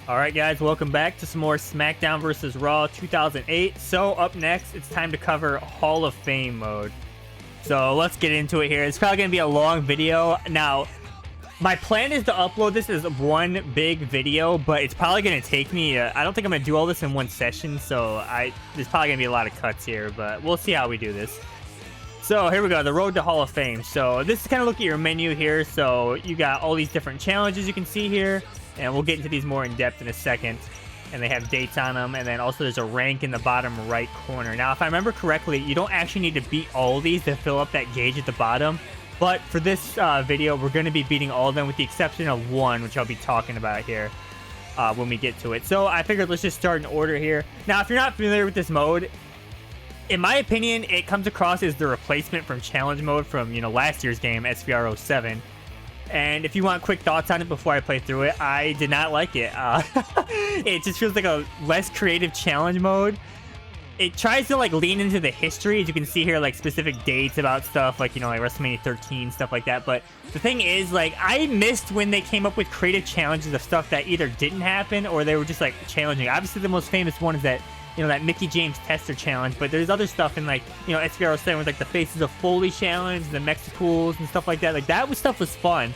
Alright guys, welcome back to some more Smackdown vs. Raw 2008. So up next, it's time to cover Hall of Fame mode. So let's get into it here. It's probably going to be a long video. Now, my plan is to upload this as one big video, but it's probably going to take me, I don't think I'm going to do all this in one session, so there's probably going to be a lot of cuts here, but we'll see how we do this. So here we go, the road to Hall of Fame. So this is kind of look at your menu here. So you got all these different challenges you can see here. And we'll get into these more in depth in a second. And they have dates on them. And then also there's a rank in the bottom right corner. Now, if I remember correctly, you don't actually need to beat all these to fill up that gauge at the bottom. But for this video, we're going to be beating all of them with the exception of one, which I'll be talking about here when we get to it. So I figured let's just start in order here. Now, if you're not familiar with this mode, in my opinion, it comes across as the replacement from challenge mode from, last year's game, SVR 07. And if you want quick thoughts on it before I play through it, I did not like it. It just feels like a less creative challenge mode. It tries to lean into the history, as you can see here, specific dates about stuff like WrestleMania 13, stuff like that. But the thing is, I missed when they came up with creative challenges of stuff that either didn't happen or they were just challenging. Obviously, the most famous one is that that Mickey James Tester challenge, but there's other stuff in SVR 07 with the Faces of Foley challenge, the Mexicools and stuff like that. That stuff was fun.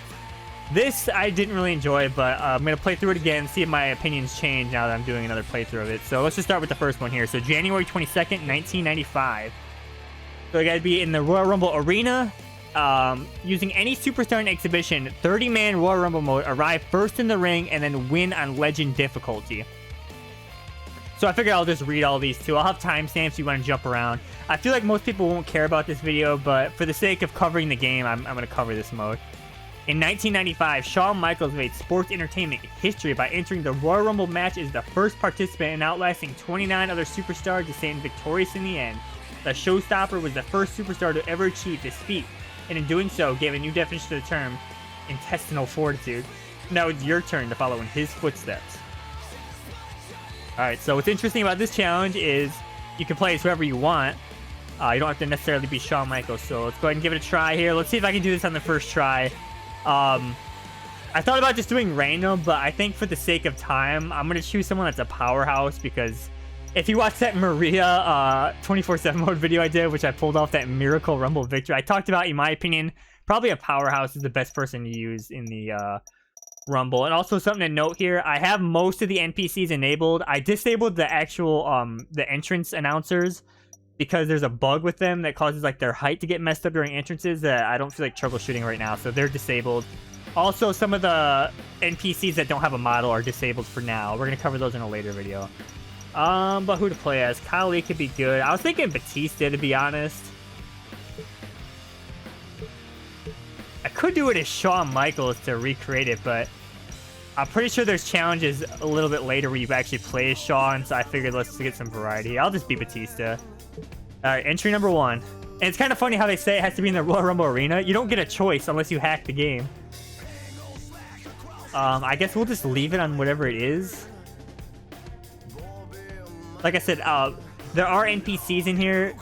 This I didn't really enjoy, but I'm gonna play through it again, see if my opinions change now that I'm doing another playthrough of it. So let's just start with the first one here. So January 22nd, 1995. So I gotta be in the Royal Rumble arena. Using any superstar in exhibition, 30-man Royal Rumble mode, arrive first in the ring and then win on legend difficulty. So I figured I'll just read all these too. I'll have timestamps if you want to jump around. I feel like most people won't care about this video, but for the sake of covering the game, I'm going to cover this mode. In 1995, Shawn Michaels made sports entertainment history by entering the Royal Rumble match as the first participant and outlasting 29 other superstars to stand victorious in the end. The showstopper was the first superstar to ever achieve this feat, and in doing so, gave a new definition to the term intestinal fortitude. Now it's your turn to follow in his footsteps. Alright, so what's interesting about this challenge is you can play as whoever you want. You don't have to necessarily be Shawn Michaels, so let's go ahead and give it a try here. Let's see if I can do this on the first try. I thought about just doing random, but I think for the sake of time, I'm going to choose someone that's a powerhouse, because if you watch that Maria 24/7 mode video I did, which I pulled off that Miracle Rumble victory, I talked about, in my opinion, probably a powerhouse is the best person to use in the Rumble. And also something to note here, I have most of the NPCs enabled. I disabled the actual the entrance announcers because there's a bug with them that causes their height to get messed up during entrances that I don't feel like troubleshooting right now, so they're disabled. Also, some of the NPCs that don't have a model are disabled for now. We're gonna cover those in a later video. But who to play as? Kyle Lee could be good. I was thinking Batista, to be honest. I could do it as Shawn Michaels to recreate it, but I'm pretty sure there's challenges a little bit later where you actually play as Shawn, so I figured let's get some variety. I'll just be Batista. Alright, entry number 1. And it's kind of funny how they say it has to be in the Royal Rumble arena. You don't get a choice unless you hack the game. I guess we'll just leave it on whatever it is. Like I said, there are NPCs in here.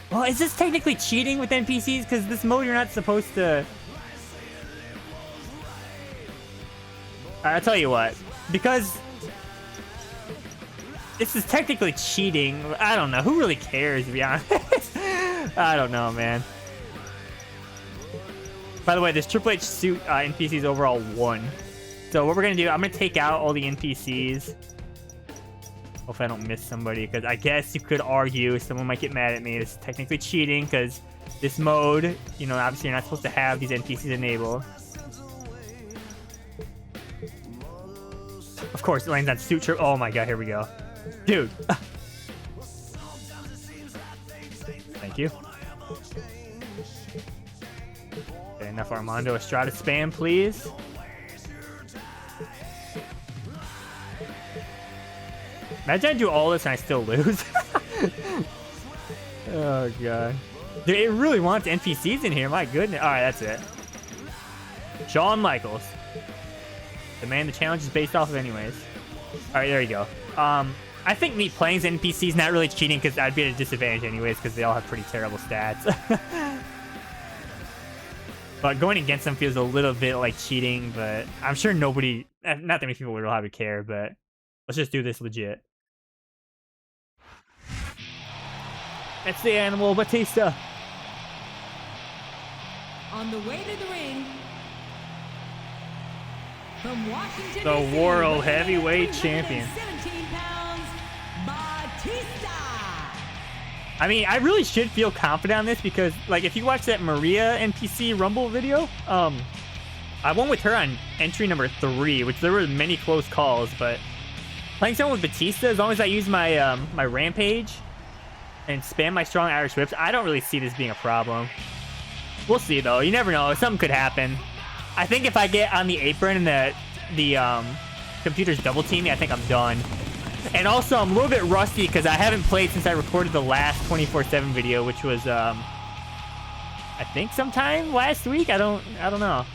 Well, is this technically cheating with NPCs? Because this mode you're not supposed to... Alright, I'll tell you what. Because this is technically cheating. I don't know. Who really cares, to be honest? I don't know, man. By the way, this Triple H suit NPCs overall 1. So what we're going to do, I'm going to take out all the NPCs. Hopefully I don't miss somebody, because I guess you could argue someone might get mad at me. This is technically cheating, because this mode, obviously you're not supposed to have these NPCs enabled. Of course, it lands on suit trip. Oh my god, here we go. Dude. Thank you. Okay, enough Armando Estrada spam, please. Imagine I do all this and I still lose. Oh god. Dude, it really wants NPCs in here, my goodness. Alright, that's it. Shawn Michaels. The man the challenge is based off of anyways. Alright, there you go. I think me playing as NPCs not really cheating, because I'd be at a disadvantage anyways, because they all have pretty terrible stats. But going against them feels a little bit like cheating, but I'm sure nobody, not that many people would really care, but let's just do this legit. That's the animal, Batista. On the way to the ring, from Washington, the World Heavyweight Champion. 17 pounds, Batista. I mean, I really should feel confident on this because, like, if you watch that Maria NPC Rumble video, I won with her on entry number 3, which there were many close calls, but playing someone with Batista, as long as I use my my Rampage and spam my strong Irish whips, I don't really see this being a problem. We'll see, though. You never know. Something could happen. I think if I get on the apron and the computer's double teaming, I think I'm done. And also, I'm a little bit rusty because I haven't played since I recorded the last 24/7 video, which was, I think sometime last week. I don't know.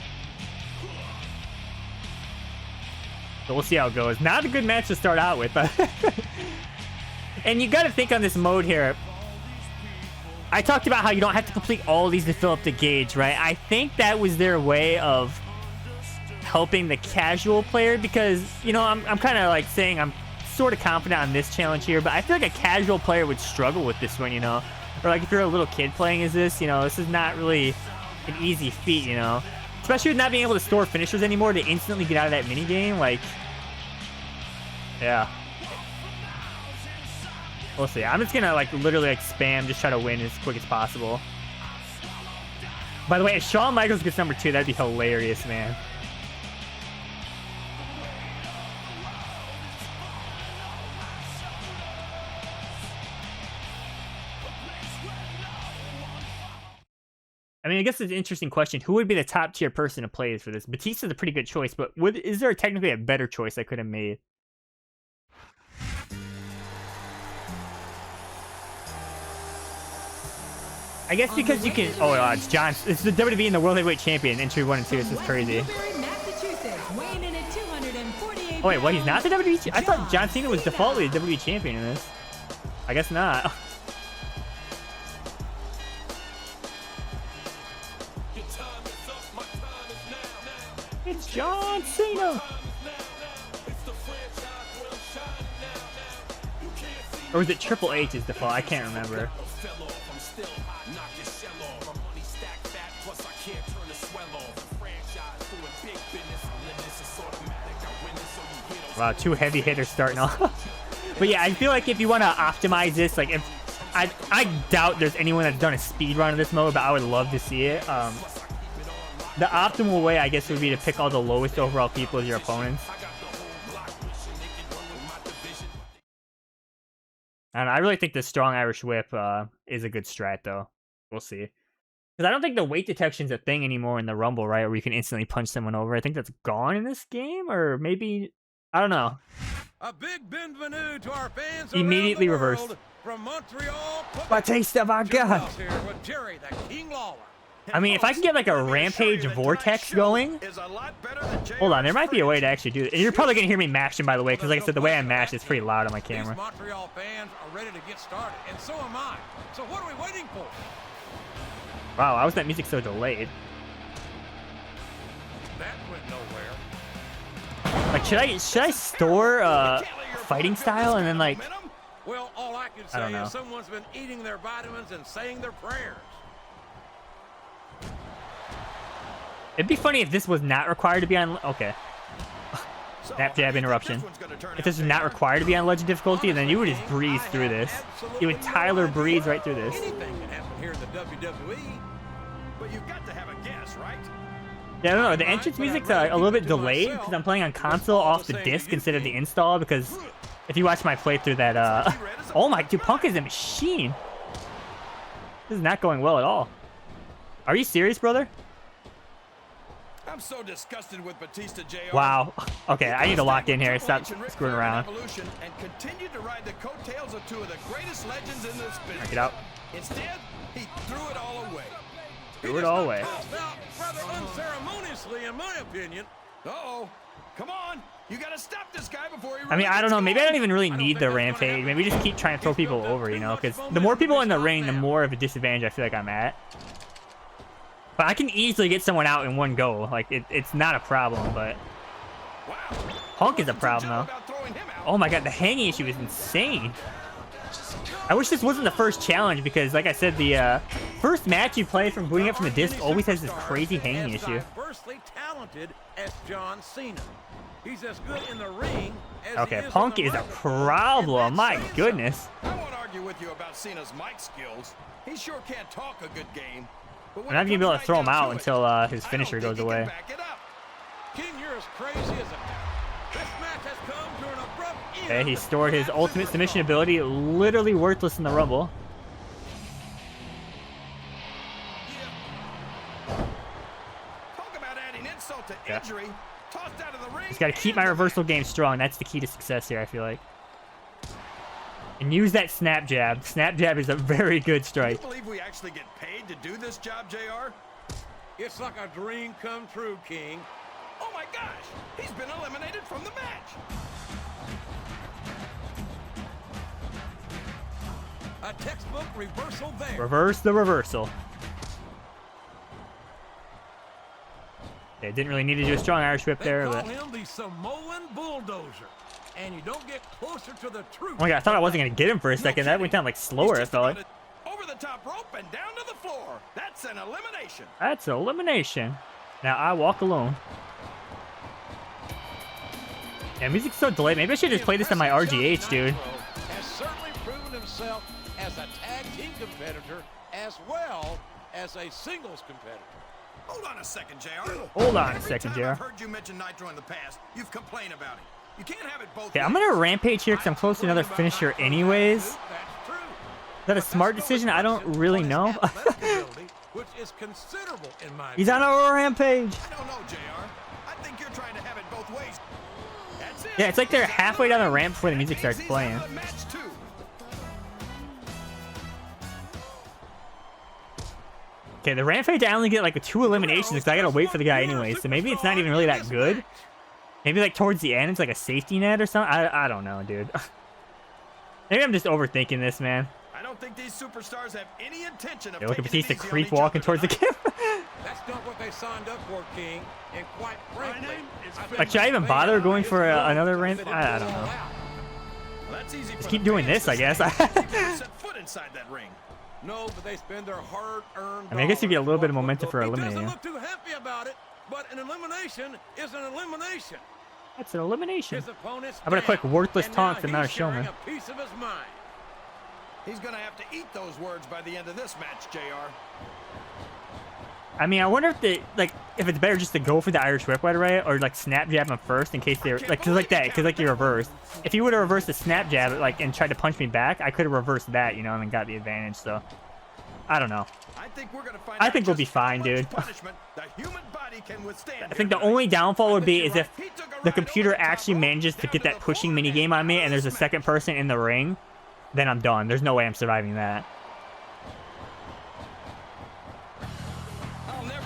So we'll see how it goes. Not a good match to start out with, but and you got to think on this mode here. I talked about how you don't have to complete all these to fill up the gauge, right? I think that was their way of helping the casual player because, you know, I'm kind of like saying I'm sort of confident on this challenge here, but I feel like a casual player would struggle with this one, you know? Or like if you're a little kid playing as this, you know, this is not really an easy feat, you know? Especially with not being able to store finishers anymore to instantly get out of that minigame, like, yeah. We'll see. I'm just gonna, like, literally, like, spam, just try to win as quick as possible. By the way, if Shawn Michaels gets number 2, that'd be hilarious, man. I mean, I guess it's an interesting question. Who would be the top tier person to play for this? Batista's a pretty good choice, but is there technically a better choice I could have made? I guess because you can... Oh, it's John. It's the WWE and the World Heavyweight Champion. Entry 1 and 2. This is crazy. Oh, wait, what? He's not the WWE... I thought John Cena was defaultly the WWE Champion in this. I guess not. It's John Cena. Or was it Triple H is default? I can't remember. Wow, 2 heavy hitters starting off. But yeah, I feel like if you want to optimize this, like if I doubt there's anyone that's done a speed run of this mode, but I would love to see it. The optimal way, I guess, would be to pick all the lowest overall people as your opponents. And I really think the strong Irish whip is a good strat, though. We'll see. Because I don't think the weight detection's a thing anymore in the Rumble, right? Where you can instantly punch someone over. I think that's gone in this game, or maybe... I don't know. A big bienvenue to our fans immediately reversed. From Montreal, Batista, my God. Jerry, the King Lawler. I mean, if I can get like a Rampage Vortex going... Hold on, there might be a way to actually do it. You're probably going to hear me mashing, by the way, because like I said, the way I mash is pretty loud on my camera. These Montreal fans are ready to get started, and so am I. So what are we waiting for? Wow, how was that music so delayed? That went nowhere. Like, should I store fighting style and then like... Well, all I can say is someone's been eating their vitamins and saying their prayers. It'd be funny if this was not required to be on... Okay. Snap jab interruption. If this is not required to be on legend difficulty, then you would just breeze through this. You would Tyler breeze right through this. Anything can happen here in the WWE, but you've got to have a guess, right? Yeah, no, the entrance music's a little bit delayed because I'm playing on console off the disc instead of the install, because if you watch my playthrough that, oh my, dude, Punk is a machine. This is not going well at all. Are you serious, brother? I'm so disgusted with Batista, JR. Wow. Okay, I need to lock in here. Stop screwing around. And continue to ride the coattails of 2 of the greatest legends in this business. Knock it out. Instead, he threw it all away. Threw it all away. Rather unceremoniously, in my opinion. Uh-oh. Come on. You got to stop this guy before he... I mean, I don't know. Maybe I don't even really need the Rampage. Maybe just keep trying to throw people over, you know? Because the more people in the ring, the more of a disadvantage I feel like I'm at. But I can easily get someone out in one go. Like, it's not a problem, but... Wow. Punk is a problem, though. Oh my god, the hanging issue is insane. I wish this wasn't the first challenge because, like I said, the first match you play from booting up from the disc always has this crazy hanging issue. Diversely talented as John Cena. He's as good in the ring as Okay, Punk is a problem. My goodness. I won't argue with you about Cena's mic skills. He sure can't talk a good game. I'm not gonna be able to throw him out until his finisher goes away. King, you're as crazy as a... This match has come to an abrupt end. Okay, he stored his ultimate submission ability, literally worthless in the Rumble. Talk about adding insult to injury. Tossed out of the ring. Just gotta keep my reversal game strong. That's the key to success here, I feel like. And use that snap jab. Snap jab is a very good strike. Can you believe we actually get paid to do this job, JR? It's like a dream come true, King. Oh my gosh! He's been eliminated from the match. A textbook reversal there. Reverse the reversal. Okay, didn't really need to do a strong Irish whip there, but... They call him the Samoan Bulldozer. And you don't get closer to the truth. Oh my god, I thought I wasn't gonna get him for a second. That went down like slower, I felt like. Over the top rope and down to the floor. That's an elimination. That's an elimination. Now I walk alone. Yeah, music's so delayed. Maybe I should just play this on my RGH, dude. Has certainly proven himself as a tag team competitor as well as a singles competitor. Hold on a second, JR. Hold on a second, JR. I've heard you mention Nitro in the past. You've complained about it. You can't have it both Okay, I'm gonna rampage here because I'm close to another finisher anyways. Is that a smart decision? I don't really know. Which is considerable in my He's on a rampage. I don't know, JR. I think you're trying to have it both ways. That's it. Yeah, it's like they're halfway down the ramp before the music starts playing. Okay, the rampage I only get like 2 eliminations because I gotta wait for the guy anyway, so maybe it's not even really that good. Maybe like towards the end it's like a safety net or something. I don't know, dude. Maybe I'm just overthinking this, man. I don't think these superstars have any intention of look at taking Batista it easy on creep each walking other towards the tonight. camera. That's not what they signed up for, King. And quite frankly, Like, should I even bother going for another ramp? I don't know. Well, that's easy Just for keep the doing fans this, I to guess. say. I Set foot inside that ring. No, but they spend their hard-earned mean, I guess you get a little bit of momentum for He eliminating. doesn't look too happy about it, but an elimination is an elimination. That's an elimination. His opponent's How about a quick down, worthless and taunt now to Mount he's sharing Showman? a piece of his mind. He's gonna have to eat those words by the end of this match, JR. I mean, I wonder if if it's better just to go for the Irish whip right away, or like snap jab him first in case they're like, cause you reversed. If you would have reversed the snap jab and tried to punch me back, I could have reversed that, you know, and then got the advantage. So, I don't know. I think we'll be fine, dude. I think the only downfall would be is if the computer actually manages to get that pushing mini game on me, and there's a second person in the ring, then I'm done. There's no way I'm surviving that.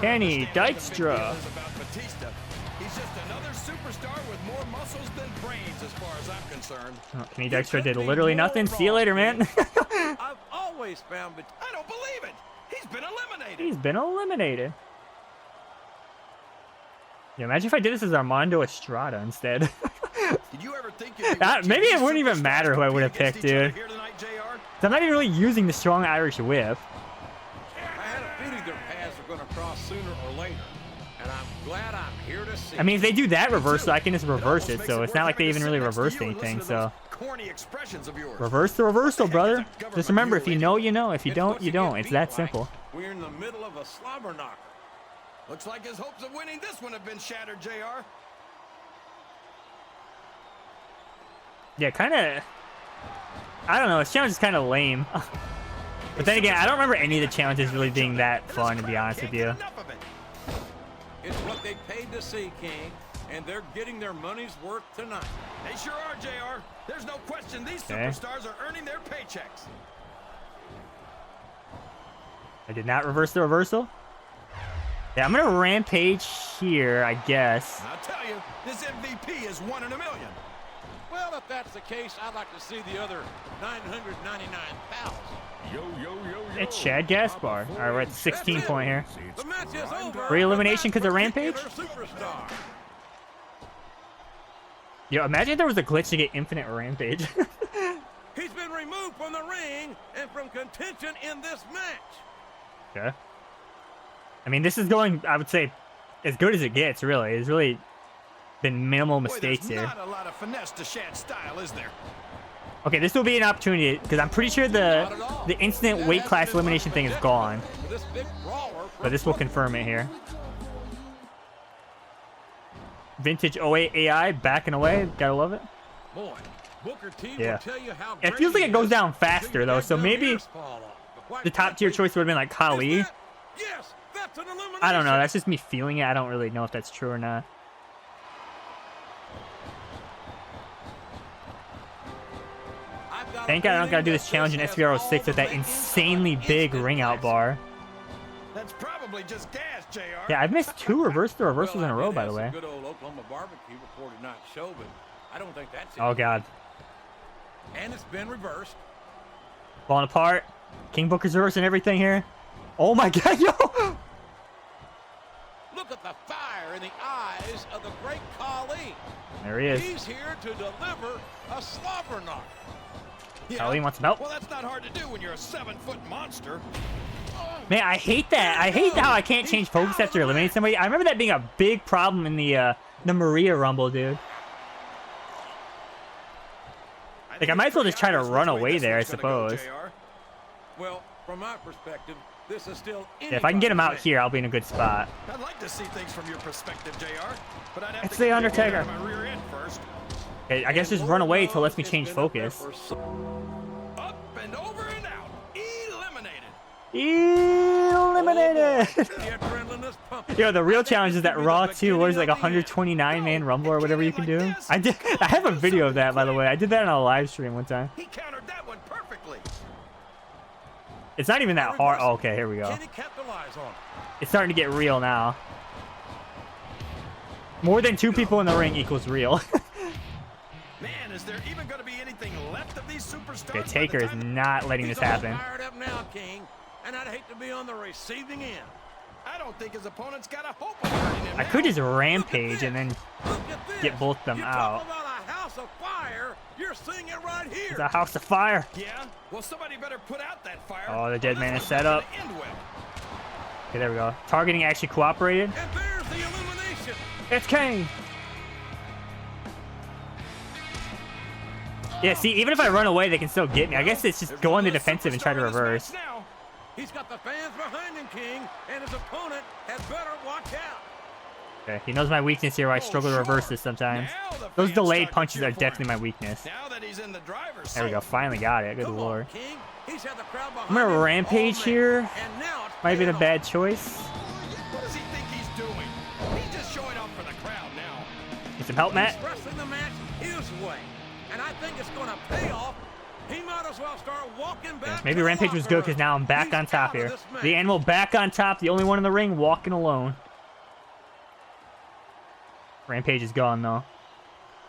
Kenny Dykstra. He's just another superstar with more muscles than brains, as far as I'm concerned. Oh, Kenny Dykstra did literally nothing. See you later, man. I've always found, but I don't believe it. He's been eliminated. He's been eliminated. Yeah, imagine if I did this as Armando Estrada instead. Did you ever think maybe it wouldn't even matter who I would have picked, dude. I'm not even really using the strong Irish whip. I had a feeling their paths are going to cross sooner or later, and I'm glad I'm here to see. I mean, if they do that reversal, I can just reverse it, so it's not like they even really reversed anything, so... Reverse the reversal, brother. Just remember, if you know, you know. If you don't, you don't. It's that simple. We're in the middle of a slobber knocker. Looks like his hopes of winning this one have been shattered, JR. Yeah, kind of... I don't know, this challenge is kind of lame. But then again, I don't remember any of the challenges really being that fun, to be honest with you. It's what they paid to see, King, and they're getting their money's worth tonight. They sure are, JR. There's no question these superstars are earning their paychecks. I did not reverse the reversal. Yeah, I'm going to rampage here, I guess. I'll tell you, this MVP is 1 in a million. Well, if that's the case, I'd like to see the other 999,000. Yo, yo, yo, yo. It's Chad Gaspar. All right, we're at the 16 point here. The match is over. Re-elimination because of Rampage? Superstar. Yo, imagine if there was a glitch to get infinite Rampage. He's been removed from the ring and from contention in this match. Okay. I mean, this is going, I would say, as good as it gets, really. There's really been minimal mistakes here. Not a lot of finesse to Shad's style, is there? Okay, this will be an opportunity, because I'm pretty sure the instant weight class elimination thing is gone. But this will confirm it here. Vintage 08 AI backing away. Gotta love it. Boy, Booker T Yeah. will tell you how It feels like it goes down faster, though, so maybe the top tier choice would have been like Kali. Yes, that's an elimination. I don't know. That's just me feeling it. I don't really know if that's true or not. Thank God I don't gotta do this challenge in SVR 06 with that insanely big ring out bar. That's probably just gas, JR. Yeah, I've missed 2 reversals in a row, by the way. Good old Oklahoma barbecue reported not show, but I don't think that's it. Oh, God. And it's been reversed. Falling apart. King Booker's reversing everything here. Oh, my God, yo! Look at the fire in the eyes of the great Khali. There he is. He's here to deliver a slobber knock. Khali wants some help. Well, that's not hard to do when you're a 7-foot monster. Man, I hate that. I hate how I can't change focus after eliminating somebody. I remember that being a big problem in the Maria Rumble, dude. Like, I might as well just try to run away there, I suppose. Well, from my perspective, this is still Yeah, if I can get him out here, I'll be in a good spot. I'd like to see things from your perspective, JR, but I'd have It's to the get Undertaker. my rear end first. Okay, I guess just run away until it lets me change focus. Up and over and out. Eliminated! The adrenaline is pumping. Yo, the real challenge is that Raw 2, what is it, like 129-man Rumble or whatever you can do? I have a video of that, by the way. I did that on a live stream one time. He countered that one perfectly. It's not even that hard. Oh, okay, here we go. Can he capitalize on it? It's starting to get real now. More than 2 people in the ring equals real. Man, is there even going to be anything left of these superstars? Okay, Taker is not letting this happen. He's all fired up now, King, and I'd hate to be on the receiving end. I don't think his opponent's got a hope of hurting him. I could just rampage and then get both them out. Talk about a house of fire. You're seeing it right here. It's a house of fire. Yeah? Well, somebody better put out that fire. Oh, the dead man is set up. End well. Okay, there we go. Targeting actually cooperated. And there's the illumination. It's Kane. Yeah, see, even if I run away, they can still get me. I guess it's just go on the defensive and try to reverse. Now. He's got the fans behind him, King, and his opponent had better watch out. Okay, he knows my weakness here. I struggle to reverse this sometimes. Those delayed punches are definitely my weakness. Now that he's in the driver's There we go. Finally got it. Good lord. King. He's had the crowd behind I'm gonna him rampage all here. night, and now it's Might have been a paying bad off. choice. What does he think he's doing? He's just showing up for the crowd now. Get some help, Matt. He's wrestling the match his way, and I think it's going to pay off. He might as well start walking back. Maybe to the Rampage was locker good room. because now I'm back He's on top out of here. this match. The Animal back on top. The only one in the ring walking alone. Rampage is gone, though.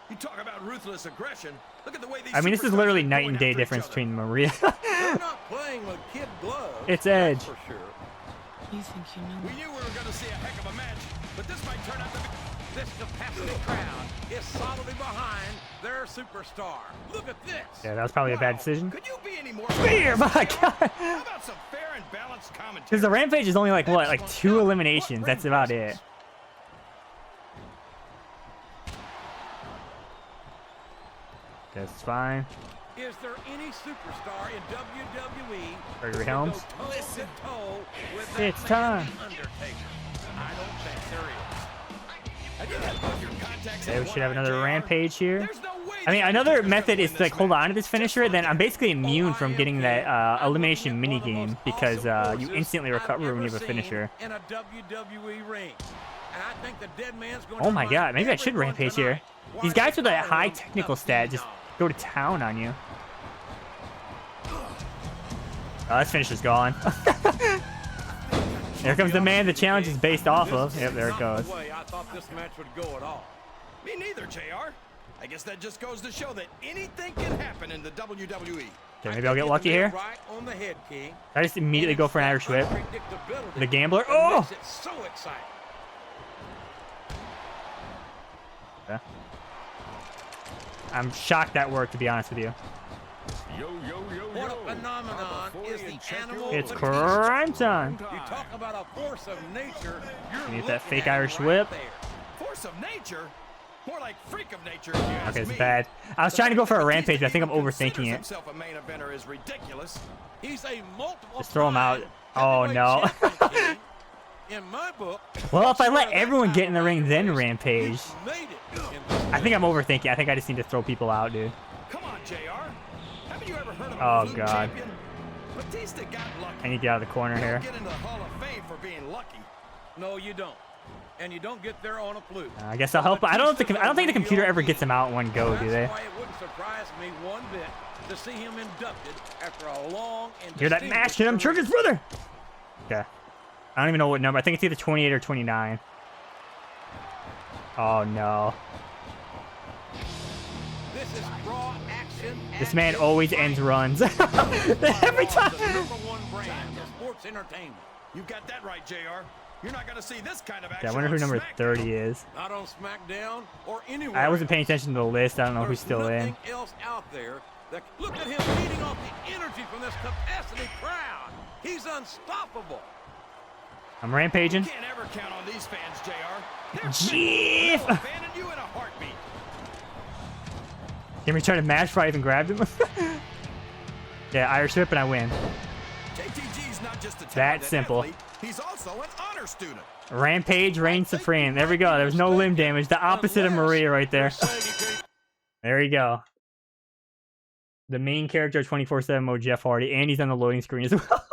You talk about ruthless aggression. Look at the way these I mean, this is superstars literally are night going and day after each difference other. between Maria. They're not playing with kid gloves. It's that's Edge. for sure. You think you know We knew we were going to see a heck of a match, but this might turn out to be. This capacity crowd is solidly behind their superstar. Look at this. Yeah, that was probably a bad Wow. decision. Could you be any more? Spear, my God. How about some fair and balanced commentary? Because the Rampage is only like, what, like 2 eliminations. That's about it. That's fine. Is there any superstar in WWE Gregory who Helms. could go toe-to-toe with that It's man, time. The Undertaker? I don't think there is. I did have both your contacts Okay, in we should one have eye, another JR. Rampage here. There's no way I mean, the another Undertaker's method gonna is win to like this hold match. on to this finisher, then I'm basically immune from getting that elimination minigame because you instantly recover when you have a finisher. In a WWE ring. And I think the dead man's going Oh to my remind God, maybe I should everyone Rampage tonight here. why These guys they with a call high him technical the stat just Phenom. go to town on you. Oh, that finisher's gone. Here comes the man the challenge is based off of. Yep, there it goes. The way I thought this match would go at all. Me neither, JR. I guess that just goes to show that anything can happen in the WWE. Okay, maybe I'll get lucky here. Right on the head, King. I just immediately go for an Irish whip. The gambler. Oh! So exciting. Yeah. I'm shocked that worked, to be honest with you. What a phenomenon is the animal. It's crime time. You talk about a force of nature. You get that fake Irish whip. Force of nature? More like freak of nature. Okay, it's bad. I was trying to go for a rampage, but I think I'm overthinking it. A main eventer is ridiculous. He's a multiple. Just throw him out. Oh no. In my book, Well, if I let everyone get in the ring, then rampage. I think I'm overthinking. I think I just need to throw people out, dude. Come on, JR. Haven't you ever heard of Oh a fluke god. champion? Batista got lucky. I need to get out of the corner here. Get into the Hall of Fame for being lucky. No, you don't. And you don't get there on a fluke. I guess I'll help. I don't think the computer ever gets him out in one go, do they? That's why it wouldn't surprise me one bit to see him inducted after a long and Hear that match? Hit him, triggers, brother. Okay. I don't even know what number. I think it's either 28 or 29. Oh no. This is raw action. This man always ends runs. Every time. The #1 brand of sports entertainment. You got that right, JR. You're not gonna see this kind of action. Yeah, I wonder who on number SmackDown. 30 is. Not on SmackDown or anywhere. I wasn't paying attention to the list. I don't know who's There's still in. nothing else out there that look at him feeding off the energy from this capacity crowd. He's unstoppable. I'm rampaging. You can't ever count on these fans, JR. Jeez. They'll abandon you in a heartbeat. Can we try to match before I even grabbed him? Yeah, Irish whip and I win. JTG's not just a That talented simple. athlete, he's also an honor student. Rampage reigns supreme. There we go. There was no limb damage. The opposite of Maria right there. There you go. The main character 24/7 mode, Jeff Hardy, and he's on the loading screen as well.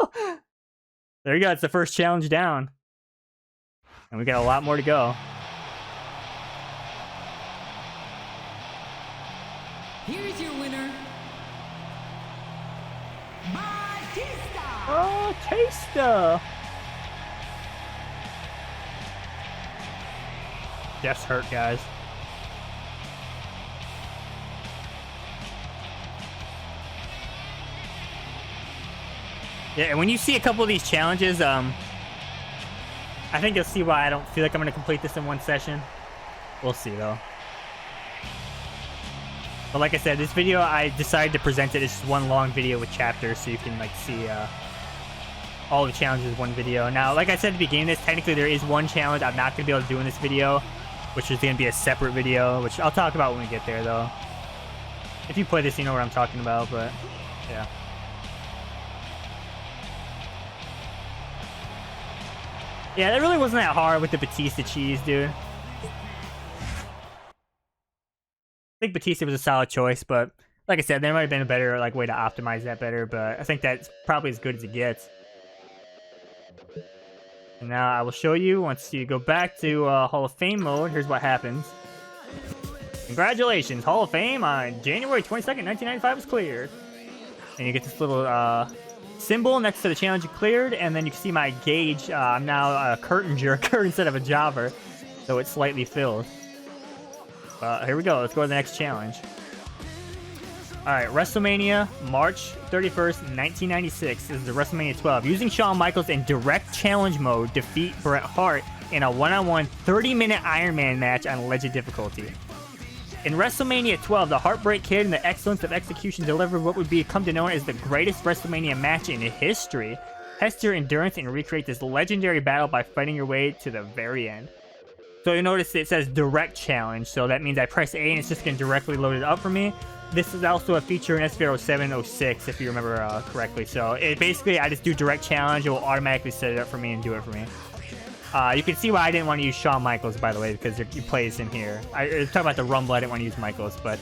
There you go. It's the first challenge down. And we got a lot more to go. Here's your winner, Batista. Oh, Taster. Jeff's hurt, guys. Yeah, and when you see a couple of these challenges, I think you'll see why I don't feel like I'm going to complete this in one session. We'll see, though. But like I said, this video, I decided to present it as just one long video with chapters, so you can, like, see all the challenges in one video. Now, like I said at the beginning of this, technically there is one challenge I'm not going to be able to do in this video, which is going to be a separate video, which I'll talk about when we get there, though. If you play this, you know what I'm talking about, but, yeah. Yeah, that really wasn't that hard with the Batista cheese, dude. I think Batista was a solid choice, but like I said, there might have been a better way to optimize that better, but I think that's probably as good as it gets. And now I will show you, once you go back to Hall of Fame mode, here's what happens. Congratulations, Hall of Fame on January 22nd, 1995 was cleared. And you get this little symbol next to the challenge you cleared, and then you can see my gauge. I'm now a curtain jerker instead of a jobber, so it's slightly filled. Here we go. Let's go to the next challenge. Alright, WrestleMania, March 31st, 1996. This is the WrestleMania 12. Using Shawn Michaels in direct challenge mode, defeat Bret Hart in a one-on-one 30-minute Iron Man match on Legend difficulty. In WrestleMania 12, the Heartbreak Kid and the excellence of execution delivered what would become known as the greatest WrestleMania match in history. Test your endurance and recreate this legendary battle by fighting your way to the very end. So you notice it says direct challenge, so that means I press A and it's just going to directly load it up for me. This is also a feature in SVR 0706, if you remember correctly. So it basically, I just do direct challenge, it will automatically set it up for me and do it for me. You can see why I didn't want to use Shawn Michaels, by the way, because he plays in here. I was talking about the Rumble, I didn't want to use Michaels, but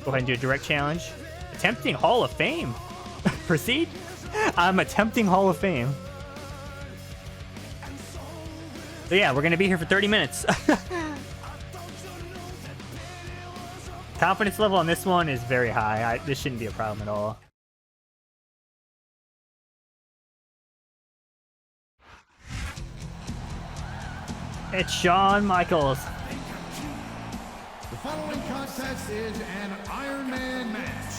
go ahead and do a direct challenge. Attempting Hall of Fame. Proceed. I'm attempting Hall of Fame. So yeah, we're going to be here for 30 minutes. Confidence level on this one is very high. This shouldn't be a problem at all. It's Shawn Michaels The following contest is an Iron Man match.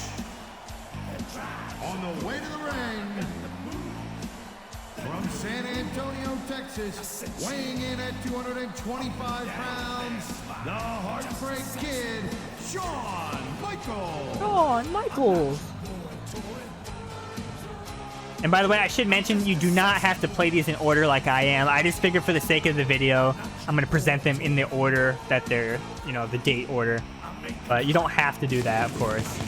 On the way to the ring, from San Antonio, Texas, weighing in at 225 pounds, the Heartbreak Kid, Shawn Michaels. Shawn Michaels. And by the way, I should mention you do not have to play these in order like I am. I just figured for the sake of the video, I'm going to present them in the order that they're, you know, the date order. But you don't have to do that, of course.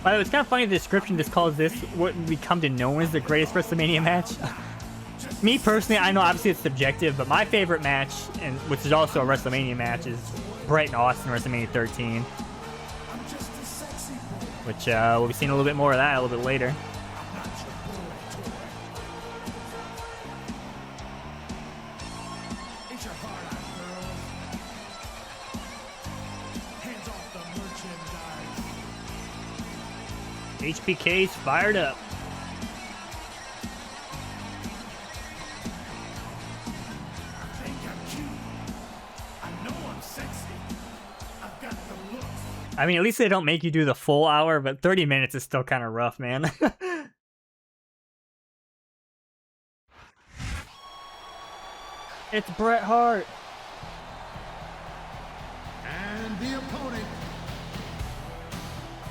By the way, it's kind of funny the description just calls this what we come to know as the greatest WrestleMania match. Me personally, I know obviously it's subjective, but my favorite match, and which is also a WrestleMania match, is Bret and Austin WrestleMania 13. Which we'll be seeing a little bit more of that a little bit later. HBK's fired up. I mean, at least they don't make you do the full hour, but 30 minutes is still kind of rough, man. It's Bret Hart. And the opponent,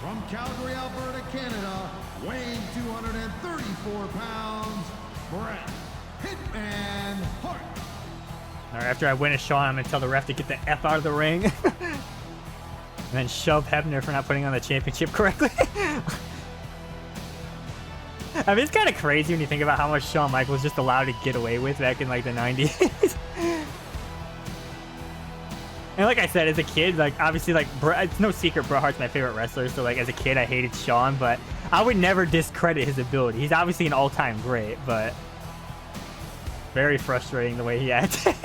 from Calgary, Alberta, Canada, weighing 234 pounds, Bret Hitman Hart. All right, after I win a Shawn, I'm going to tell the ref to get the F out of the ring. And then shove Hebner for not putting on the championship correctly. I mean, it's kind of crazy when you think about how much Shawn Michaels was just allowed to get away with back in, like, the 90s. And like I said, as a kid, like, obviously, like, it's no secret Bret Hart's my favorite wrestler, so, like, as a kid, I hated Shawn, but I would never discredit his ability. He's obviously an all-time great, but very frustrating the way he acted.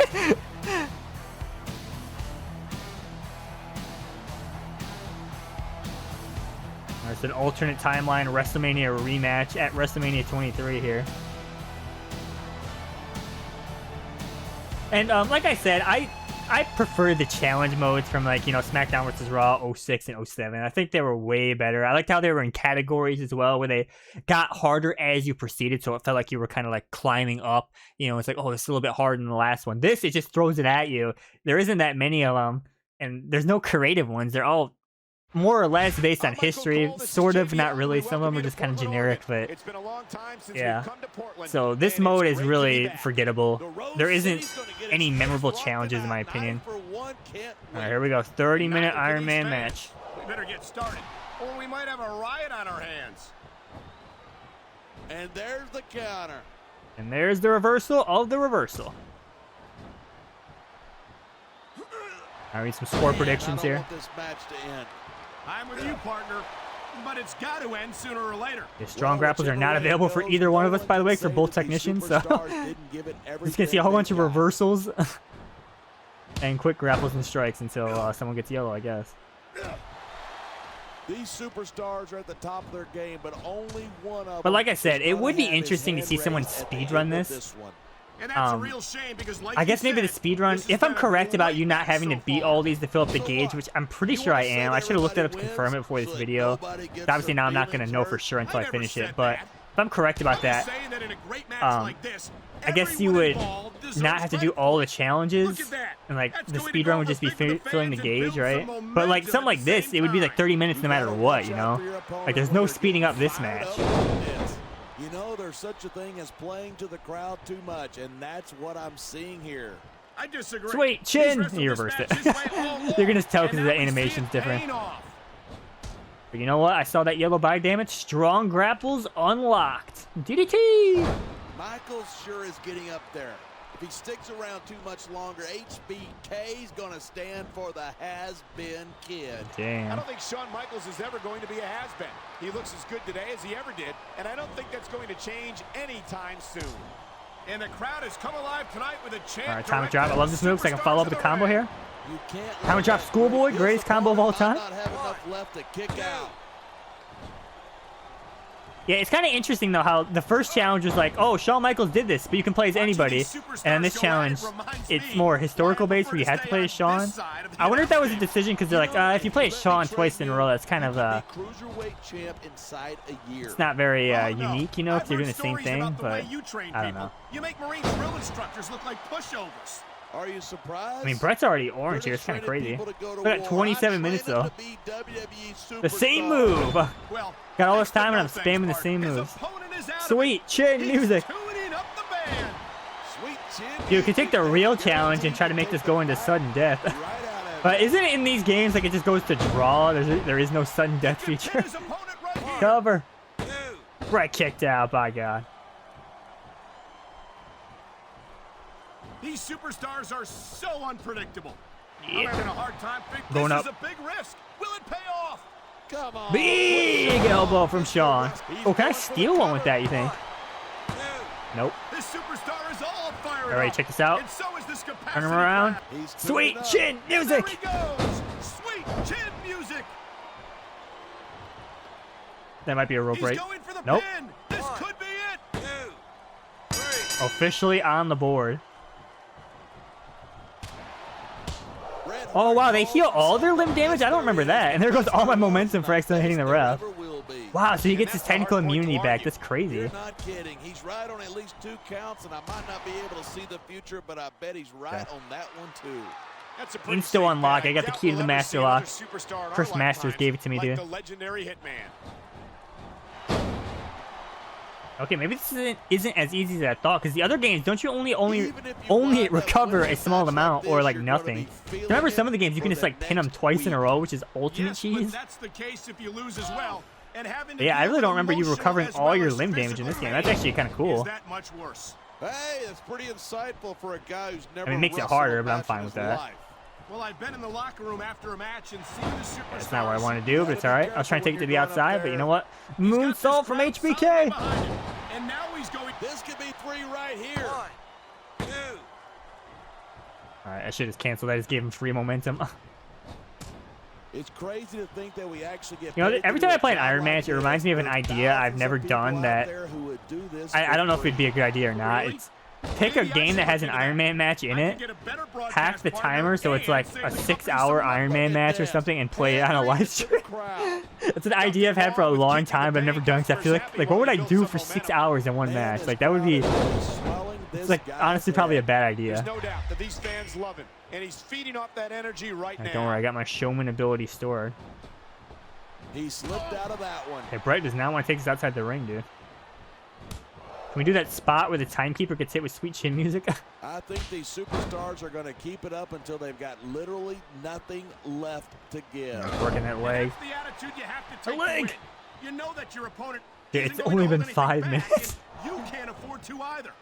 It's an alternate timeline WrestleMania rematch at WrestleMania 23 here. And like I said, I prefer the challenge modes from, like, you know, SmackDown vs. Raw 06 and 07. I think they were way better. I liked how they were in categories as well, where they got harder as you proceeded, so it felt like you were kind of like climbing up. You know, it's like, oh, it's a little bit harder than the last one. This, it just throws it at you. There isn't that many of them, and there's no creative ones. They're all more or less based on history, sort of, not really. Some of them are just kind of generic, but yeah. So this mode is really forgettable. There isn't any memorable challenges in my opinion. All right, here we go. 30-minute Iron Man match. We better get started, or we might have a riot on our hands. And there's the counter. And there's the reversal of the reversal. I need some score predictions here. This match to end. I'm with you, partner, but it's got to end sooner or later. The strong grapples are not available for either one of us, by the way, for both technicians. So just gonna see a whole bunch of reversals and quick grapples and strikes until someone gets yellow, I guess. These superstars are at the top of their game, but only one of them. But like I said, it would be interesting to see someone speedrun this. And that's a real shame because, like, I guess maybe the speedrun, if I'm correct about you not having to beat all these to fill up the gauge, which I'm pretty sure I am. I should have looked it up to confirm it before this video. Obviously now I'm not going to know for sure until I finish it, but if I'm correct about that, I guess you would not have to do all the challenges, and like the speedrun would just be filling the gauge, right? But like something like this, it would be like 30 minutes no matter what, you know? Like there's no speeding up this match. You know, there's such a thing as playing to the crowd too much, and that's what I'm seeing here. I disagree. Sweet chin! You reversed it. You're gonna tell because the animation's different. But you know what? I saw that yellow body damage. Strong grapples unlocked. DDT! Michaels sure is getting up there. If he sticks around too much longer, HBK's gonna stand for the has-been kid. Damn. I don't think Shawn Michaels is ever going to be a has-been. He looks as good today as he ever did, and I don't think that's going to change anytime soon. And the crowd has come alive tonight with a chant. All right, atomic drop. I love this move, so I can follow up the combo here. Atomic drop, Schoolboy, greatest combo of all time. Not have enough left to kick out. Yeah, it's kind of interesting though how the first challenge was like, oh, Shawn Michaels did this, but you can play as anybody. And then this challenge, it's more historical based where you have to play as Shawn. I wonder if that was a decision because they're like, if you play as Shawn twice in a row, that's kind of it's not very unique, you know, if you're doing the same thing. But I don't know. You make Marine drill instructors look like pushovers. Are you surprised? I mean, Brett's already orange here. It's kind of crazy. Look at 27 minutes though. The same move. Got all this time and I'm spamming the same moves. Sweet chin music. Dude, you can take the real challenge and try to make this go into sudden death. But isn't it in these games like it just goes to draw? There is no sudden death feature. Cover. Brett kicked out, by God. These superstars are so unpredictable. Yeah. I'm having a hard time going up. This is a big risk. Will it pay off? Come on. Big elbow from Shawn. Oh, can I steal one with that, you think? Nope. This superstar is all fired All right, check this out. And so is this Turn him around. Sweet chin music. There he goes. Sweet chin music. That might be a rope break. Nope. Pin. This could be it. 2, 3. Officially on the board. Oh, wow, they heal all their limb damage? I don't remember that. And there goes all my momentum for accidentally hitting the ref. Wow, so he gets his technical immunity back. That's crazy. You're not kidding. He's right on at least 2 counts, and I might not be able to see the future, but I bet he's right on that one, too. Insta unlock. I got the key to the master lock. Chris Masters gave it to me, dude. The legendary Hitman. Okay, maybe this isn't as easy as I thought, because the other games, don't you only recover a small amount or like nothing? Remember some of the games you can just like pin them twice in a row, which is ultimate cheese? That's the case if you lose as well. And yeah, I really don't remember you recovering all your limb damage in this game. That's actually kind of cool. That much worse. Hey, that's pretty insightful for a guy who's never. I mean, it makes it harder, but I'm fine with that. Well, I've been in the locker room after a match and seen the superstars. That's not what I want to do, but it's all right. I was trying to take it to the outside, but you know what? Moonsault from HBK. And now he's going. This could be 3 right here. 1, 2. All right, I should have canceled. I just gave him free momentum. It's crazy to think that we actually get. You know, every time I play an Iron match, it reminds me of an idea I've never done that I don't know if it'd be a good idea or not. It's pick a game that has an Iron Man match in it, hack the timer so it's like a 6-hour Iron Man match or something, and play it on a live stream. It's an idea I've had for a long time, but I've never done it. I feel like what would I do for 6 hours in one match? Like that would be. It's like honestly probably a bad idea. There's no doubt that these fans love him, and he's feeding off that energy right now. Don't worry, I got my showman ability stored. He slipped out of that one. Hey, Brett does not want to take us outside the ring, dude. Can we do that spot where the timekeeper gets hit with sweet chin music? I think these superstars are going to keep it up until they've got literally nothing left to give. Working that leg. That's the attitude you have to take leg. to win. You know that your opponent. Dude, it's only been 5 minutes. You can't afford to either.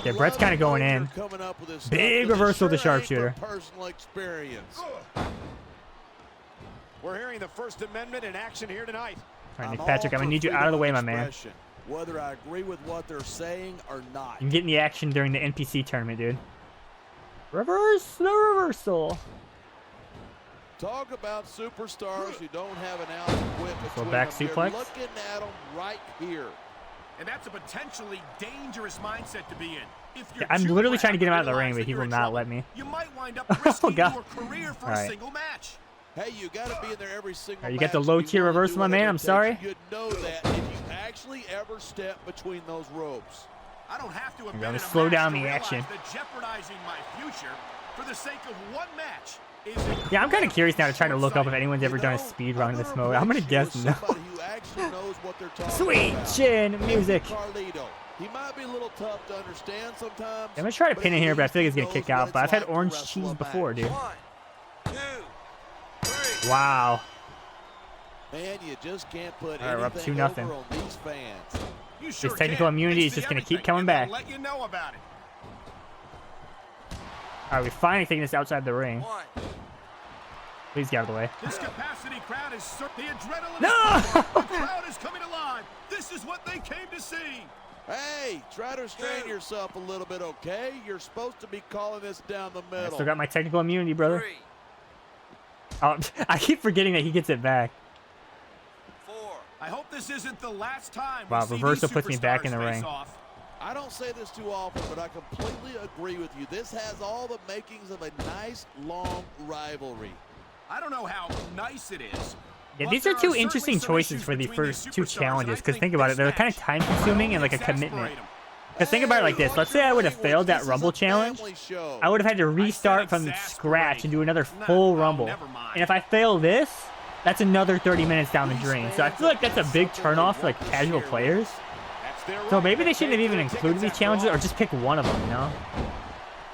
Yeah, Brett's kind of going in. Big reversal to sharpshooter. Personal experience. We're hearing the First Amendment in action here tonight. All right, Nick Patrick, I'm going to need you out of the way, my man. Whether I agree with what they're saying or not. You can get in the action during the NPC tournament, dude. Reverse the reversal. Talk about superstars who don't have an ounce of whip between back them. suplex. You're looking at them right here. And that's a potentially dangerous mindset to be in. If you're Yeah, I'm literally trying to get him out of the ring, but he will not let me. You might wind up risking God. your career for All a right. single match. Hey, you got to be in there every single Right, you got the match. low-tier You wanna reversal, do my man. whatever I'm it sorry. takes. You'd know that if you actually ever step between those ropes. I don't have to have I'm been gonna in a slow match down to the realize action. that jeopardizing my future for the sake of one match is Yeah, I'm kind of curious now to try to look up if anyone's ever done a speed run in this mode. I'm going to guess no. Somebody who actually knows what they're talking Sweet about. chin music. Carlito. He might be a little tough to understand sometimes. I'm going to try to but pin in at here, but I least feel like he's he going to kick knows out. what But I've it's had like to orange wrestle cheese a before, match. dude. 1, 2, 3. Wow. Man, you just can't put All right, we're up anything 2-0. over on these fans. You sure technical can. immunity They is see just gonna keep everything, coming and they'll back. Let you know about it. All right, we finally taking this outside the ring. 1. Please get out of the way. This capacity crowd is the adrenaline. No! Is the crowd is coming alive. This is what they came to see. Hey, try to restrain yourself a little bit, okay? You're supposed to be calling this down the I middle. still got my technical immunity, brother. 3, Oh, I keep forgetting that he gets it back. 4. I hope this isn't the last time. Wow, reversal puts me back in the ring. I don't say this too often, but I completely agree with you. This has all the makings of a nice, long rivalry. I don't know how nice it is. Yeah, these are two interesting choices for the first two challenges, because think about it, they're kind of time-consuming and like a commitment. Because think about it like this, let's say I would have failed that Rumble challenge, I would have had to restart from scratch and do another full Rumble. And if I fail this, that's another 30 minutes down the drain. So I feel like that's a big turnoff for like casual players. So maybe they shouldn't have even included these challenges, or just pick one of them, you know?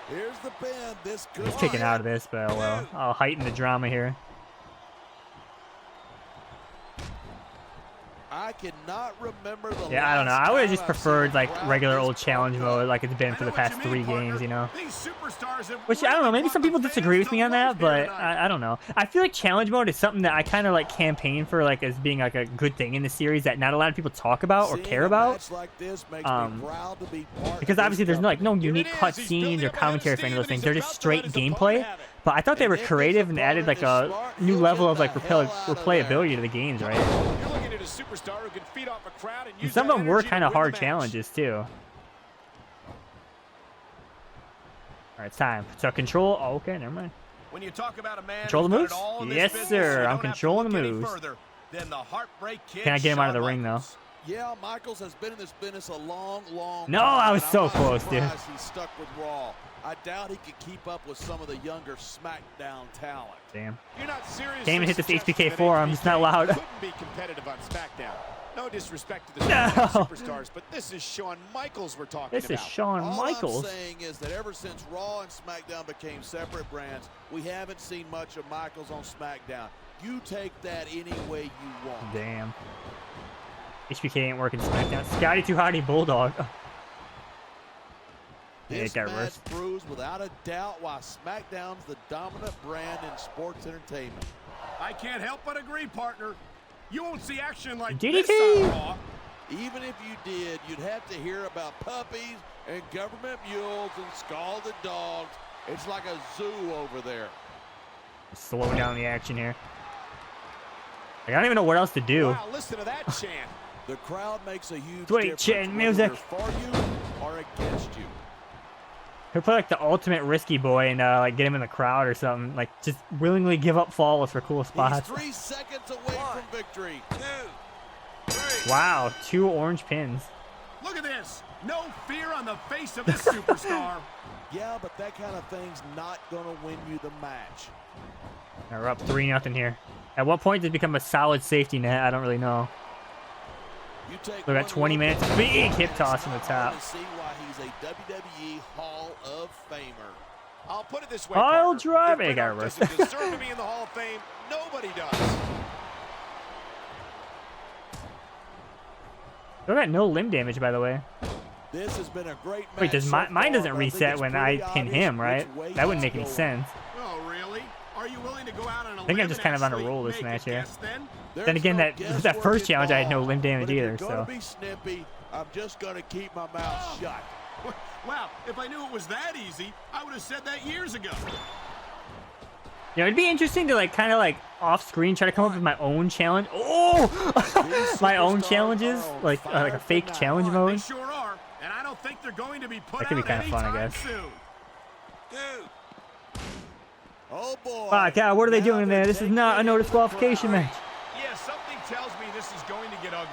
Here's the pin. This could He's kicking out of this, but oh well. I'll heighten the drama here. I cannot remember the Yeah, I don't know. I would have just preferred like regular old challenge mode like it's been for the past 3 games, you know? Which, I don't know, maybe some people disagree with me on that, but I don't know. I feel like challenge mode is something that I kind of like campaign for like as being like a good thing in the series that not a lot of people talk about or care about. Because obviously there's no unique cutscenes or commentary for any of those things. They're just straight gameplay. But I thought they were creative and added like a new level of like replayability to the games, right? And some of them were kind of hard challenges too. Alright, it's time. So control. Oh, okay, never mind. When you talk about a man control the moves? Yes, business, sir. I'm controlling the moves. Can I get him out of the ring though? Yeah, Michaels has been in this business a long No, time. I was so close, dude. He's stuck with Raw. I doubt he could keep up with some of the younger SmackDown talent. Damn. You're not serious. Can't even hit this HBK forearm. It's not loud. Couldn't be competitive on SmackDown. No disrespect to the superstars, but this is Shawn Michaels we're talking about. This is Shawn Michaels. All I'm saying is that ever since Raw and SmackDown became separate brands, we haven't seen much of Michaels on SmackDown. You take that any way you want. Damn. HBK ain't working SmackDown. Scotty Too Hotty Bulldog. This match proves without a doubt why SmackDown's the dominant brand in sports entertainment. I can't help but agree, partner. You won't see action like DDT. this on Raw. Even if you did, you'd have to hear about puppies and government mules and scalded dogs. It's like a zoo over there. Slowing down the action here. I don't even know what else to do. Wow, listen to that chant. The crowd makes a huge Sweet difference chin music. whether they're for you or against you. He'll play like the ultimate risky boy and like get him in the crowd or something. Like just willingly give up falls for cool spots. He's 3 seconds away from victory. 2, 3. Wow, 2 orange pins. Look at this. No fear on the face of this superstar. Yeah, but that kind of thing's not going to win you the match. Right, we're up 3-0 here. At what point does it become a solid safety net? I don't really know. Look at 20 minutes. Big hip toss from the top. See why he's a WWE Hall of Famer. I'll put it this way, I'll partner. drive If it. Bret doesn't deserve to be in the Hall of Fame, nobody does. Look at no limb damage, by the way. This has been a great match. Wait, does mine doesn't reset when I pin him, right? That wouldn't make any sense. Oh, really? Are you willing to go out on a I think I'm just kind of on a roll this match here. Then again, that first challenge I had no limb damage either, so. Be snippy, I'm just going to keep my mouth shut. Wow, if I knew it was that easy, I would have said that years ago. You know, it'd be interesting to like kind of like off screen try to come up with my own challenge. Oh, my own challenges, like a fake challenge mode. They sure are, and I don't think they're going to be put That could be kind of fun, I guess. Oh boy. Ah, God, what are they doing there? This is not a no disqualification match. Yeah, something tells me this is going to get ugly.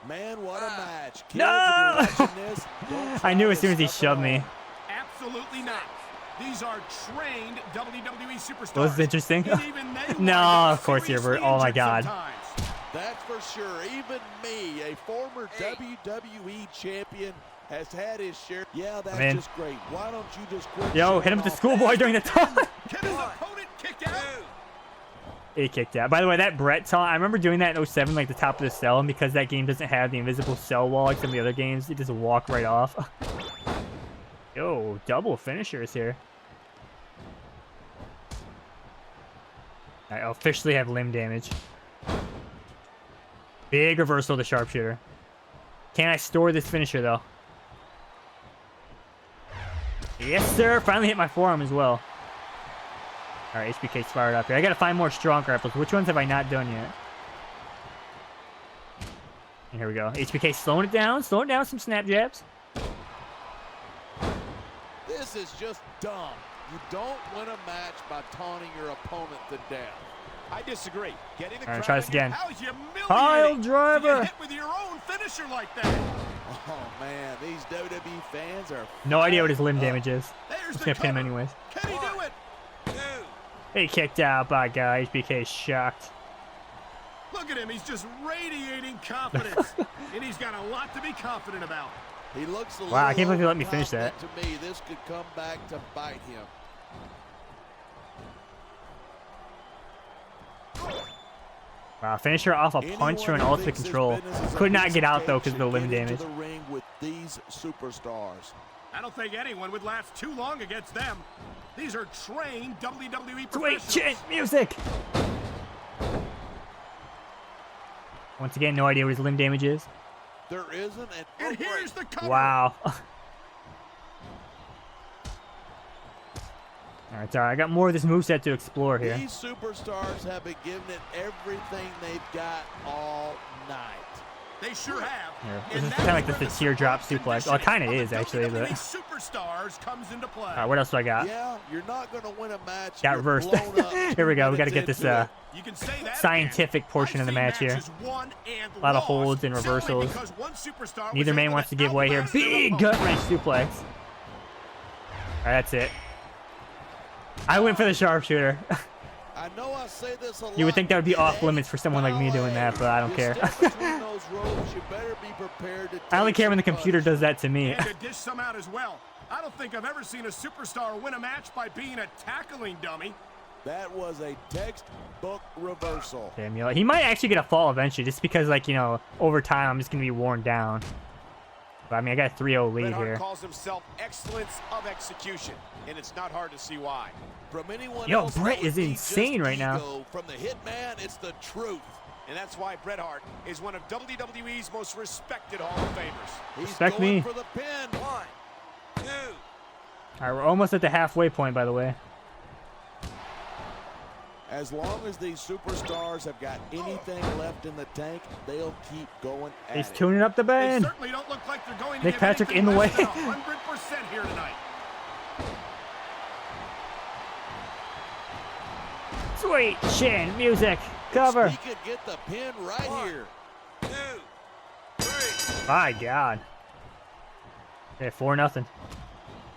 4. Man, what a match. Kids, No! if you're watching this, don't I knew as soon as he try to shoved me. Absolutely not. These are trained WWE superstars. Was this interesting? And even they No, wind up of course you were. seriously Oh my injured God. sometimes. That's for sure. Even me, a former WWE champion, has had his share. Yeah, that's in. just great. Why don't you just quit? Yo, hit him with the schoolboy during the taunt. Can his opponent kick out? He kicked out. By the way, that Brett taunt, I remember doing that in 07, like the top of the cell, and because that game doesn't have the invisible cell wall like some of the other games, you just walk right off. Yo, double finishers here. I officially have limb damage. Big reversal to sharpshooter. Can I store this finisher, though? Yes, sir. Finally hit my forearm as well. All right, HBK's fired up here. I gotta find more strong grapplers. Which ones have I not done yet? And here we go. HBK slowing it down some snap jabs. This is just dumb. You don't win a match by taunting your opponent to death. I disagree. Getting the All right, crowd try this again. How humiliating Pile to driver. get hit with your own finisher like that. Oh man, these WWE fans are No idea what his limb damage is. There's I'm just the gonna pin him cover. anyways. Can he do it? He kicked out by guy. HBK is shocked. Look at him. He's just radiating confidence. And he's got a lot to be confident about. He looks a Wow, I can't believe little he let me finish that. overconfident to me. This could come back to bite him. Wow, finisher off a punch from an ultimate control. Could not get out though because of the limb damage. The ring with these superstars. I don't think anyone would last too long against them. These are trained WWE Sweet professionals. chin music. Once again, no idea what his limb damage is. There isn't an And here's the cover. Wow. Alright, it's alright. I got more of this moveset to explore here. These superstars have been giving it everything they've got all night. They sure have. Here, And this is that's kind of like where the the teardrop strong suplex. Well, it kind of conditioning is of the actually, but. WWE superstars comes into play. Alright, what else do I got? Yeah, you're not going to win a match. Got if you're reversed. blown up Here we go. We got to 2 get this minutes You can say that scientific again. portion of the I've match seen here. matches won and A lot of lost holds and solely reversals. because one superstar Neither was man able wants to give way here. outlast their Big opponent. gut wrench suplex. Alright, that's it. I went for the sharpshooter. I know I say this a lot. You would think that would be off Hey, limits for someone like me doing that, but I don't you care. step between those ropes, you better be prepared to I only take care when the some computer does that to me. And to dish some out as well. I don't think I've ever seen a superstar win a match by being a tackling dummy. That was a textbook reversal. Samuel. He might actually get a fall eventually, just because, like, you know, over time I'm just gonna be worn down. But I mean, I got a 3-0 lead Bret Hart here. calls himself excellence of execution, and it's not hard to see why. From anyone Yo, else, Bret that would is be insane just right now. ego. From the Hitman, it's the truth. And that's why Bret Hart is one of WWE's most respected Hall of Famers. He's Respect going me. for the pin. 1, 2. Alright, we're almost at the halfway point, by the way. As long as these superstars have got anything left in the tank, they'll keep going at He's it. tuning up the They band. certainly don't look like they're going to Nick give Patrick anything in the less way. than 100% here tonight. Sweet chin music. Cover. He could get the pin right here. 2, 3. My God. Okay, 4-0.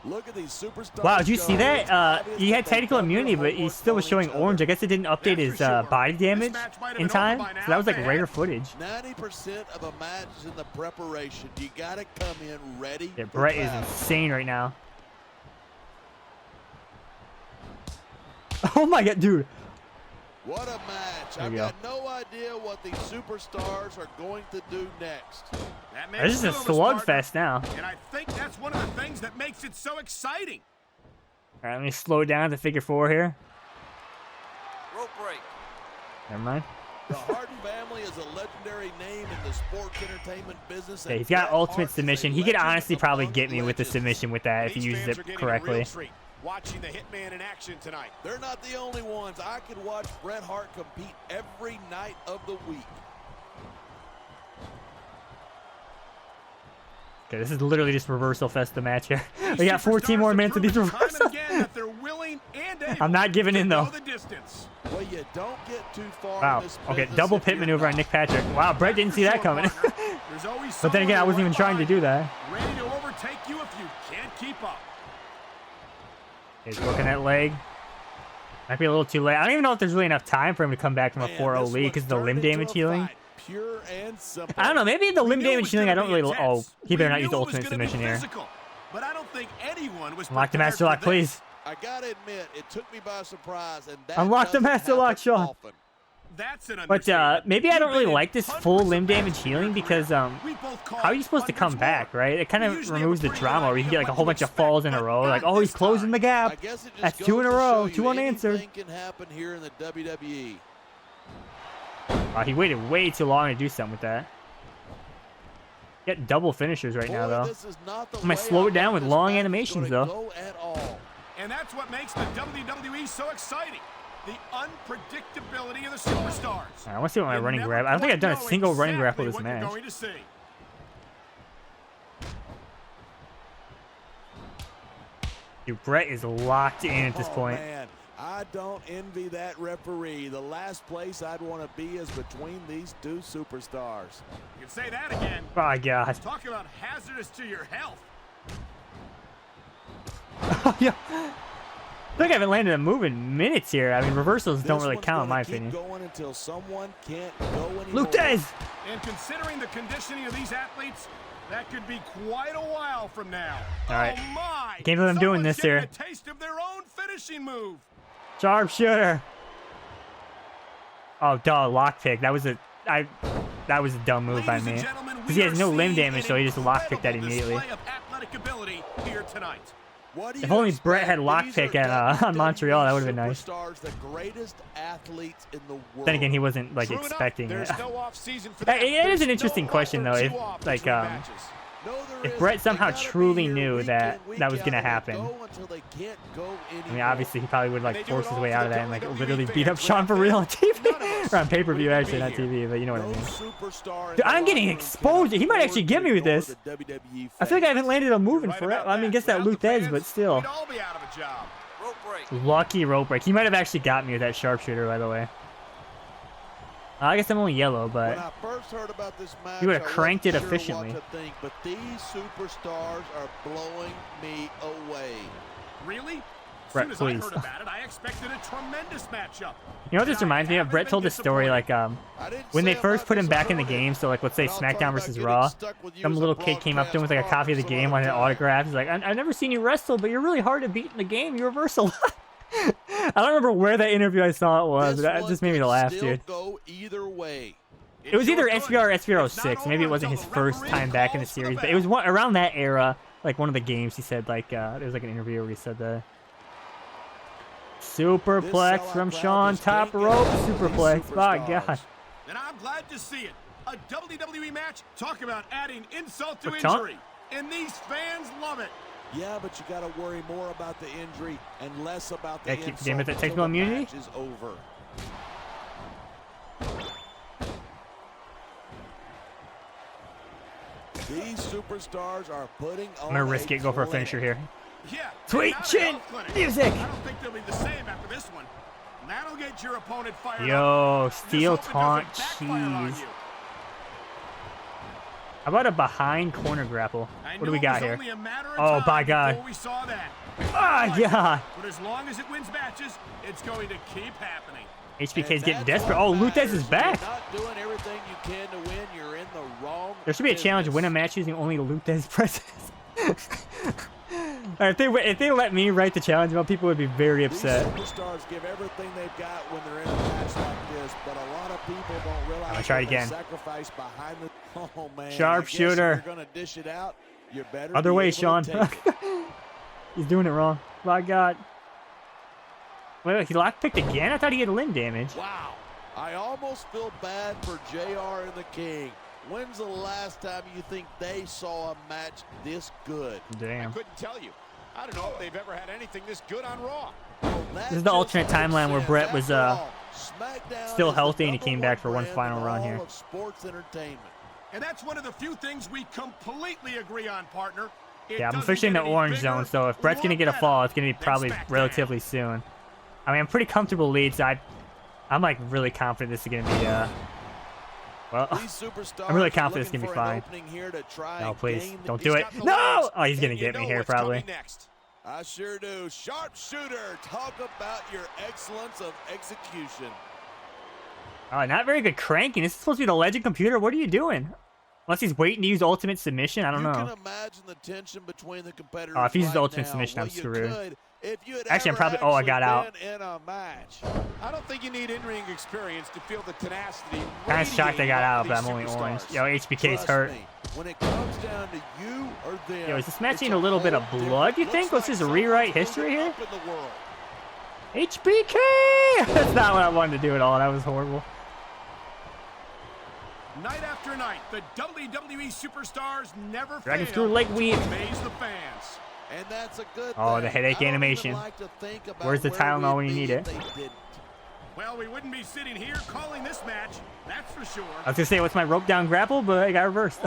Look at these superstars. Wow, did you see go. that? It's obvious He had that they've technical done their immunity, but he homework still was on showing each orange. I other. guess it didn't update That's his for sure. body This damage match might have in been over time. by now So that was if like they rare had. footage. 90% of a match is in the preparation. You got to come in ready. Yeah, for Bret is battle. insane right now. Oh my God, dude. What a match. There I've we got no idea what these superstars are going to do next. That This is a man's still partner, slugfest now. and I think that's one of the things that makes it so exciting. All right, let me slow down to figure 4 here. Rope break. Never mind. The Harden family is a legendary name in the sports entertainment business. Yeah, and he's got Bret ultimate Hart is a submission. He could legend honestly probably among get me with the legends. submission with that if he These uses fans are it getting correctly. a real treat watching the Hitman in action tonight. They're not the only ones. I could watch Bret Hart compete every night of the week. Okay, this is literally just reversal fest the match here. These We got 14 superstars more have minutes of these proven time and reversals. again that they're willing and able I'm not giving to in, go though. the distance. Well, you don't get too far. Wow. in this Okay, business double if pit you're maneuver on not. Nick Patrick. Wow, Bret didn't see that Sure, coming. partner. There's always But then again, I someone wasn't even right trying to behind do you, that. ready to overtake you if you can't keep up. He's working that leg. Might be a little too late. I don't even know if there's really enough time for him to come back from a Man, 4-0 this lead one's because the turned limb into a damage healing. fight, pure and simple. I don't know. Maybe the limb We knew it damage was healing. I gonna don't be really. Oh, intense. he better We not knew use the it was ultimate gonna be submission here. physical, but I don't think anyone was Unlock the prepared master for lock, this. please. I gotta admit, it took me by surprise, and that Unlock the doesn't master lock, happen Sean. often. That's an But understatement. maybe I don't You've really been like in this full hundreds limb of damage matches in your healing career. because We both call how are you supposed to come hundreds back, more. right? It kind We of usually have a removes the pretty good drama where you can idea get like a what whole to bunch of expect, falls in a but row. not Like, oh, he's this closing time. the I gap. guess it just That's goes 2 in a to row, show 2 you unanswered. anything can happen here in the WWE. He waited way too long to do something with that. Get double finishers right now, Boy, though. this is not the I'm gonna way slow I it down thought with this long match was animations, gonna though. go at all. And that's what makes the WWE so exciting. The unpredictability of the superstars. I want to see what my running grab. I don't think I've done a single running grapple this match. Going to see. Dude, Brett is locked in at this point. Man, I don't envy that referee. The last place I'd want to be is between these two superstars. You can say that again. Oh my God. Talk about hazardous to your health. Yeah. I think I haven't landed a move in minutes here. I mean, reversals don't really count in my opinion. Going until someone can't go anymore. Lutez! And considering the conditioning of these athletes, that could be quite a while from now. All right. Oh my! Can't believe I'm doing this here. A taste of their own finishing move. Sharpshooter. Oh, duh, lockpick. That was a dumb move by me. Because he has no limb damage, so he just lockpicked that immediately. Of athletic ability here tonight. If only Brett had lockpick at on Montreal, that would have been nice. The greatest athletes in the world. Then again, he wasn't like expecting it. It is an interesting question though. If like if Brett somehow truly kw that was gonna happen, I mean, obviously he probably would like force his way out of that and like literally beat up Sean for real on TV or on pay-per-view, actually, not TV, but you know what I mean. Dude, I'm getting exposed. He might actually get me with this. I feel like I haven't landed a move in forever. I mean, I guess that Luthez, but still. Lucky rope break. He might have actually got me with that sharpshooter, by the way. I guess I'm only yellow, but when I first heard about this match, he would have cranked it efficiently. But these superstars are blowing me away. Really? Brett, as soon as please. I heard about it, I expected a tremendous matchup. You know what this reminds me of? Brett told this story like when they first put him back in the game, so like let's say SmackDown versus Raw, some little kid came up to him with like a copy of the game, wanted an autograph. He's like, I've never seen you wrestle, but you're really hard to beat in the game. You reverse a lot. I don't remember where that interview I saw it was, but that just made me laugh, dude. Go either way. It was either SVR or SVR 06. Maybe it wasn't his first time back in the series, but it was around that era. Like one of the games, he said like there was like an interview where he said that. Superplex from Sean, top rope, superplex. My God. And I'm glad to see it. A WWE match. Talk about adding insult to Baton? injury. And these fans love it. Yeah, but you got to worry more about the injury and less about the insult. Damn it, that technical immunity? Is over. These superstars are putting on. I'm gonna risk it, go for a finisher here. Yeah. Sweet chin music. I don't think they'll be the same after this one. That'll get your opponent fired Yo, up. steel taunt cheese. How about a behind corner grapple? What do we got here? Oh, by God. Ah, yeah. But as long as it wins matches, it's going to keep happening. HBK's getting desperate. Oh, Luthez is back. Not doing everything you can to win. You're in the wrong. There should be a challenge: win a match using only Luthez presses. All right, if they let me write the challenge, well, people would be very upset. These superstars give everything they've got when they're in a match like this, but a lot of people don't realize. I'm gonna try it again. Sacrifice behind the. Oh man. Sharpshooter. You're gonna dish it out. You better. Other way, Sean. He's doing it wrong. My God. Wait, he lockpicked again? I thought he had limb damage. Wow. I almost feel bad for JR and the King. When's the last time you think they saw a match this good? Damn. I couldn't tell you. I don't know if they've ever had anything this good on Raw. Well, This is the alternate timeline where Brett was still healthy and he came back for one final run here. Sports entertainment. And that's one of the few things we completely agree on, partner. Yeah, I'm officially in the orange zone, so if Brett's going to get a fall, it's going to be probably relatively soon. I mean, I'm pretty comfortable lead, so I'm like really confident this is going to be, well, I'm really confident it's going to be fine. No, please, don't do it. No! Oh, he's going to get me here, probably. I sure do. Sharpshooter, talk about your excellence of execution. Not very good cranking. This is supposed to be the Legend computer. What are you doing? Unless he's waiting to use ultimate submission, I don't know. You can imagine the tension between the competitors. Oh, if he uses right ultimate now. submission, I'm screwed. Actually, I'm probably. Oh, I got out. In a match. I don't think you need in-ring experience to feel the tenacity. Kind of shocked I got out, but I'm only orange. Yo, HBK's hurt. When it comes down to you or them, Yo, is this match in a little bit of blood, you think? Let's just rewrite history here? HBK! That's not what I wanted to do at all. That was horrible. Night after night, the WWE superstars never Dragon fail Screw Leg to Weave. amaze the fans. And that's a good Oh, thing. the headache I don't even animation. like to think about Where's the where Tylenol we'd when you be need if it? they didn't. Well, we wouldn't be sitting here calling this match, that's for sure. I was gonna say, what's my rope down grapple, but I got reversed.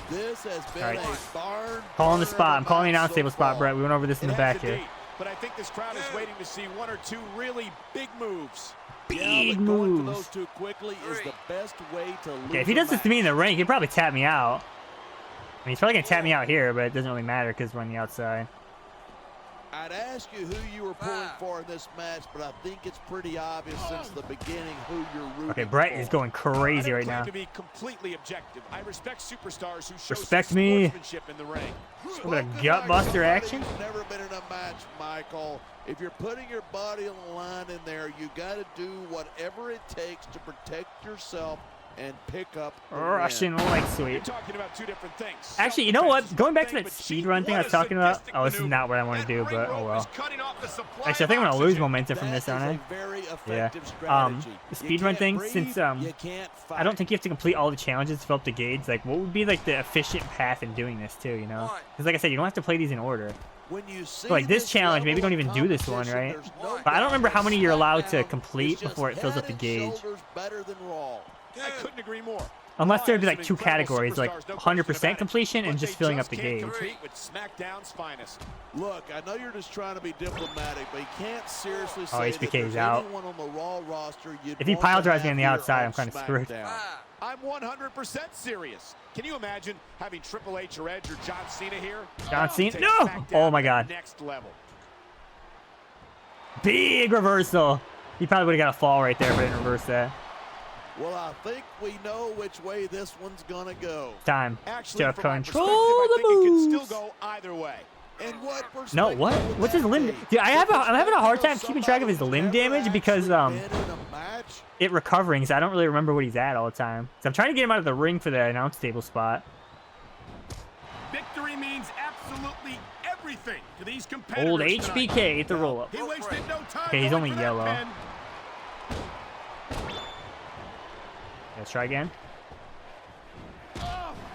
This has been All right. a barn Calling the burner spot. I'm calling the match announce so table spot, far. Brett. We went over this in It the has back here. indeed, but I think this crowd is waiting to see one or two really big moves. Yeah, Big but going for moves. those two quickly is the best way to lose Okay, if he a does this to me in match. the ring, he'd probably tap me out. I mean, he's probably gonna tap me out here, but it doesn't really matter because we're on the outside. I'd ask you who you were pulling for in this match, but I think it's pretty obvious since the beginning who you're rooting Okay, Brett for. is going crazy I right don't claim now. to be completely objective. I respect superstars who show Respect some me. sportsmanship in the ring. A bit of Spoken gut like buster somebody action. who's never been in a match, Michael. If you're putting your body on the line in there, you got to do whatever it takes to protect yourself and pick up the Russian win. leg You're sweep. talking about two different things. Actually, you know what? Self-defense is Going one back to thing, that but speed gee, run thing I what was a talking about. sadistic Oh, this is maneuver. not what I want to That do, ring but oh rope well. is cutting off the supply Actually, I think I'm of gonna lose oxygen. momentum from this, That aren't is I? a very Yeah. effective The strategy. You speed run can't thing, breathe, since you can't I don't fight. think you have to complete all the challenges to fill up the gauge. Like, what would be like the efficient path in doing this too? You know? Because like I said, you don't have to play these in order. When you see So, like this challenge, maybe level don't even of do this one, competition, right? there's no But I don't remember doubt how many you're allowed to SmackDown complete is just before it fills up head the and gauge. shoulders better than Raw. I couldn't agree more. Unless Raw there'd be has like some two incredible categories, like superstars, no 100% question about it. completion and But just they filling up the can't gauge. compete with SmackDown's finest. Look, I know you're just trying to be diplomatic, but you can't seriously say HBK that there's is out. anyone on the Raw roster you'd If he want to pile drives me have on the here outside, on I'm kinda screwed. SmackDown. I'm 100% serious. Can you imagine having Triple H or Edge or John Cena here? John Cena? Take No! SmackDown Oh my to the God. Next level. Big reversal. He probably would have got a fall right there, but didn't reverse that. Well, I think we know which way this one's gonna go. Time Actually, to from my control perspective, the I think it moves. can still go either way. And what No, what? perspective would What's his that limb? be? Dude, I'm having a hard time Somebody keeping track of his who's limb never damage because actually been in a match? it recovering, so I don't really remember what he's at all the time. So I'm trying to get him out of the ring for the announce table spot. Victory means absolutely everything to these competitors Old tonight. HBK at the roll up. He wasted no time. Okay, he's going only for that yellow. pin. Let's try again.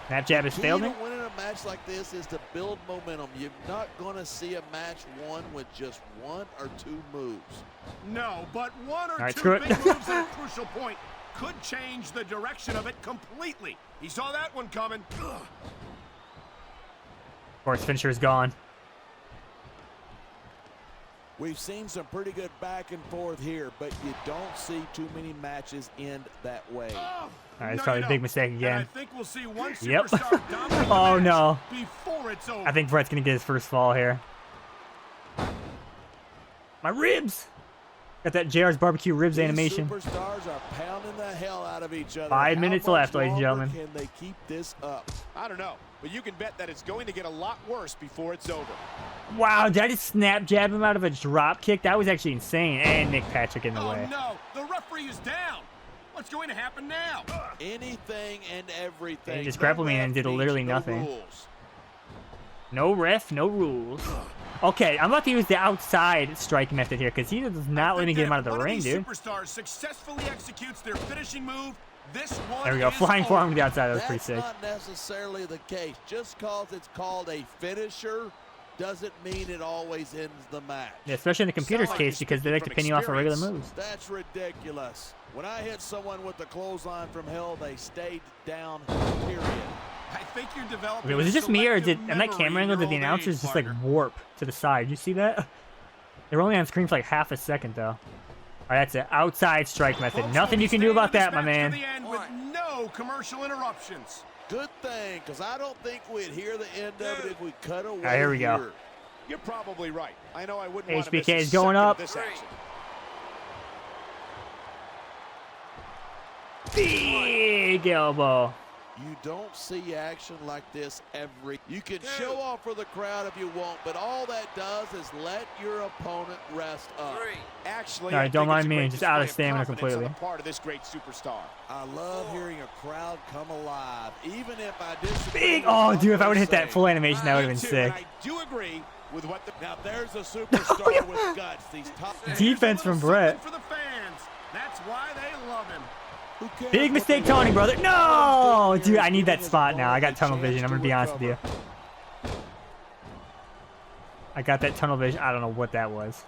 That jab has Key failed to me. winning a match like this is to build momentum. You're not going to see a match won with just one or two moves. No, but one or right, two screw it. big moves at a crucial point could change the direction of it completely. He saw that one coming. Of course, finisher is gone. We've seen some pretty good back and forth here, but you don't see too many matches end that way. All right, it's probably a big mistake And I again. think we'll see one Yep. superstar dominate the Oh, match no. before it's over. I think Brett's gonna get his first fall here. My ribs! Got that JR's barbecue ribs These animation. superstars are pounding the hell out of each other. 5 How minutes much left, ladies and longer gentlemen. Can they keep this up? I don't know, but you can bet that it's going to get a lot worse before it's over. Wow, did I just snap jab him out of a drop kick? That was actually insane. And Nick Patrick in the Oh way. no, the referee is down. What's going to happen now? Anything and everything. He just No grappled me ref and did means literally no nothing. rules. No ref, no rules. Okay, I'm about to use the outside strike method here because he does not let me get him out of the ring, dude. Superstars successfully executes their finishing move. This one There we go. is Flying over. forearm to the outside. That was pretty That's sick. not necessarily the case. Just because it's called a finisher doesn't mean it always ends the match. Yeah, especially in the computer's like case you're because they like to speaking pin you off of regular experience. moves. That's ridiculous. When I hit someone with the clothesline from hell, they stayed down, period. I think you're developing. Okay, was a it just me or did selective and that memory camera in angle did your the old announcers age, just like partner. warp to the side? You see that? They were only on screen for like half a second though. All right, that's it. Outside strike method. Folks, Nothing we'll you be can do staying about with this that, my match to man. the end with no commercial interruptions. Good thing, because I don't think we'd hear the end of it if we cut away. Right, here we go. here. You're probably right. I know I wouldn't want to miss HBK a is going second of up. this action. Big elbow. You don't see action like this every. You can show off for the crowd if you want, but all that does is let your opponent rest up. Actually, All right, I don't think it's mind a me, great just out of display stamina confidence on completely. the part of this great superstar. I love hearing a crowd come alive, even if I disagree. Big. with Oh, what dude, if I they're would have hit that saying. full animation, that would have Me been too, sick. and I do agree with what the Now there's a superstar with guts. These top. Defense from Something Brett. for the fans. That's why they love him. Who cares Big what mistake, the Tony, world brother. says? No, dude, I need Giving that his spot now. I got opponent a tunnel vision. chance I'm gonna to be honest with you. recover. I got that tunnel vision. I don't know what that was.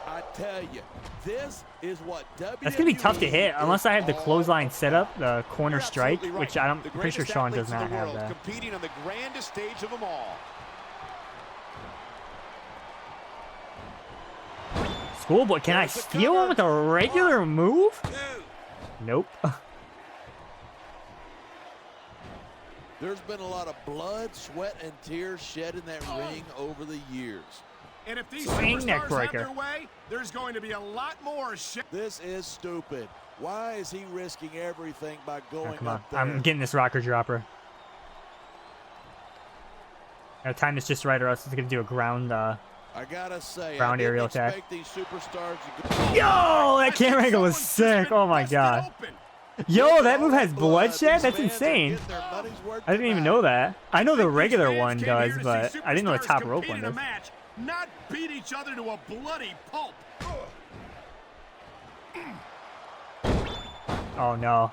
I tell you, this is what WWE. That's gonna be tough to hit unless I have the is all clothesline about. set up, the corner You're strike, absolutely right. which I'm The pretty sure greatest Sean does athletes in not the have world that. competing on the grandest stage of them all. Schoolboy, can I steal him with a regular move? Nope. There's been a lot of blood, sweat, and tears shed in that ring over the years. And if these Swing neck superstars have breaker. their way, there's going to be a lot more shit. This is stupid. Why is he risking everything by going Come on. up there? I'm getting this rocker dropper. Now time is just right or else it's gonna do a ground I gotta say, ground I didn't aerial attack. expect these superstars to go. Yo, that camera angle was sick. Oh my god. Yo, that move has bloodshed? That's insane. I didn't even know that. I know the regular one does, but I didn't know the top rope one does. Not beat each other to a bloody pulp. Oh no.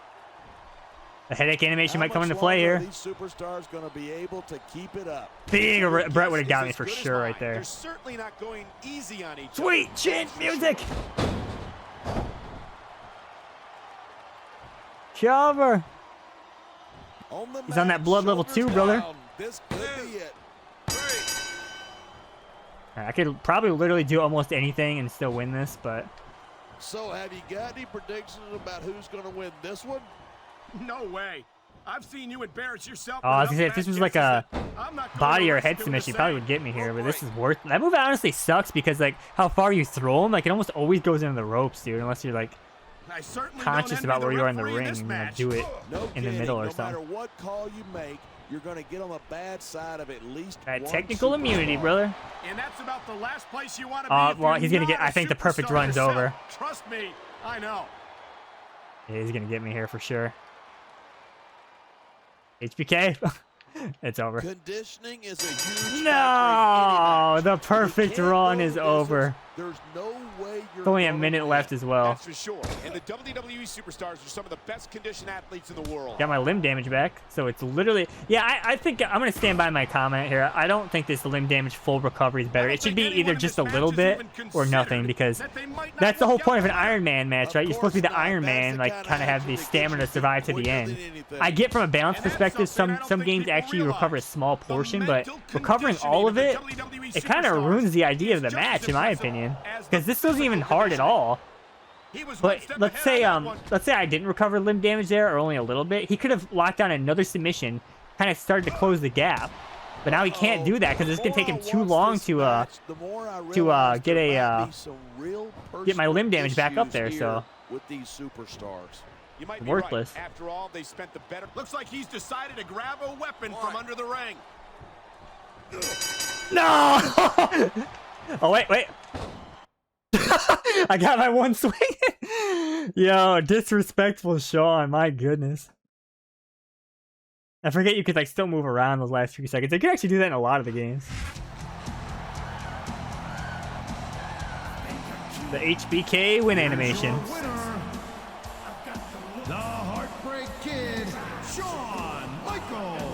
The headache animation How might come much into play longer are here. These superstars going to be able to keep it up. Big Brett would have got Is me as for good as sure right mine. there. They're certainly not going easy on each Sweet other. chin music. Cover. He's on that blood level 2, brother. This could be it. I could probably literally do almost anything and still win this, but So, have you got any predictions about who's going to win this one? No way. I've seen you embarrass yourself. oh, I was gonna say if this was like a I'm not going body to or risk head doing submission, the probably same. would get me here, but this Oh, is worth. That move honestly sucks because like how far you throw him, like it almost always goes into the ropes, dude. Unless you're like I certainly conscious don't about envy where you are in the referee ring this and like, match. do it No in the kidding. middle or no something. matter what call you make, you're going to get on the bad side of at least That one technical immunity, superstar. brother. And that's about the last place you want to be. if Well, you're he's gonna get. not I a think the perfect superstar run's yourself. over. Trust me, I know. Yeah, he's gonna get me here for sure. HBK, it's over. Conditioning is a huge No, factor in any the match. perfect You can't run go is the over. distance. There's no way you're It's only a gonna minute win. left as well. That's for sure. And the WWE superstars are some of the best conditioned athletes in the world. Got my limb damage back, so it's literally. Yeah, I think I'm gonna stand by my comment here. I don't think this limb damage full recovery is better. It should be either just a little bit or nothing because that's the whole point of an Iron Man match, right? You're supposed to be the Iron Man, like kind of have the stamina to survive to the end. I get from a balance perspective, some games actually recover a small portion, but recovering all of it, it kind of ruins the idea of the match, in my opinion, because this wasn't even hard at all. But let's say I didn't recover limb damage there, or only a little bit. He could have locked down another submission, kind of started to close the gap. But now he can't do that because it's gonna take him too long to get my limb damage back up there. So with these superstars, You might be worthless. Right. After all, they spent the better. Looks like he's decided to grab a weapon from under the ring. no. Oh wait. I got my one swing. Yo, disrespectful Sean. My goodness. I forget you could like still move around those last few seconds. They could actually do that in a lot of the games. The HBK win animation. Winner, the Heartbreak Kid, Shawn Michaels.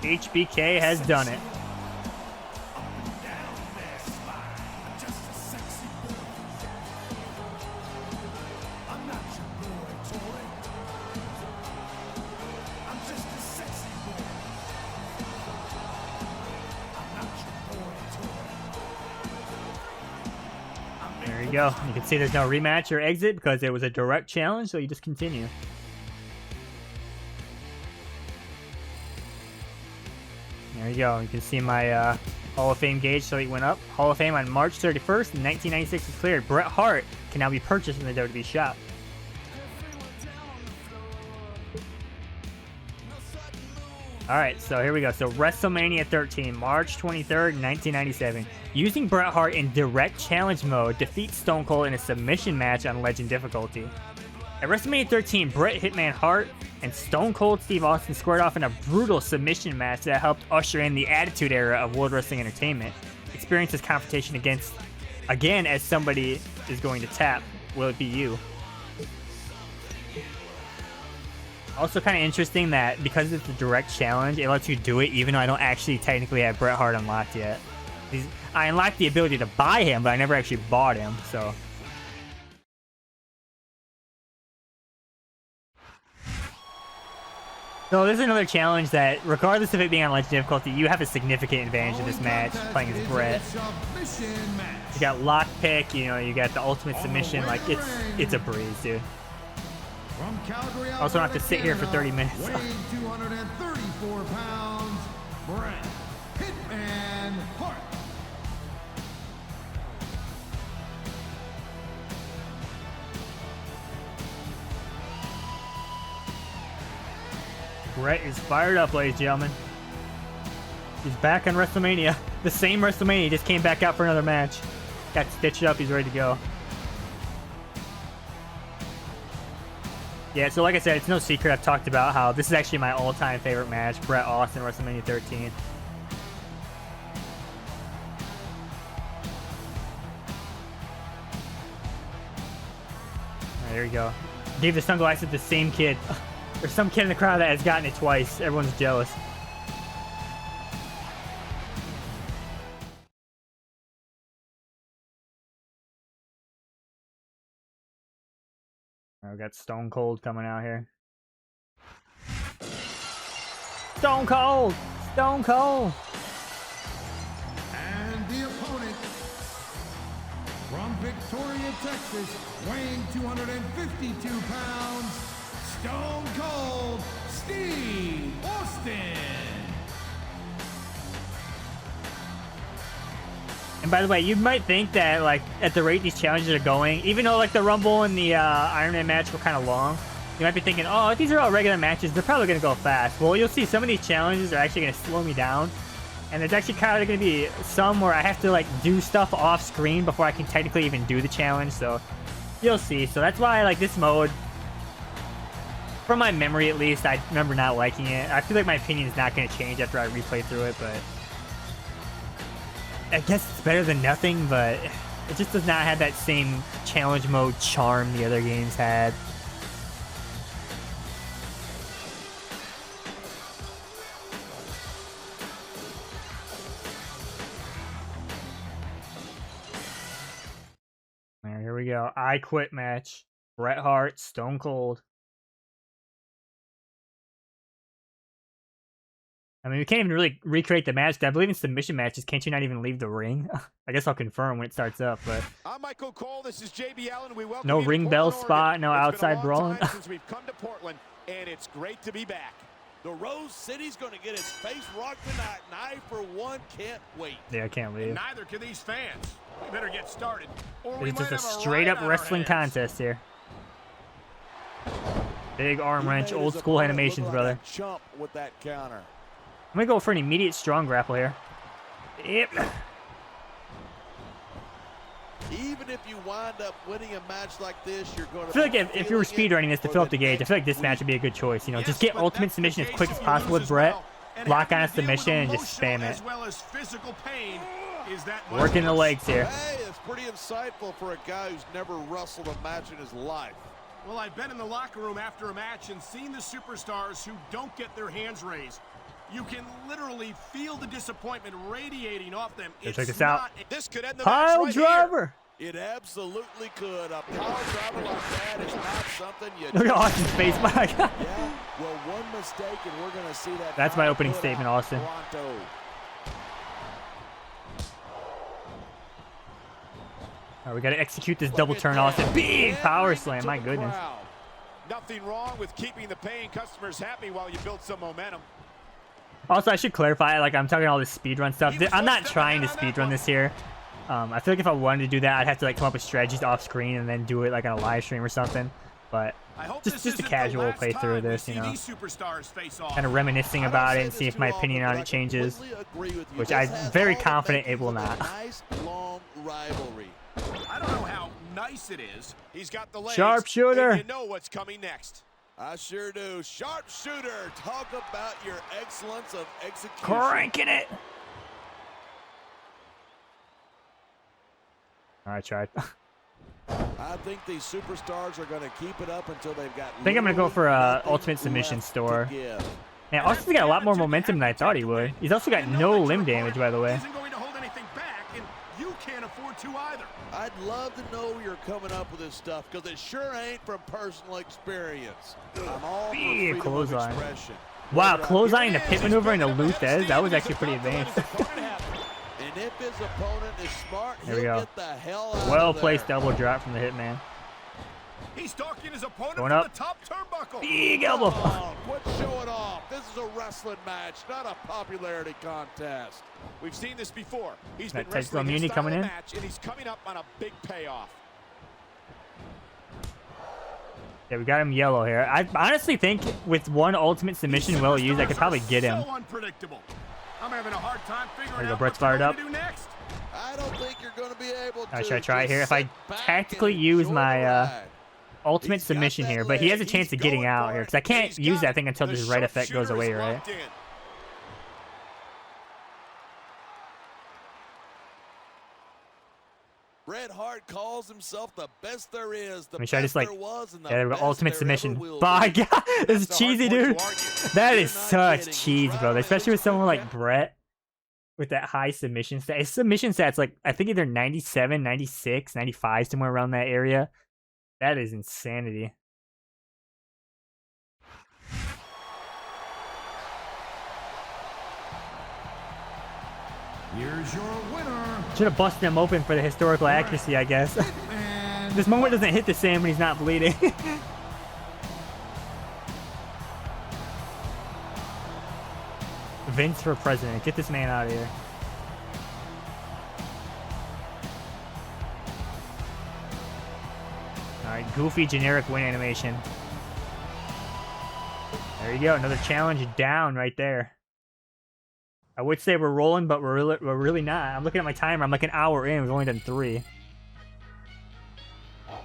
HBK has done it. There you go. You can see there's no rematch or exit because it was a direct challenge, so you just continue. There you go. You can see my Hall of Fame gauge, so it went up. Hall of Fame on March 31st, 1996 was cleared. Bret Hart can now be purchased in the WWE shop. Alright, so here we go. So WrestleMania 13, March 23rd, 1997. Using Bret Hart in direct challenge mode, defeats Stone Cold in a submission match on Legend difficulty. At WrestleMania 13, Bret Hitman Hart and Stone Cold Steve Austin squared off in a brutal submission match that helped usher in the Attitude Era of World Wrestling Entertainment. Experience this confrontation again as somebody is going to tap will it be you? Also kind of interesting that because it's a direct challenge, it lets you do it even though I don't actually technically have Bret Hart unlocked yet. I unlocked the ability to buy him, but I never actually bought him, so... So this is another challenge that, regardless of it being on Legend difficulty, you have a significant advantage in this match, playing as Bret. You got lockpick, you know, you got the ultimate submission, like, it's a breeze, dude. Also don't have to sit here for 30 minutes. Weighing 234 pounds, Bret Hitman Hart. Bret is fired up, ladies and gentlemen. He's back on WrestleMania. The same WrestleMania, he just came back out for another match. Got stitched up, he's ready to go. Yeah, so like I said, it's no secret I've talked about how this is actually my all-time favorite match, Bret Austin, WrestleMania 13. There you go. Gave the sunglasses to the same kid. There's some kid in the crowd that has gotten it twice. Everyone's jealous. We got Stone Cold coming out here. Stone Cold! Stone Cold! And the opponent from Victoria, Texas, weighing 252 pounds, Stone Cold Steve Austin. And by the way, you might think that, like, at the rate these challenges are going, even though, like, the Rumble and the Iron Man match were kind of long, you might be thinking, oh, if these are all regular matches, they're probably going to go fast. Well, you'll see some of these challenges are actually going to slow me down. And there's actually kind of going to be some where I have to, like, do stuff off screen before I can technically even do the challenge. So, you'll see. So that's why I like this mode. From my memory, at least, I remember not liking it. I feel like my opinion is not going to change after I replay through it, but... I guess it's better than nothing, but it just does not have that same challenge mode charm the other games had. Alright, here we go. I Quit match. Bret Hart, Stone Cold. I mean, we can't even really recreate the match. I believe in submission matches, can't you not even leave the ring? I guess I'll confirm when it starts up, but... I'm Michael Cole. This is JB Allen. We welcome no you to ring Portland, bell Oregon. spot, no It's outside been a long brawling. time since we've come to Portland, and it's great to be back. The Rose City's going to get his face rocked tonight, and I, for one, can't wait. Yeah, I can't leave. Neither can these fans. We better get started, or we It's might just a have a straight riot up on our wrestling hands. contest here. Big arm He wrench, made old his school opponent animations, look brother. like a chump with that counter. I'm gonna go for an immediate strong grapple here. Yep. Even if you wind up winning a match like this, you're going to I feel like if you were speedrunning this to fill up the gauge, I feel like this match would be a good choice. You know, just get ultimate submission as quick as possible with Bret, lock on a submission, and just spam it. As well as physical pain. Is that Working the legs here. Hey, it's pretty insightful for a guy who's never wrestled a match in his life. Well, I've been in the locker room after a match and seen the superstars who don't get their hands raised. You can literally feel the disappointment radiating off them. Check this out. This could end the Pile match right driver. It absolutely could. A power driver like that is not something you Look at Austin's face. My God. Yeah, well, one mistake and we're going to see that. That's my power opening put statement, out Austin. pronto. All right, we got to execute this double turn, Austin. Big power slam. My goodness. Nothing wrong with keeping the paying customers happy while you build some momentum. Also, I should clarify, like, I'm talking all this speedrun stuff. I'm not trying to speedrun this here. I feel like if I wanted to do that, I'd have to, like, come up with strategies off screen and then do it, like, on a live stream or something. But just a casual playthrough of this, you know. Kind of reminiscing about it and see if my opinion on it changes. Which I'm very confident it will not. Nice long rivalry. I don't know how nice it is. He's got the legs. Sharpshooter. And you know what's coming next. I sure do. Sharpshooter. Talk about your excellence of execution. Cranking it. I tried. I think these superstars are going to keep it up until they've got. I think I'm going to go for Ultimate Submission Store. Man, Austin's got a lot more momentum than I thought he would. He's also got no limb damage, by the way. Isn't going to hold anything back, and you can't afford to either. I'd love to know you're coming up with this stuff, because it sure ain't from personal experience. I'm all for freedom of clothesline. expression. Wow, clothesline, the pit maneuver, and the Luthez. That was actually pretty advanced. And if his opponent is smart, There we he'll go. get the hell out Well of there. placed double drop from the Hitman. He's stalking his opponent Going from up. the top turnbuckle. Big elbow. Oh, quit showing off. This is a wrestling match, not a popularity contest. We've seen this before. He's That been Texas wrestling his Immunity style coming of in. match, and he's coming up on a big payoff. Yeah, we got him yellow here. I honestly think with one ultimate submission well used, I could probably get him. So unpredictable. I'm having a hard time figuring There you go, out Brett's what fired to up. do next. I don't think you're going to be able to. Alright, should I try it just here? If I sit back tactically and use enjoy my the ride. ultimate He's got submission that here, but he has a leg. chance of He's getting going out for here it. because I can't He's use got that thing until the this right effect goes sharpshooter away, is right? locked in. Bret Hart calls himself the best there is. The I mean, should I best just, like, there was, and the Yeah, there we go. best Ultimate there submission. ever will By be. God, this is That's the hard cheesy, point dude. to argue. That You're is not such kidding. cheese, He's bro. right. Especially with someone like Okay. Brett with that high submission stat. His submission stats like I think either 97, 96, 95, somewhere around that area. That is insanity. Here's your winner. Should have busted him open for the historical accuracy, I guess. And This moment doesn't hit the same when he's not bleeding. Vince for president. Get this man out of here. Alright, goofy generic win animation. There you go. Another challenge down right there. I would say we're rolling, but we're really not. I'm looking at my timer. I'm like an hour in. We've only done 3.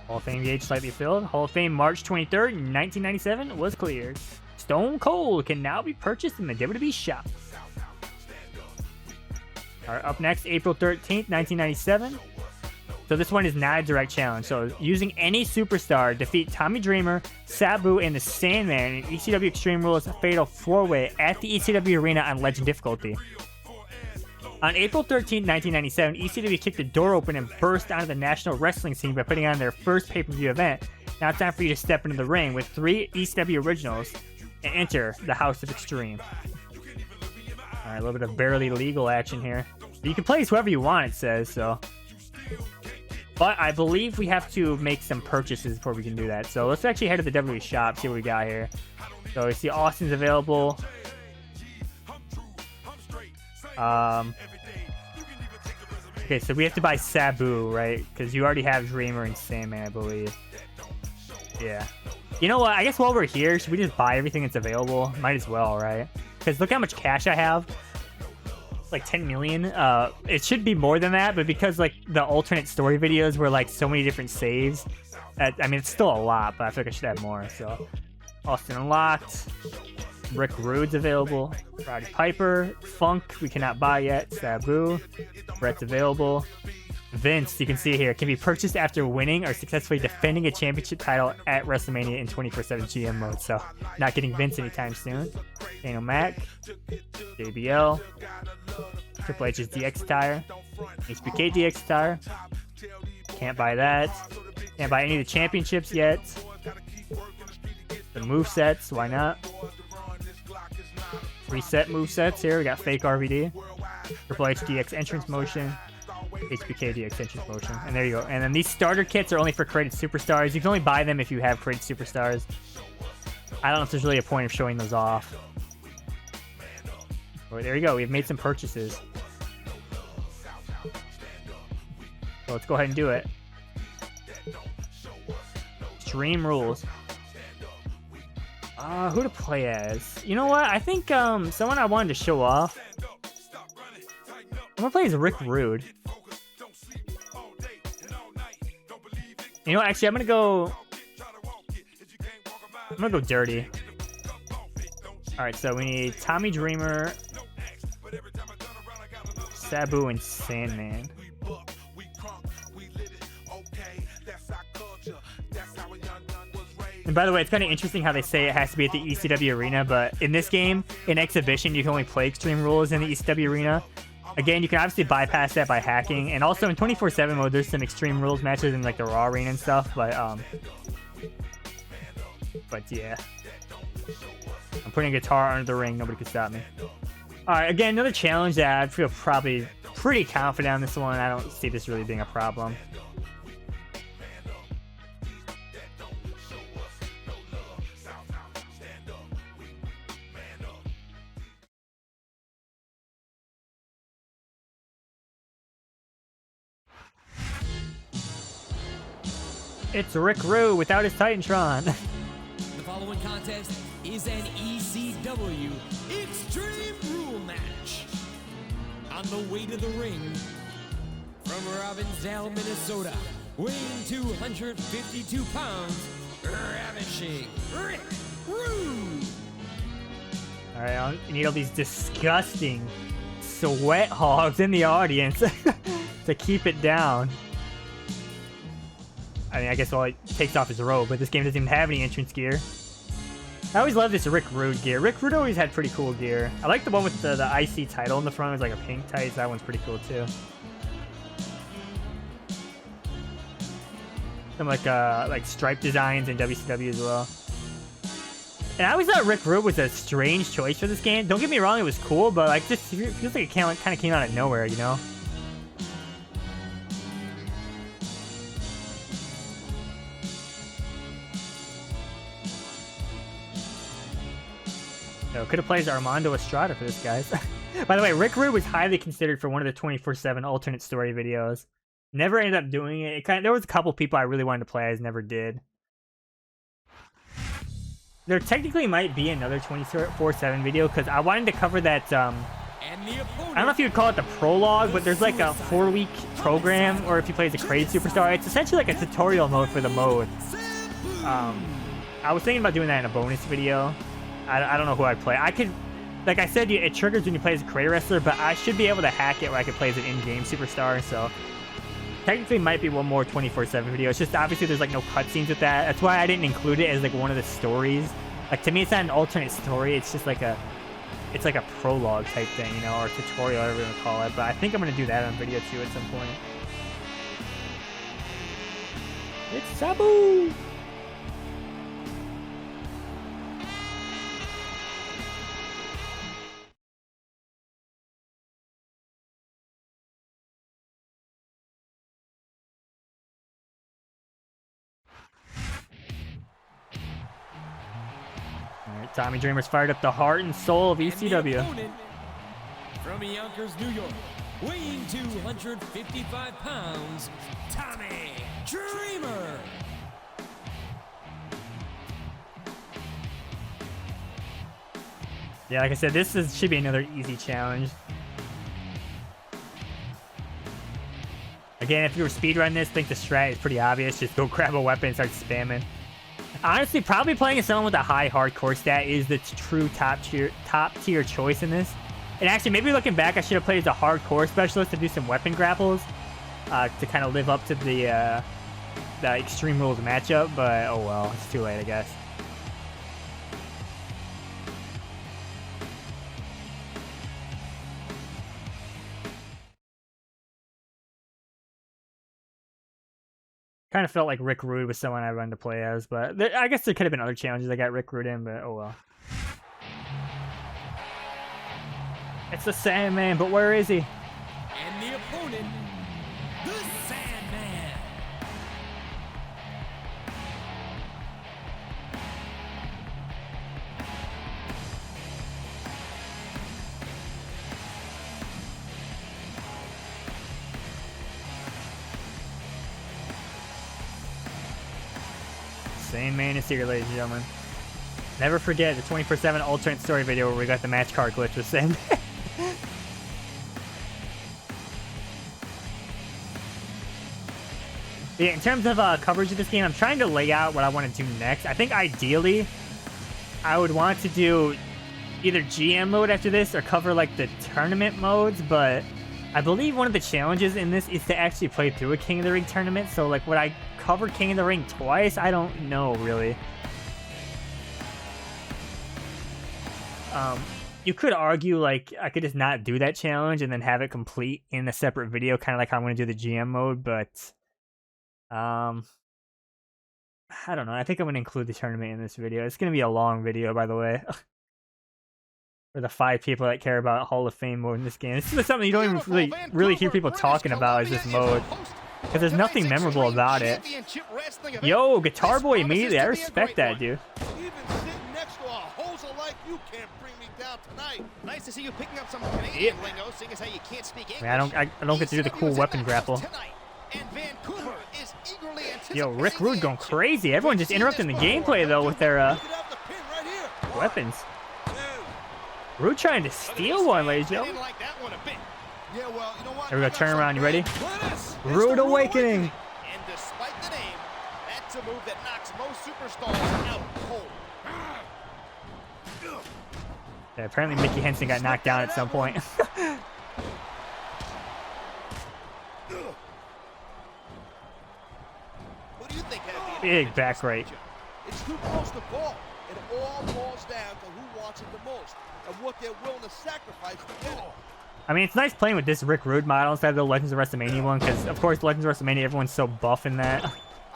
Hall of Fame gauge slightly filled. Hall of Fame March 23rd, 1997 was cleared. Stone Cold can now be purchased in the WWE shop. Alright, up next, April 13th, 1997. So this one is not a direct challenge. So using any superstar, defeat Tommy Dreamer, Sabu, and the Sandman in ECW Extreme Rules Fatal 4-Way at the ECW Arena on Legend difficulty. On April 13, 1997, ECW kicked the door open and burst onto the national wrestling scene by putting on their first pay-per-view event. Now it's time for you to step into the ring with 3 ECW originals and enter the House of Extreme. Alright, a little bit of barely legal action here. You can place whoever you want, it says, so. But I believe we have to make some purchases before we can do that. So let's actually head to the WWE shop, see what we got here. So we see Austin's available. Okay, so we have to buy Sabu, right? Because you already have Dreamer and Sandman, I believe. Yeah. You know what? I guess while we're here, should we just buy everything that's available? Might as well, right? Because look how much cash I have. Like 10 million. It should be more than that, but because like the alternate story videos were like so many different saves, I mean, it's still a lot, but I feel like I should have more. So, Austin unlocked. Rick Rude's available. Roddy Piper. Funk, we cannot buy yet. Sabu. Brett's available. Vince, you can see here, can be purchased after winning or successfully defending a championship title at WrestleMania in 24/7 GM mode. So, not getting Vince anytime soon. Daniel Mack. JBL. Triple H's DX attire. HBK DX attire. Can't buy that. Can't buy any of the championships yet. The movesets, why not? Reset movesets here. We got fake RVD. Triple H DX entrance motion. HBK DX entrance motion. And there you go. And then these starter kits are only for created superstars. You can only buy them if you have created superstars. I don't know if there's really a point of showing those off. Oh, there you go. We've made some purchases. So let's go ahead and do it. Extreme Rules. Who to play as? You know what? I think someone I wanted to show off. I'm gonna play as Rick Rude. You know what? Actually, I'm gonna go dirty. Alright, so we need Tommy Dreamer, Sabu, and Sandman. By the way, it's kind of interesting how they say it has to be at the ECW arena, but in this game, in Exhibition, you can only play Extreme Rules in the ECW arena. Again, you can obviously bypass that by hacking, and also in 24/7 mode, there's some Extreme Rules matches in like the Raw arena and stuff, but yeah. I'm putting a guitar under the ring, nobody can stop me. Alright, again, another challenge that I feel probably pretty confident on this one. I don't see this really being a problem. It's Rick Rude without his Titantron. The following contest is an ECW Extreme Rule match. On the way to the ring, from Robbinsdale, Minnesota, weighing 252 pounds, ravishing Rick Rude. Alright, I need all these disgusting sweat hogs in the audience to keep it down. I mean, I guess he takes off his robe, but this game doesn't even have any entrance gear. I always love this Rick Rude gear. Rick Rude always had pretty cool gear. I like the one with the IC title in the front. It was like a pink tights. That one's pretty cool too. Some like stripe designs in WCW as well. And I always thought Rick Rude was a strange choice for this game. Don't get me wrong, it was cool, but like just it feels like it kind of came out of nowhere, you know? So could have played as Armando Estrada for this, guys. By the way, Rick Rude was highly considered for one of the 24/7 alternate story videos. Never ended up doing it. There was a couple people I really wanted to play as, never did. There technically might be another 24/7 video because I wanted to cover that. I don't know if you would call it the prologue, but there's like a 4-week program, or if you play as a Crazy Superstar, it's essentially like a tutorial mode for the mode. I was thinking about doing that in a bonus video. I don't know who I'd play. I could, like I said, it triggers when you play as a creator wrestler, but I should be able to hack it where I could play as an in-game superstar, so technically might be one more 24/7 video. It's just obviously there's like no cutscenes with that. That's why I didn't include it as like one of the stories. Like to me, it's not an alternate story. It's just like it's like a prologue type thing, you know, or a tutorial, whatever you want to call it. But I think I'm gonna do that on video too at some point. It's Sabu. Tommy Dreamer's fired up the heart and soul of ECW. From Yonkers, New York, weighing 255 pounds, Tommy Dreamer. Yeah, like I said, should be another easy challenge. Again, if you were speedrunning this, think the strat is pretty obvious. Just go grab a weapon and start spamming. Honestly, probably playing as someone with a high hardcore stat is the true top tier choice in this. And actually, maybe looking back, I should have played as a hardcore specialist to do some weapon grapples to kind of live up to the Extreme Rules matchup. But oh well, it's too late, I guess. Kind of felt like Rick Rude was someone I wanted to play as, but I guess there could have been other challenges I got Rick Rude in, but oh well. It's the Sandman, but where is he? And the opponent, the Sandman. Sandman is here, ladies and gentlemen. Never forget the 24/7 alternate story video where we got the match card glitch with Sandman. Yeah, in terms of coverage of this game, I'm trying to lay out what I want to do next. I think ideally, I would want to do either GM mode after this or cover like the tournament modes, but I believe one of the challenges in this is to actually play through a King of the Ring tournament, so like would I cover King of the Ring twice? I don't know, really. You could argue like I could just not do that challenge and then have it complete in a separate video, kind of like how I'm going to do the GM mode, but I don't know. I think I'm going to include the tournament in this video. It's going to be a long video, by the way. For the 5 people that care about Hall of Fame mode in this game. This is something you don't even really hear people talking about, is this mode. Because there's nothing memorable about it. Yo, Guitar Boy immediately. I respect that, dude. Even sitting next to a hoser like you can't bring me down tonight. Nice to see you picking up some Canadian lingo, seeing as how you can't speak English. Man, I don't get to do the cool weapon grapple. And Vancouver is eagerly Yo, Rick Rude going crazy. Everyone just interrupting the gameplay though with their weapons. Rude trying to steal one, ladies and gentlemen. Yeah, well, you know what? Here we go, turn around, you ready? Rude Awakening. And despite the name, that's a move that knocks most superstars out cold. Yeah, apparently Mickey Henson got knocked down at some point. Who do you think has the Big back right. It's too close to ball. It all boils down to who wants it the most and what they're willing to sacrifice to get it. I mean, it's nice playing with this Rick Rude model instead of the Legends of WrestleMania one, because, of course, Legends of WrestleMania, everyone's so buff in that,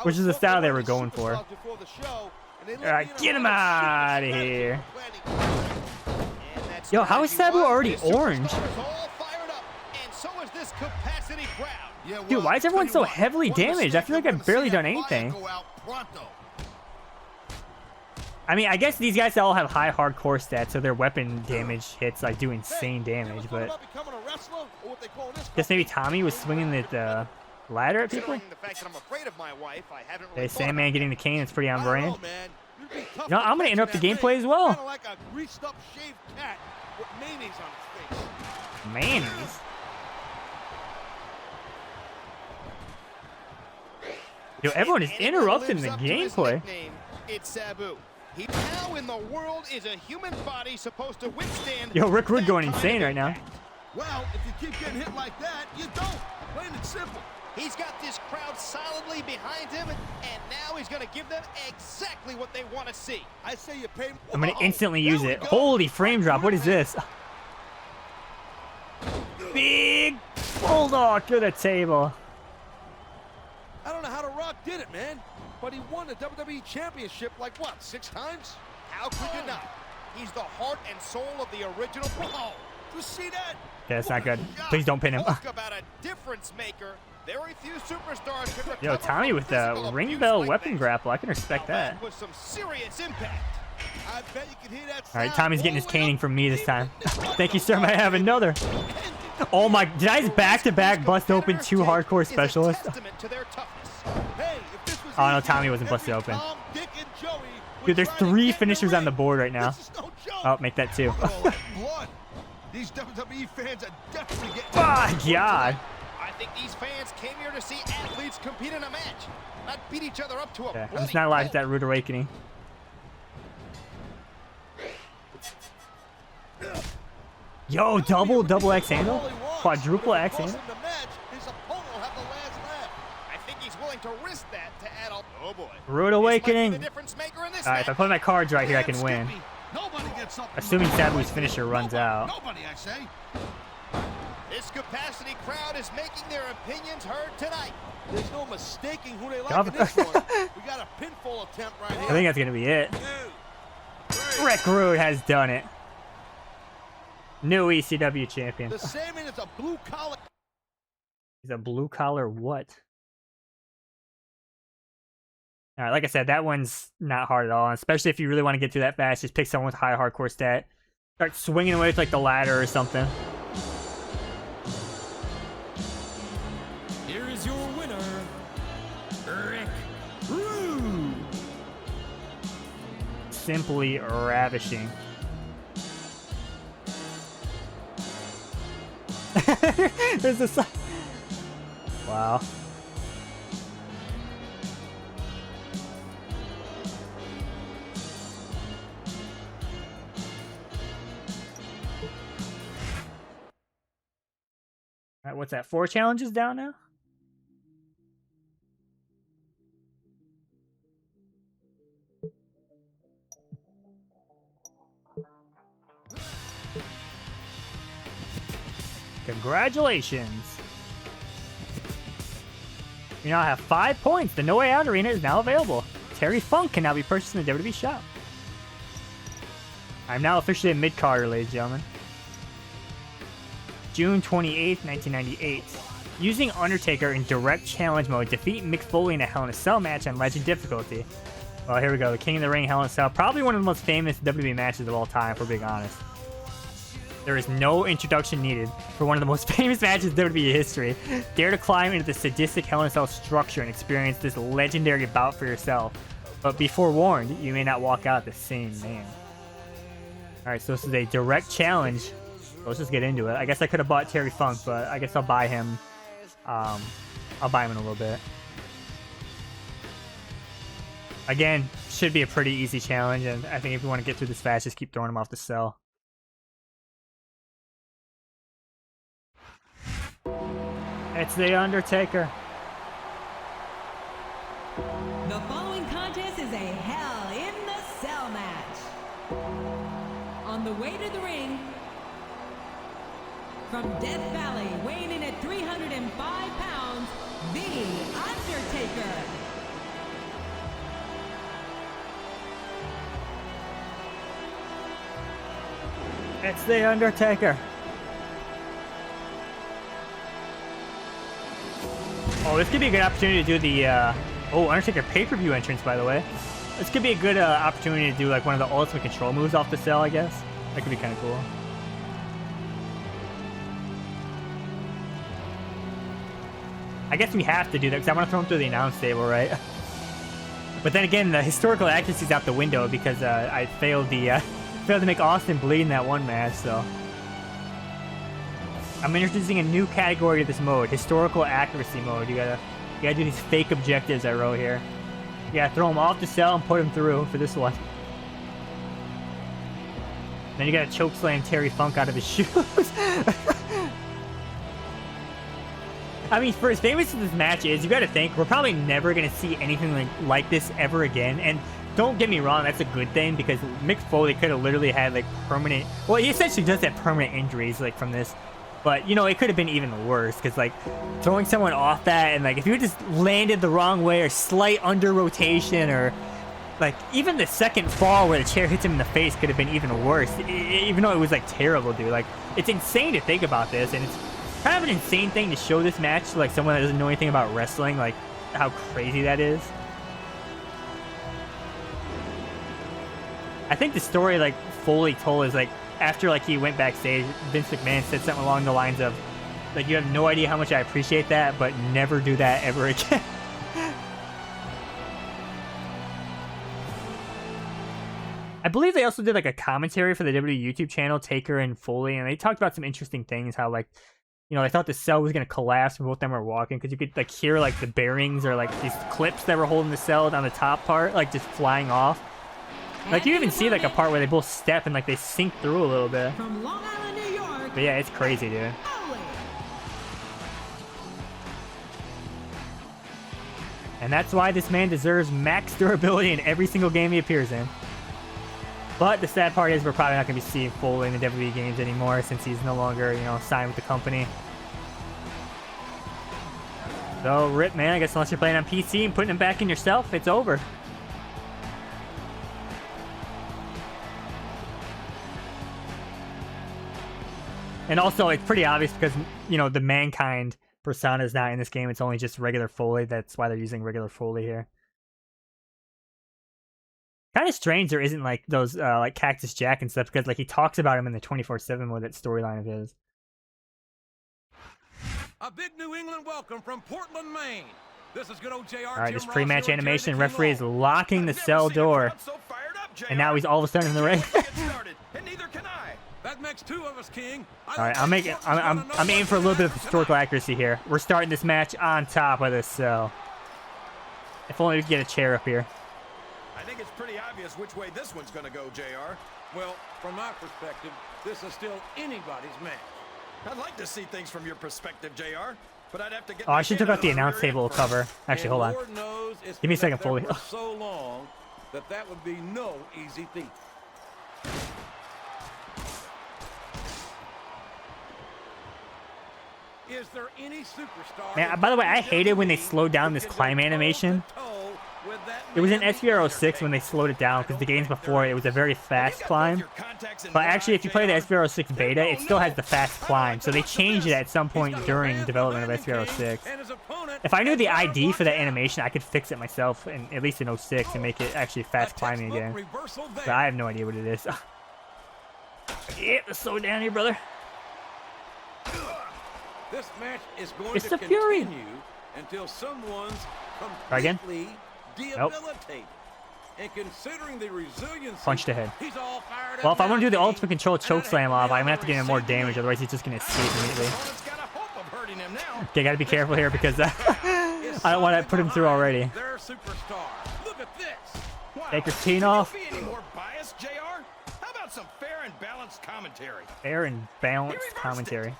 which is the style they were going for. Alright, get him out of here. Yo, how is Sabu already orange? Dude, why is everyone so heavily damaged? I feel like I've barely done anything. I mean, I guess these guys all have high hardcore stats, so their weapon damage hits like do insane damage, but guess maybe Tommy was swinging the ladder at people? Okay, Sandman getting the cane, it's pretty on brand. You know, I'm going to interrupt the gameplay as well. Mayonnaise? Yo, everyone is interrupting the gameplay. It's Sabu. How in the world is a human body supposed to withstand? Yo, Rick Rude going insane right now. Well, if you keep getting hit like that, you don't. Plain and simple. He's got this crowd solidly behind him, and now he's going to give them exactly what they want to see. I say you pay. I'm going to instantly use it. Holy frame drop. What is this? Big bulldog to the table. I don't know how The Rock did it, man. But he won the WWE Championship like, what, 6 times? How could you not? He's the heart and soul of the original. Whoa, you see that? Yeah, it's not good. Please don't pin him. Talk about a difference maker. Very few superstars can recover. Yo, Tommy with the ring bell weapon grapple. I can respect that. With some serious impact. I bet you can hear that sound. All right, Tommy's getting his caning from me this time. Thank you, sir. Might have another. Oh my, did I just back-to-back bust open 2 hardcore specialists? Oh no, Tommy wasn't busted open. Dude, there's 3 finishers on the board right now. Oh, make that 2. These WWE fans are definitely getting. Oh, God. I think these fans came here to see athletes compete in a match, not beat each other up to a Okay, I'm bloody just not allowed to hit pulp. that Rude Awakening. Yo, double X handle? Quadruple X handle? Willing to risk that to add a oh boy. Rude Awakening. Alright, if I play my cards right here, I can win. Assuming Sabu's finisher runs out. Nobody, I say. This capacity crowd is making their opinions heard tonight. There's no mistaking who they like in this one. We got a pinfall attempt right here. I think that's gonna be it. Rick Rude has done it. New ECW champion. The Sandman is a blue collar. He's a blue collar what? All right, like I said, that one's not hard at all, especially if you really want to get through that fast. Just pick someone with high hardcore stat. Start swinging away with like the ladder or something. Here is your winner, Rick Rude. Simply ravishing. There's this. Wow. All right, what's that? 4 challenges down now? Congratulations. You now have 5 points. The No Way Out Arena is now available. Terry Funk can now be purchased in the WWE shop. I'm now officially a mid-carder, ladies and gentlemen. June 28th, 1998. Using Undertaker in direct challenge mode, defeat Mick Foley in a Hell in a Cell match on Legend difficulty. Well, here we go. The King of the Ring Hell in a Cell. Probably one of the most famous WWE matches of all time, if we're being honest. There is no introduction needed for one of the most famous matches in WWE history. Dare to climb into the sadistic Hell in a Cell structure and experience this legendary bout for yourself. But be forewarned, you may not walk out the same man. Alright, so this is a direct challenge. So let's just get into it. I guess I could have bought Terry Funk, but I guess I'll buy him. I'll buy him in a little bit. Again, should be a pretty easy challenge, and I think if you want to get through this fast, just keep throwing him off the cell. It's The Undertaker. The following contest is a Hell in the Cell match. On the way to the ring, from Death Valley, weighing in at 305 pounds, The Undertaker. It's The Undertaker. Oh, this could be a good opportunity to do the, Undertaker pay-per-view entrance, by the way. This could be a good opportunity to do, like, one of the ultimate control moves off the cell, I guess. That could be kind of cool. I guess we have to do that, because I want to throw him through the announce table, right? But then again, the historical accuracy's out the window, because I failed to make Austin bleed in that one match, so... I'm introducing a new category to this mode, historical accuracy mode. You gotta do these fake objectives I wrote here. You gotta throw them off the cell and put them through for this one. Then you gotta chokeslam Terry Funk out of his shoes. I mean, for as famous as this match is, you gotta think, we're probably never gonna see anything like this ever again. And don't get me wrong, that's a good thing, because Mick Foley could have literally had, like, permanent... Well, he essentially does have permanent injuries, like, from this. But, you know, it could have been even worse, because, like, throwing someone off that, and, like, if you just landed the wrong way, or slight under-rotation, or, like, even the second fall where the chair hits him in the face could have been even worse, even though it was, like, terrible, dude. Like, it's insane to think about this, and it's kind of an insane thing to show this match to, like, someone that doesn't know anything about wrestling, like, how crazy that is. I think the story, like, Foley told is, like, after, like, he went backstage, Vince McMahon said something along the lines of, like, you have no idea how much I appreciate that, but never do that ever again. I believe they also did, like, a commentary for the WWE YouTube channel, Taker and Foley, and they talked about some interesting things, how, like, you know, they thought the cell was going to collapse when both of them were walking, because you could, like, hear, like, the bearings or, like, these clips that were holding the cell on the top part, like, just flying off. Like, you even see, like, a part where they both step and, like, they sink through a little bit. From Long Island, New York. But yeah, it's crazy, dude. And that's why this man deserves max durability in every single game he appears in. But the sad part is we're probably not going to be seeing Foley in the WWE games anymore, since he's no longer, you know, signed with the company. So, rip, man. I guess unless you're playing on PC and putting him back in yourself, it's over. And also, it's pretty obvious because, you know, the Mankind persona is not in this game. It's only just regular Foley. That's why they're using regular Foley here. Kind of strange there isn't, like, those, like, Cactus Jack and stuff, because, like, he talks about him in the 24/7 mode, that storyline of his. A big New England welcome from Portland, Maine. This is good old JR. All right, this pre-match animation. Referee is locking the cell door. And now he's all of a sudden in the ring. And neither can I. That makes two of us, King. All right, I'm aiming for a little bit of historical accuracy here. We're starting this match on top of this cell. If only we could get a chair up here. I think it's pretty obvious which way this one's going to go, JR. Well, from my perspective, this is still anybody's match. I'd like to see things from your perspective, JR, but I'd have to get... Oh, I should took out the announce table cover. Actually, hold on. Give me a second, Foley. So long that would be no easy feat. Is there any superstar? Man, by the way, I hated when they slowed down this climb animation. It was in SVR06 when they slowed it down because the games before it was a very fast climb. But actually, if you play the SVR06 beta, it still has the fast climb. So they changed it at some point during development of SVR06. If I knew the ID for that animation, I could fix it myself, and at least in 06, and make it actually fast climbing again. But I have no idea what it is. Yeah, let's slow it down here, brother. This match is going It's to the Fury. continue until someone's Try again. completely Nope. debilitated. And considering the resilience, Punched ahead. he's all fired Well, up if I want to do the now, ultimate control choke slam off, I'm gonna have to get him more damage, otherwise he's just gonna escape immediately. Opponent's got a hope of hurting him now. Okay, gotta be careful here because I don't want to put him through already. Their superstar. Look at this. Wow. Taker's teeing off. Can you be any more biased, JR? How about some fair and balanced commentary? Fair and balanced reversed it. commentary.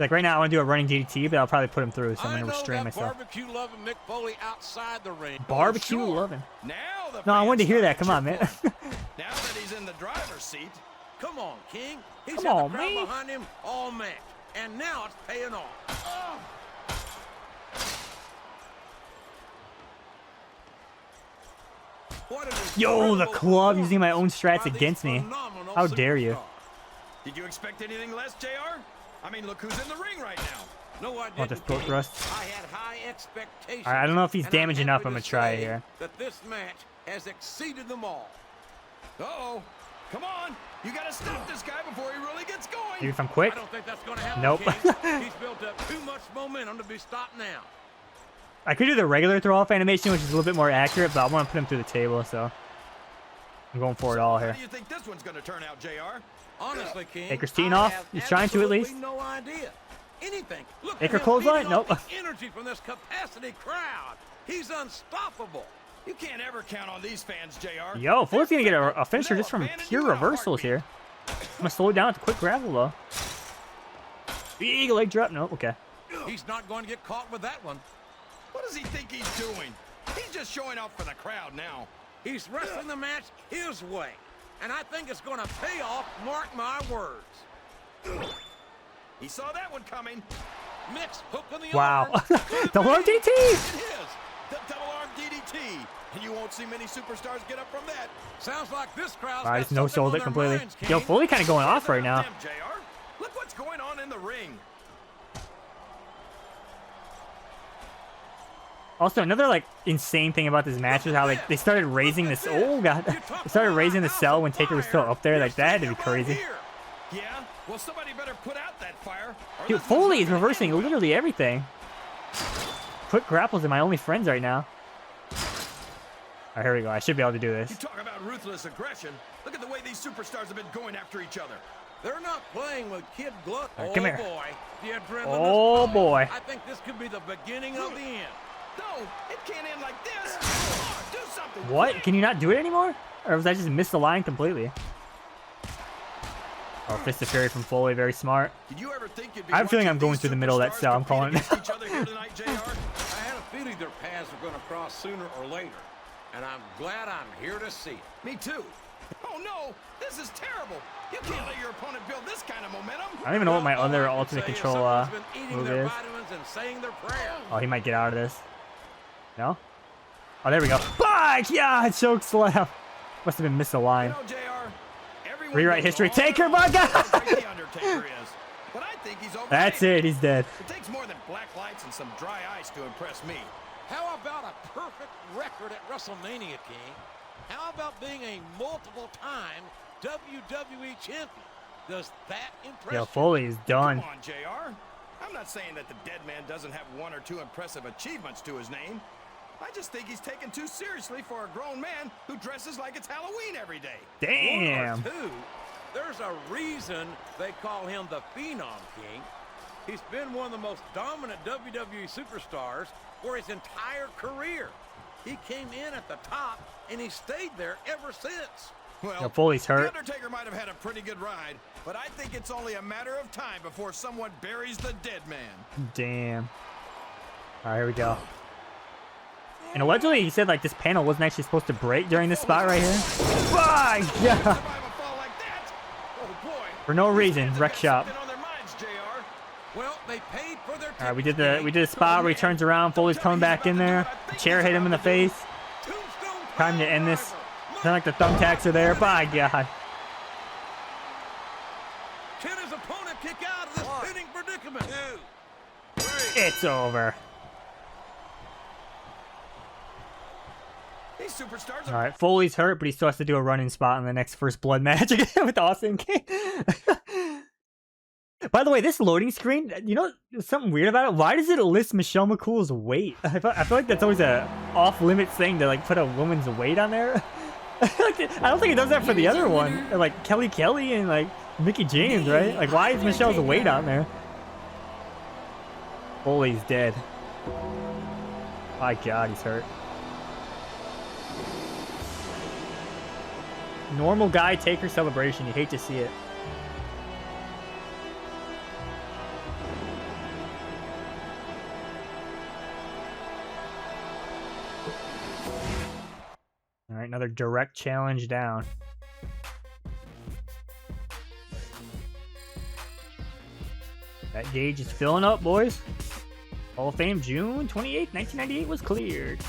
Like right now, I want to do a running DDT, but I'll probably put him through, so I'm I gonna know restrain that myself. barbecue loving Mick Foley outside the ring. Barbecue Sure. loving. Now the No, I wanted to fans hear that. start Come on, man. cheering. Now that he's in the driver's seat, Come on, King. He's Come had on, the crowd man. behind him all match. And now it's paying off. Oh. What an Yo, the incredible club using my own strats by these against me. phenomenal How dare you? superstars. did you expect anything less, JR? I mean, look who's in the ring right now. No, I Want this didn't. throat King. thrust? I had high expectations. Alright, I don't know if he's and I'm damaged happy enough. to I'm gonna try it say here. That this match has exceeded them all. Uh-oh. Come on. You got to stop this guy before he really gets going. Maybe if I'm quick. I don't think that's going to happen. Nope. King. He's built up too much momentum to be stopped now. I could do the regular throw off animation, which is a little bit more accurate, but I want to put him through the table, so I'm going for it all How here. do you think this one's going to turn out, JR? Honestly, King, Taker's teeing I off. have He's trying to at least. absolutely no idea. Anything. Look Taker at him clothesline? feeding off Nope. the energy from this capacity crowd. He's unstoppable. You can't ever count on these fans, JR. Yo, Foley's gonna get a finisher They'll just from abandon pure you in a reversals heartbeat. here. I'm gonna slow it down with a quick grapple though. Big leg drop. No, okay. He's not going to get caught with that one. What does he think he's doing? He's just showing off for the crowd now. He's wrestling the match his way. And I think it's going to pay off, mark my words. He saw that one coming. Mix hook on the Wow. arm. Double arm DDT. It is. The double arm DDT. And you won't see many superstars get up from that. Sounds like this crowd's I got just no-sold something on it their completely. minds, King. Yo, Foley kind of going off right now. Damn, JR. Look what's going on in the ring. Also, another like insane thing about this match was how like they started raising this. Oh god, they started raising the cell when Taker was still up there. Like that had to be crazy. Yeah? Well, somebody better put out that fire. or Dude, this one's Foley not is gonna reversing end right. literally everything. Quick grapples are my only friends right now. Alright, here we go. I should be able to do You this. talk about ruthless aggression. Look at the way these superstars have been going after each other. They're not playing with Kid Gluck. Right, Oh, come here. boy. The adrenaline Oh, is flowing. boy. I think this could be the beginning of the end. No, it can't end like this. Come on, do something. What? quick. Can you not do it anymore? Or was I just missed the line completely? Oh, Fist of Fury from Foley, very smart. Did you ever think you'd be I have a feeling watching I'm going these through the middle of that superstars cell. I'm calling it. compete against each other here tonight, JR? I had a feeling their paths were going to cross sooner or later. And I'm glad I'm here to see it. Me too. Oh no, this is terrible. You can't let your opponent build this kind of momentum. I don't even know what my All I other can ultimate say is control someone's been eating move their is. vitamins and saying their prayers. Oh, he might get out of this. No? Oh, there we go. Bye! Yeah, choke slam. Must have been missed a line. You know, JR, everyone Rewrite goes history. on Taker, and my on God! about how great The Undertaker is. But I think he's okay. That's it. He's dead. It takes more than black lights and some dry ice to impress me. How about a perfect record at WrestleMania, King? How about being a multiple-time WWE champion? Does that impress Yo, you? Foley is done. Come on, JR. I'm not saying that the dead man doesn't have one or two impressive achievements to his name. I just think he's taken too seriously for a grown man who dresses like it's Halloween every day. Damn. One or two, there's a reason they call him the Phenom King. He's been one of the most dominant WWE superstars for his entire career. He came in at the top, and he stayed there ever since. Well, Yo, Foley's hurt. The Undertaker might have had a pretty good ride, but I think it's only a matter of time before someone buries the dead man. Damn. All right, here we go. And allegedly, he said like this panel wasn't actually supposed to break during this spot right here. Bye! Yeah. Survive a fall like that? Oh boy, For no reason, wreck shop. Well, they paid for their All right, we did a spot where he turns around. Foley's coming back in there. The chair hit him in the face. Time to end this. Sound like the thumbtacks are there. By God. Can his opponent kick out of this pinning predicament? It's over. These superstars All right, Foley's hurt, but he still has to do a running spot in the next First Blood match again with Austin King. By the way, this loading screen, you know, something weird about it? Why does it list Michelle McCool's weight? I feel like that's always a off-limits thing to, like, put a woman's weight on there. I don't think it does that for the other one. Like, Kelly and, like, Mickie James, right? Like, why is Michelle's weight on there? Foley's dead. My God, he's hurt. Normal guy Taker celebration. You hate to see it. All right, another direct challenge down. That gauge is filling up, boys. Hall of Fame June 28th, 1998 was cleared.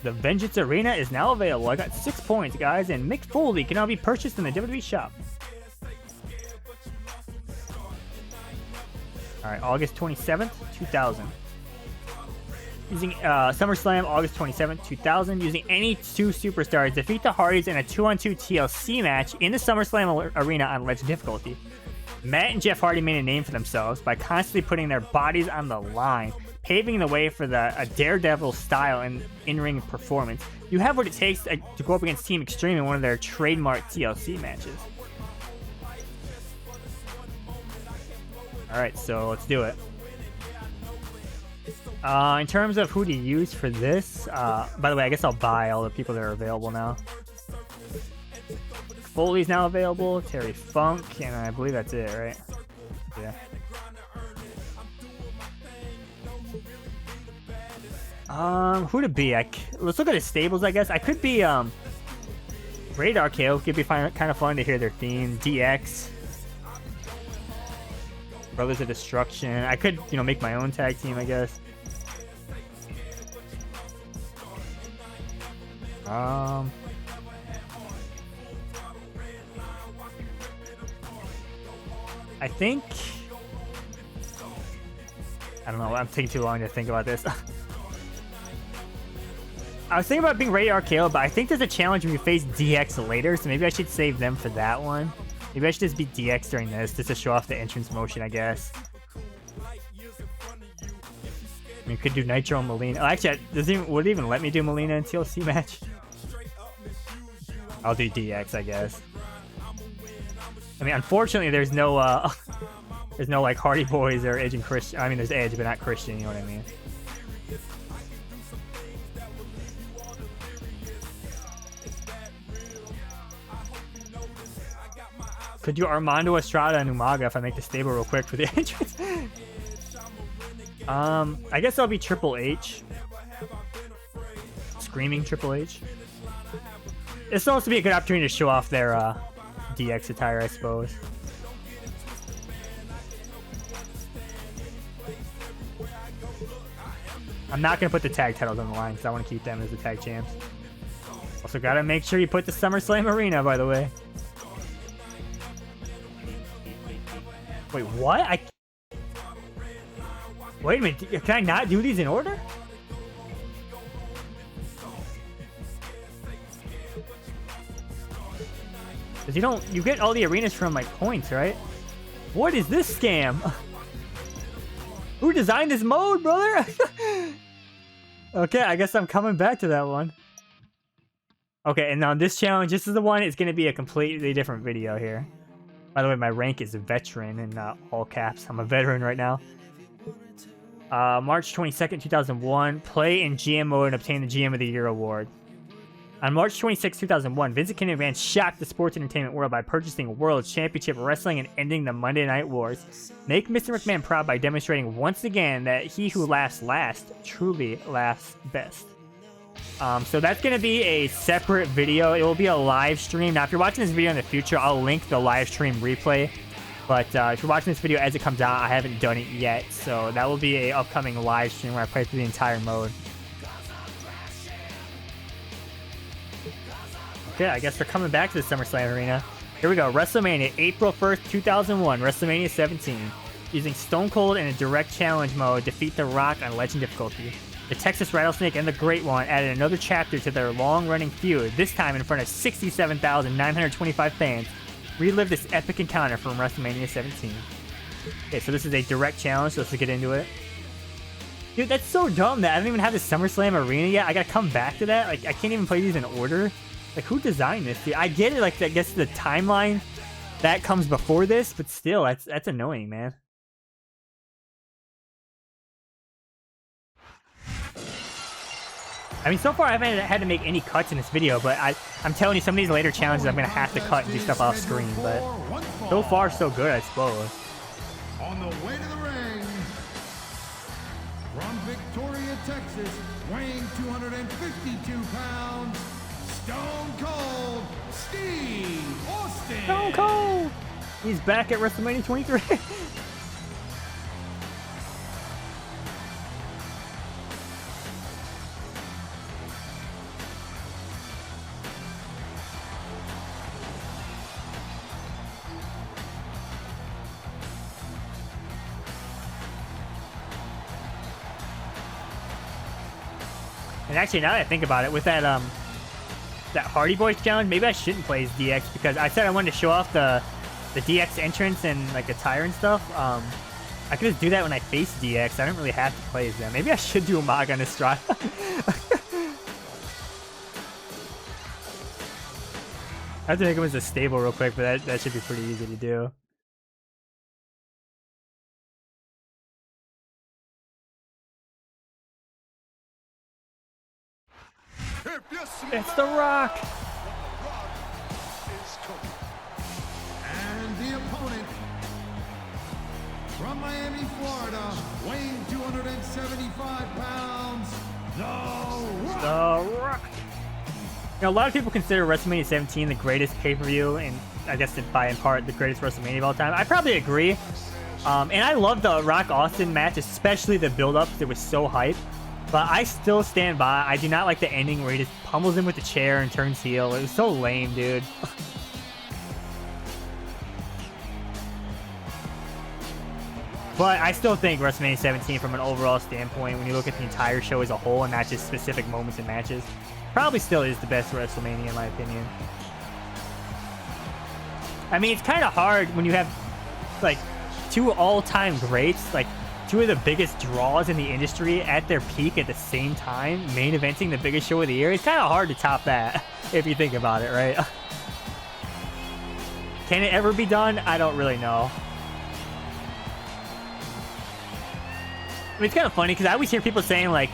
The Vengeance Arena is now available. I got 6 points, guys, and Mick Foley can now be purchased in the WWE shop. All right, August 27th, 2000. Using SummerSlam, August 27th, 2000. Using any two superstars, defeat the Hardys in a 2-on-2 TLC match in the SummerSlam arena on Ledge difficulty. Matt and Jeff Hardy made a name for themselves by constantly putting their bodies on the line, paving the way for a Daredevil style and in-ring performance. You have what it takes to go up against Team Extreme in one of their trademark TLC matches. Alright, so let's do it. In terms of who to use for this, by the way, I guess I'll buy all the people that are available now. Foley's now available, Terry Funk, and I believe that's it, right? Yeah. Who to be? Let's look at his stables, I guess. I could be, Radar KO. Could be kind of fun to hear their theme. DX. Brothers of Destruction. I could, you know, make my own tag team, I guess. I think... I don't know, I'm taking too long to think about this. I was thinking about being Radar KO, but I think there's a challenge when you face DX later, so maybe I should save them for that one. Maybe I should just be DX during this, just to show off the entrance motion, I guess. I mean, could do Nitro and Melina. Oh, actually, would it even let me do Melina in TLC match? I'll do DX, I guess. I mean, unfortunately, there's no like Hardy Boys or Edge and Christian. I mean, there's Edge, but not Christian. You know what I mean? Could do Armando Estrada and Umaga if I make the stable real quick for the entrance. I guess I'll be Triple H. Screaming Triple H. This will also be a good opportunity to show off their DX attire, I suppose. I'm not going to put the tag titles on the line because I want to keep them as the tag champs. Also got to make sure you put the SummerSlam arena, by the way. Wait, what? Wait a minute, can I not do these in order? Because you get all the arenas from, like, points, right? What is this scam? Who designed this mode, brother? Okay, I guess I'm coming back to that one. Okay, and now this challenge, this is the one, it's going to be a completely different video here. By the way, my rank is veteran in all caps. I'm a veteran right now. March 22nd, 2001. Play in GM mode and obtain the GM of the Year award. On March 26, 2001, Vince McMahon shocked the sports entertainment world by purchasing World Championship Wrestling and ending the Monday Night Wars. Make Mr. McMahon proud by demonstrating once again that he who laughs last truly laughs best. So that's going to be a separate video. It will be a live stream. Now, if you're watching this video in the future, I'll link the live stream replay. But if you're watching this video as it comes out, I haven't done it yet. So that will be a upcoming live stream where I play through the entire mode. Okay, I guess they're coming back to the SummerSlam arena. Here we go. WrestleMania, April 1st, 2001. WrestleMania 17. Using Stone Cold in a direct challenge mode, defeat The Rock on Legend difficulty. The Texas Rattlesnake and the Great One added another chapter to their long-running feud, this time in front of 67,925 fans. Relive this epic encounter from WrestleMania 17. Okay, so this is a direct challenge, so let's get into it. Dude, that's so dumb that I don't even have the SummerSlam arena yet. I gotta come back to that. Like, I can't even play these in order. Like, who designed this, dude? I get it, like, I guess the timeline that comes before this, but still, that's annoying, man. I mean, so far I haven't had to make any cuts in this video, but I'm telling you, some of these later challenges I'm going to have to cut and do stuff off screen, but so far so good, I suppose. On the way to the ring, from Victoria, Texas, weighing 252 pounds, Stone Cold Steve Austin. Stone Cold! He's back at WrestleMania 23. And actually, now that I think about it, with that that Hardy Boys challenge, maybe I shouldn't play as DX, because I said I wanted to show off the DX entrance and like attire and stuff. I could just do that when I face DX. I don't really have to play as them. Maybe I should do Umaga and Estrada. I have to make him as a stable real quick, but that should be pretty easy to do. It's The Rock! And the opponent, from Miami, Florida, weighing 275 pounds, The Rock. The Rock! You know, a lot of people consider WrestleMania 17 the greatest pay-per-view, and I guess by in part the greatest WrestleMania of all time. I probably agree. And I love the Rock Austin match, especially the build-up, because it was so hype. But I still stand by. I do not like the ending where he just pummels him with the chair and turns heel. It was so lame, dude. But I still think WrestleMania 17, from an overall standpoint, when you look at the entire show as a whole and not just specific moments and matches, probably still is the best WrestleMania in my opinion. I mean, it's kind of hard when you have, like, two all-time greats, like, two of the biggest draws in the industry at their peak at the same time, main eventing the biggest show of the year. It's kind of hard to top that, if you think about it, right? Can it ever be done? I don't really know. I mean, it's kind of funny, because I always hear people saying, like,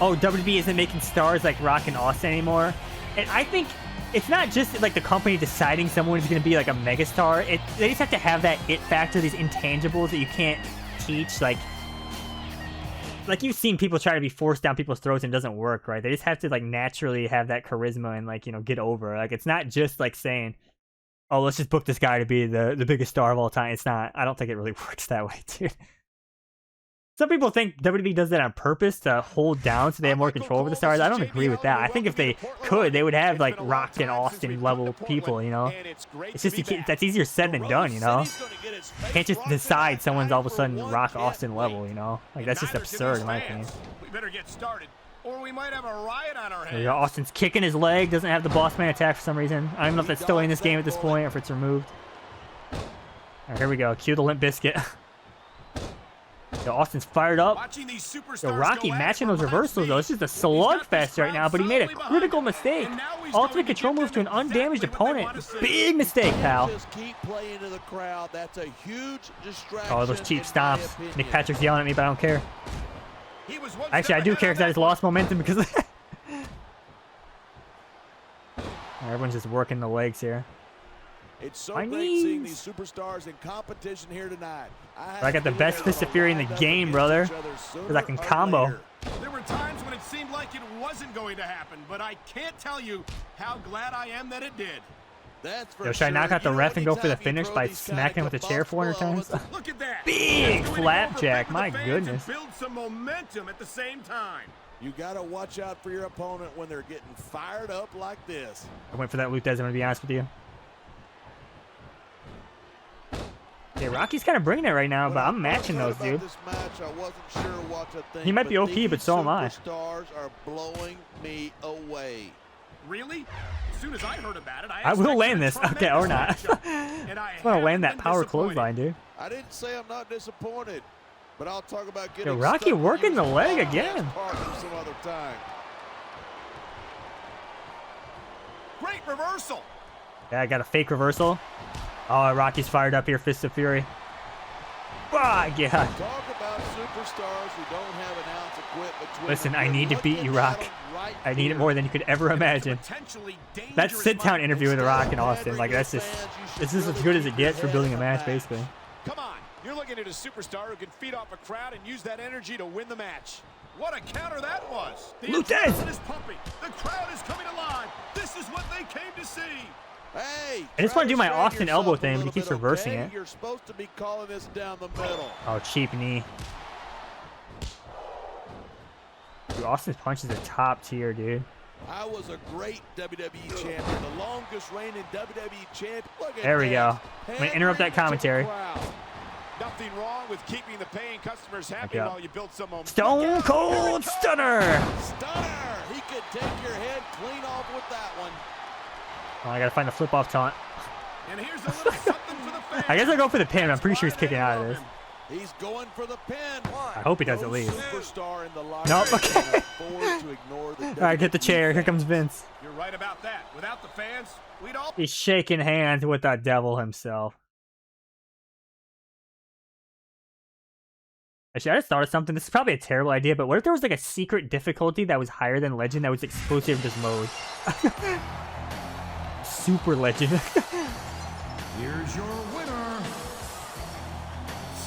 oh, WWE isn't making stars like Rock and Austin anymore. And I think it's not just, like, the company deciding someone is going to be, like, a megastar. They just have to have that it factor, these intangibles that you can't teach. Like you've seen people try to be forced down people's throats and it doesn't work, right? They just have to, like, naturally have that charisma and, like, you know, get over. Like, it's not just like saying, oh, let's just book this guy to be the biggest star of all time. It's not. I don't think it really works that way, dude. Some people think WWE does that on purpose to hold down so they have more control over the stars. I don't agree with that. I think if they could, they would have, like, Rock and Austin level people, you know? It's just, that's easier said than done, you know? You can't just decide someone's all of a sudden Rock Austin level, you know? Like, that's just absurd in my opinion. We better get started, or we might have a riot on our hands. There you go. Austin's kicking his leg, doesn't have the Boss Man attack for some reason. I don't even know if that's still in this game at this point or if it's removed. Alright, here we go. Cue the Limp Bizkit. Yo, Austin's fired up. Yo, Rocky matching those reversals, though. This is a slugfest right now, but he made a critical mistake. Ultimate control move to an undamaged opponent. Big mistake, pal. Oh, those cheap stomps. Nick Patrick's yelling at me, but I don't care. Actually, I do care because I just lost momentum because of that. Everyone's just working the legs here. It's so great seeing these superstars in competition here tonight. I got the best Fist of Fury in the game, brother. Because I can combo. There were times when it seemed like it wasn't going to happen, but I can't tell you how glad I am that it did. That's for Yo, should I knock out the You know, ref and go for the anytime you finish throw by these smacking kinda with a chair 400 times? buffaloes, Look at that. Big He's doing it flapjack, over my for the fans goodness. and build some momentum at the same time. You got to watch out for your opponent when they're getting fired up like this. I went for that Luke Des, I'm going to be honest with you. Yeah, Rocky's kind of bringing it right now, but I'm matching those, dude. This match, I wasn't sure what to think, He might be OP, but so am I. Stars are blowing me away. Really? As soon as I heard about it, I will land this. Okay, or not. And I I'm going to land that haven't been power disappointed. clothesline, dude. I didn't say I'm not disappointed, but I'll talk about getting Yo, Rocky stuck with working the using leg podcast again. partners some other time. Great reversal. Yeah, I got a fake reversal. Oh, Rocky's fired up here, Fist of Fury. Ah, yeah. Talk about superstars who don't have an ounce of quit between Listen, them. I need to beat you, Looking at Rock. them right I need it here. more than you could ever imagine. Potentially That dangerous sit-down moment. interview with The Rock and Austin, Every like, that's good just, fan, you should this is as really good as keep it your gets for head building a in the match, match. basically. Come on. You're looking at a superstar who can feed off a crowd and use that energy to win the match. What a counter that was. The Lutez! adrenaline is pumping. The crowd is coming alive. This is what they came to see. Hey, I just try want to do my straighten Austin yourself elbow a thing, but he little keeps bit, reversing okay? it. You're supposed to be calling this down the middle. Oh, cheap knee. Dude, Austin's punches are top tier, dude. I was a great WWE champion, the longest reigning WWE champion. Look at There we that. go. I'm gonna interrupt that commentary. Nothing wrong with keeping the paying customers happy Yeah. while you build some momentum. Stone Cold Stunner! Stunner! He could take your head clean off with that one. Oh, I gotta find the flip-off taunt. And here's a little something for the fans. I guess I'll go for the pin. I'm pretty sure he's kicking out of this. He's going for the pin. I hope he does No at least. superstar in the locker Nope, room okay. can afford to ignore the All right, get the chair. Here comes Vince. You're right about that. Without the fans, we'd all He's shaking hands with the devil himself. Actually, I just thought of something. This is probably a terrible idea, but what if there was like a secret difficulty that was higher than Legend that was exclusive to this mode? Super Legend. Here's your winner.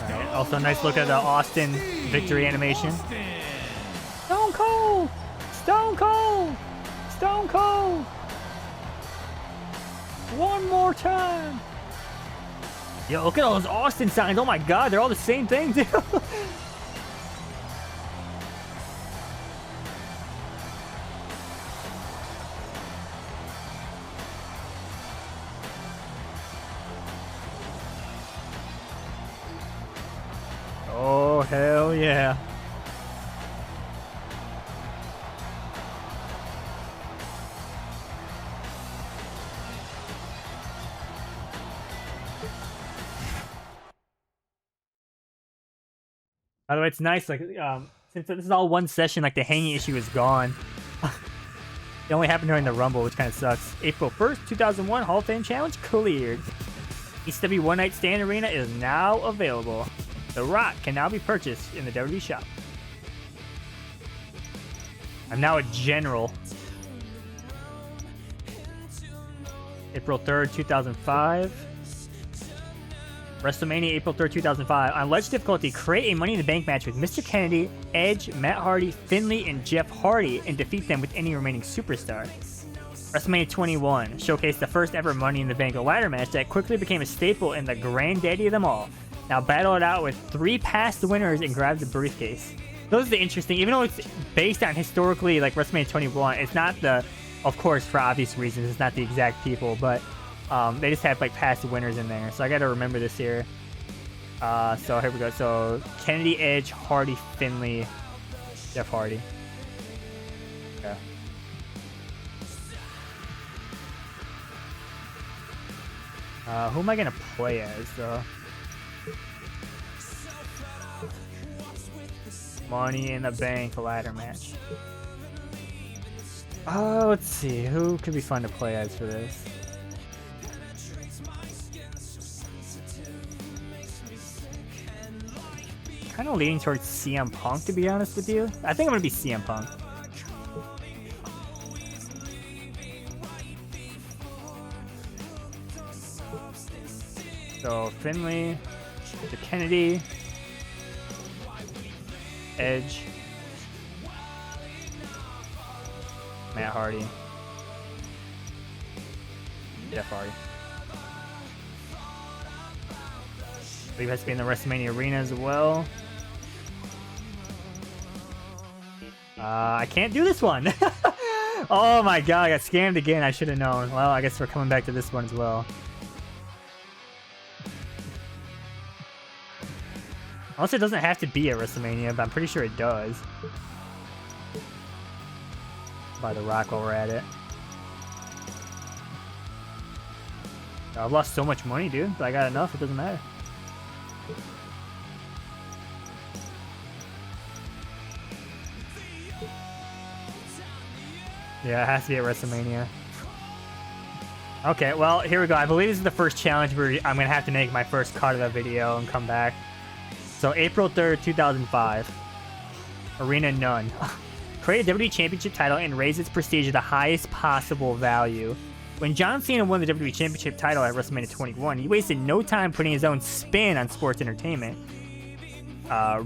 Alright, also a nice look at the Austin victory animation. Austin. Stone Cold! Stone Cold! Stone Cold! One more time! Yo, look at all those Austin signs. Oh my god, they're all the same thing, dude. Oh, hell yeah. By the way, it's nice, like, since this is all one session, like, the hanging issue is gone. It only happened during the Rumble, which kind of sucks. April 1st, 2001, Hall of Fame Challenge cleared. ECW One Night Stand Arena is now available. The Rock can now be purchased in the WWE shop. I'm now a general. April 3rd, 2005. WrestleMania, April 3rd, 2005. On Ledge difficulty, create a Money in the Bank match with Mr. Kennedy, Edge, Matt Hardy, Finlay, and Jeff Hardy, and defeat them with any remaining superstar. WrestleMania 21 showcased the first ever Money in the Bank ladder match that quickly became a staple in the granddaddy of them all. Now battle it out with 3 past winners and grab the briefcase. Those are the interesting, even though it's based on historically like WrestleMania 21, it's not the, of course for obvious reasons, it's not the exact people, but they just have like past winners in there. So I gotta remember this here. So here we go. So Kennedy, Edge, Hardy, Finlay, Jeff Hardy. Yeah. Who am I gonna play as though? Money in the Bank ladder match. Let's see. Who could be fun to play as for this? Kind of leaning towards CM Punk, to be honest with you. I think I'm gonna be CM Punk. So Finlay, the Kennedy, Edge, Matt Hardy. Jeff Hardy. I believe it has to be in the WrestleMania arena as well. I can't do this one. Oh my god, I got scammed again. I should have known. Well, I guess we're coming back to this one as well. Also, it doesn't have to be at WrestleMania, but I'm pretty sure it does. Buy The Rock while we're at it. I've lost so much money, dude, but I got enough, it doesn't matter. Yeah, it has to be at WrestleMania. Okay, well, here we go. I believe this is the first challenge where I'm going to have to make my first cut of the video and come back. So, April 3rd, 2005. Arena none. Create a WWE Championship title and raise its prestige to the highest possible value. When John Cena won the WWE Championship title at WrestleMania 21, he wasted no time putting his own spin on sports entertainment.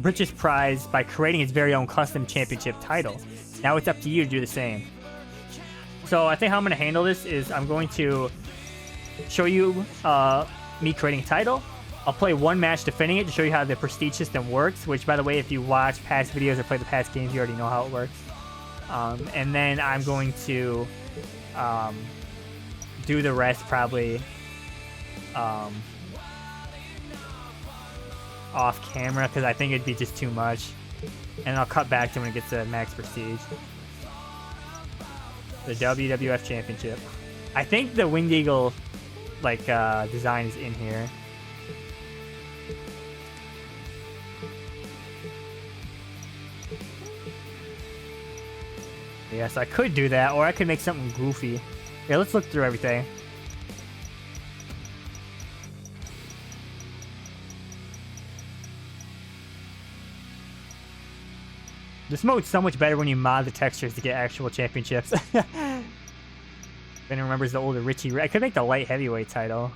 Richest prize by creating his very own custom championship title. Now it's up to you to do the same. So I think how I'm going to handle this is I'm going to show you me creating a title. I'll play one match defending it to show you how the prestige system works, which, by the way, if you watch past videos or play the past games, you already know how it works. And then I'm going to do the rest probably off camera because I think it'd be just too much. And I'll cut back to when it gets to max prestige. The WWF Championship. I think the Winged Eagle like design is in here. Yes, I could do that, or I could make something goofy. Yeah, let's look through everything. This mode's so much better when you mod the textures to get actual championships. Then remembers the older Richie. I could make the light heavyweight title.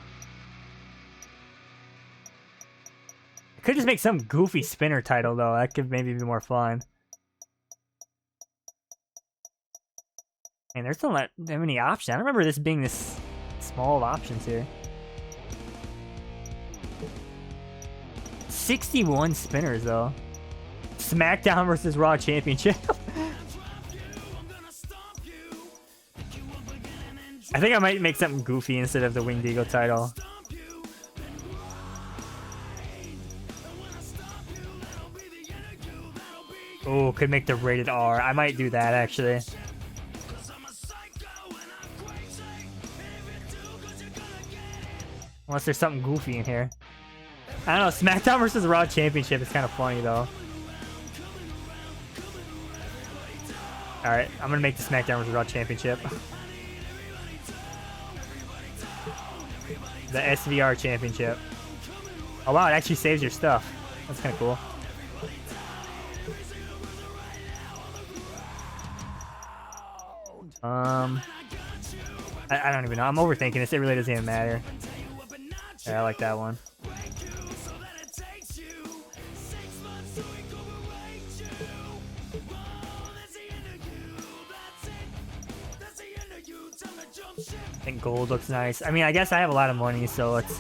I could just make some goofy spinner title though. That could maybe be more fun. And there's not that many options. I don't remember this being this small of options here. 61 spinners though. Smackdown versus Raw Championship. I think I might make something goofy instead of the Winged Eagle title. Oh, could make the rated R. I might do that actually. Unless there's something goofy in here. I don't know, SmackDown versus Raw Championship is kind of funny though. Alright, I'm gonna make the SmackDown vs. Raw Championship. The SVR Championship. Oh wow, it actually saves your stuff. That's kind of cool. I don't even know. I'm overthinking this. It really doesn't even matter. Yeah, I like that one. I think gold looks nice. I mean, I guess I have a lot of money, so it's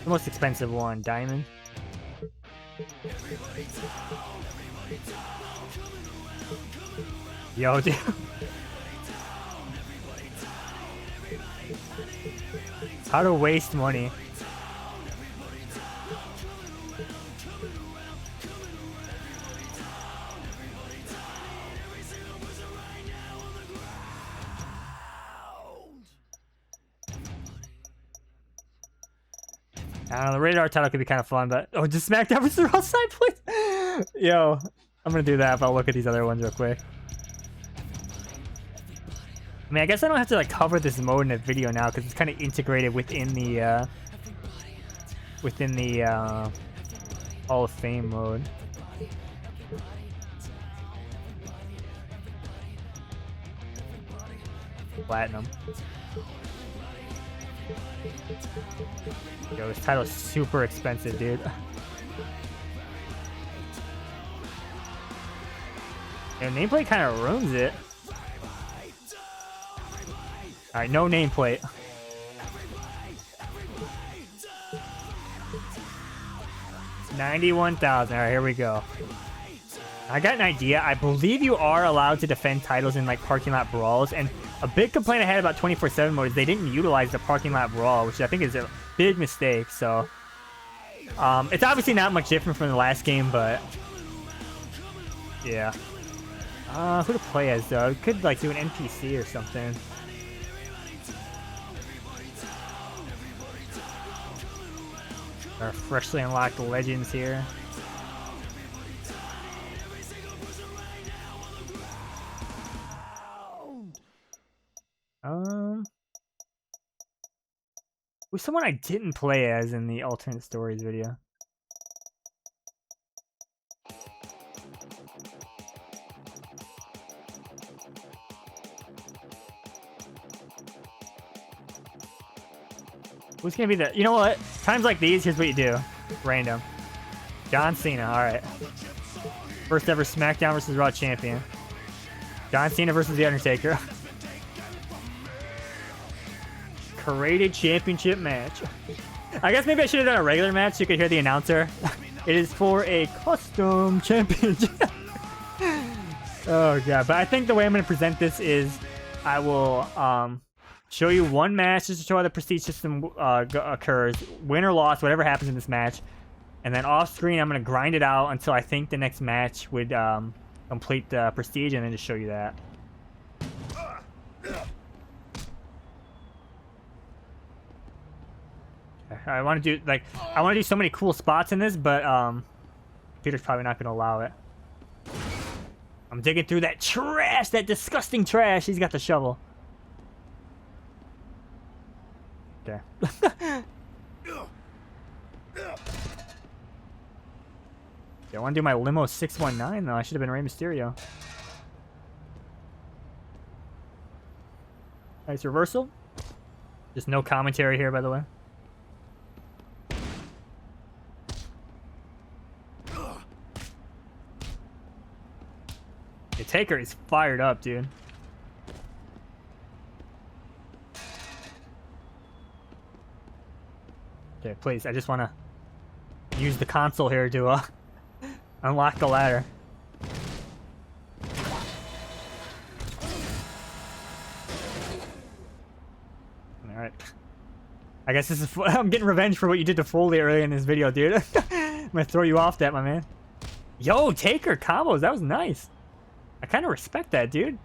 the most expensive one. Diamond. Yo, dude. How to waste money. I don't know, the radar title could be kind of fun, but oh, just SmackDown vs. Raw side, please. Yo, I'm gonna do that if I'll look at these other ones real quick. I mean, I guess I don't have to like cover this mode in a video now because it's kind of integrated within the Hall of Fame mode. Platinum. Yo, this title's super expensive, dude. Your nameplate kind of ruins it. Alright, no nameplate. $91,000. Alright, here we go. I got an idea. I believe you are allowed to defend titles in like parking lot brawls, and a big complaint I had about 24/7 mode is they didn't utilize the parking lot brawl, which I think is a big mistake. So it's obviously not much different from the last game, but yeah. Who to play as though? Could like do an NPC or something. Our freshly unlocked legends here. Who's someone I didn't play as in the alternate stories video? Who's gonna be the... You know what? Times like these, here's what you do. Random. John Cena, alright. First ever Smackdown versus Raw champion. John Cena versus The Undertaker. Created championship match. I guess maybe I should have done a regular match so you could hear the announcer. It is for a custom championship. Oh god, but I think the way I'm going to present this is I will show you one match just to show how the prestige system occurs, win or loss, whatever happens in this match, and then off screen I'm going to grind it out until I think the next match would complete the prestige, and then just show you that. I want to do I want to do so many cool spots in this, but Peter's probably not going to allow it. I'm digging through that trash, that disgusting trash. He's got the shovel. Okay. I want to do my limo 619 though. I should have been Rey Mysterio. Nice reversal. Just no commentary here, by the way. The Taker is fired up, dude. Okay, please. I just want to use the console here to unlock the ladder. Alright. I guess this is... I'm getting revenge for what you did to Foley earlier in this video, dude. I'm gonna throw you off that, my man. Yo, Taker combos. That was nice. I kind of respect that, dude.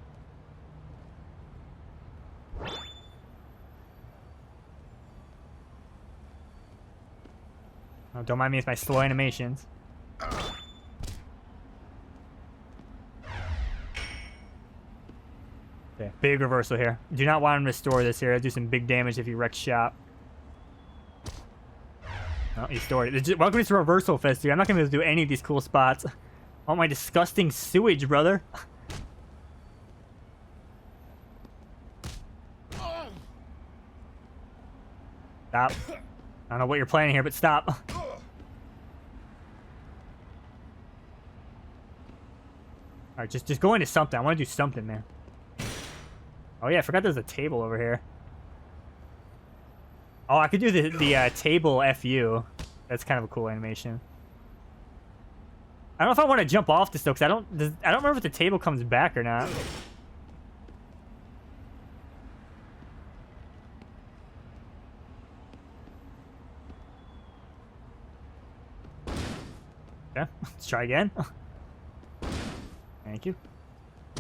Oh, don't mind me with my slow animations. Okay, big reversal here. Do not want him to store this here. It'll do some big damage if you wreck shop. Oh, he stored it. Welcome to Reversal Fest, dude. I'm not going to do any of these cool spots. Oh, my disgusting sewage, brother. Stop. I don't know what you're planning here, but stop. Alright, just go into something. I want to do something, man. Oh yeah, I forgot there's a table over here. Oh, I could do the table FU. That's kind of a cool animation. I don't know if I want to jump off this though, because I don't remember if the table comes back or not. Okay, let's try again. Thank you.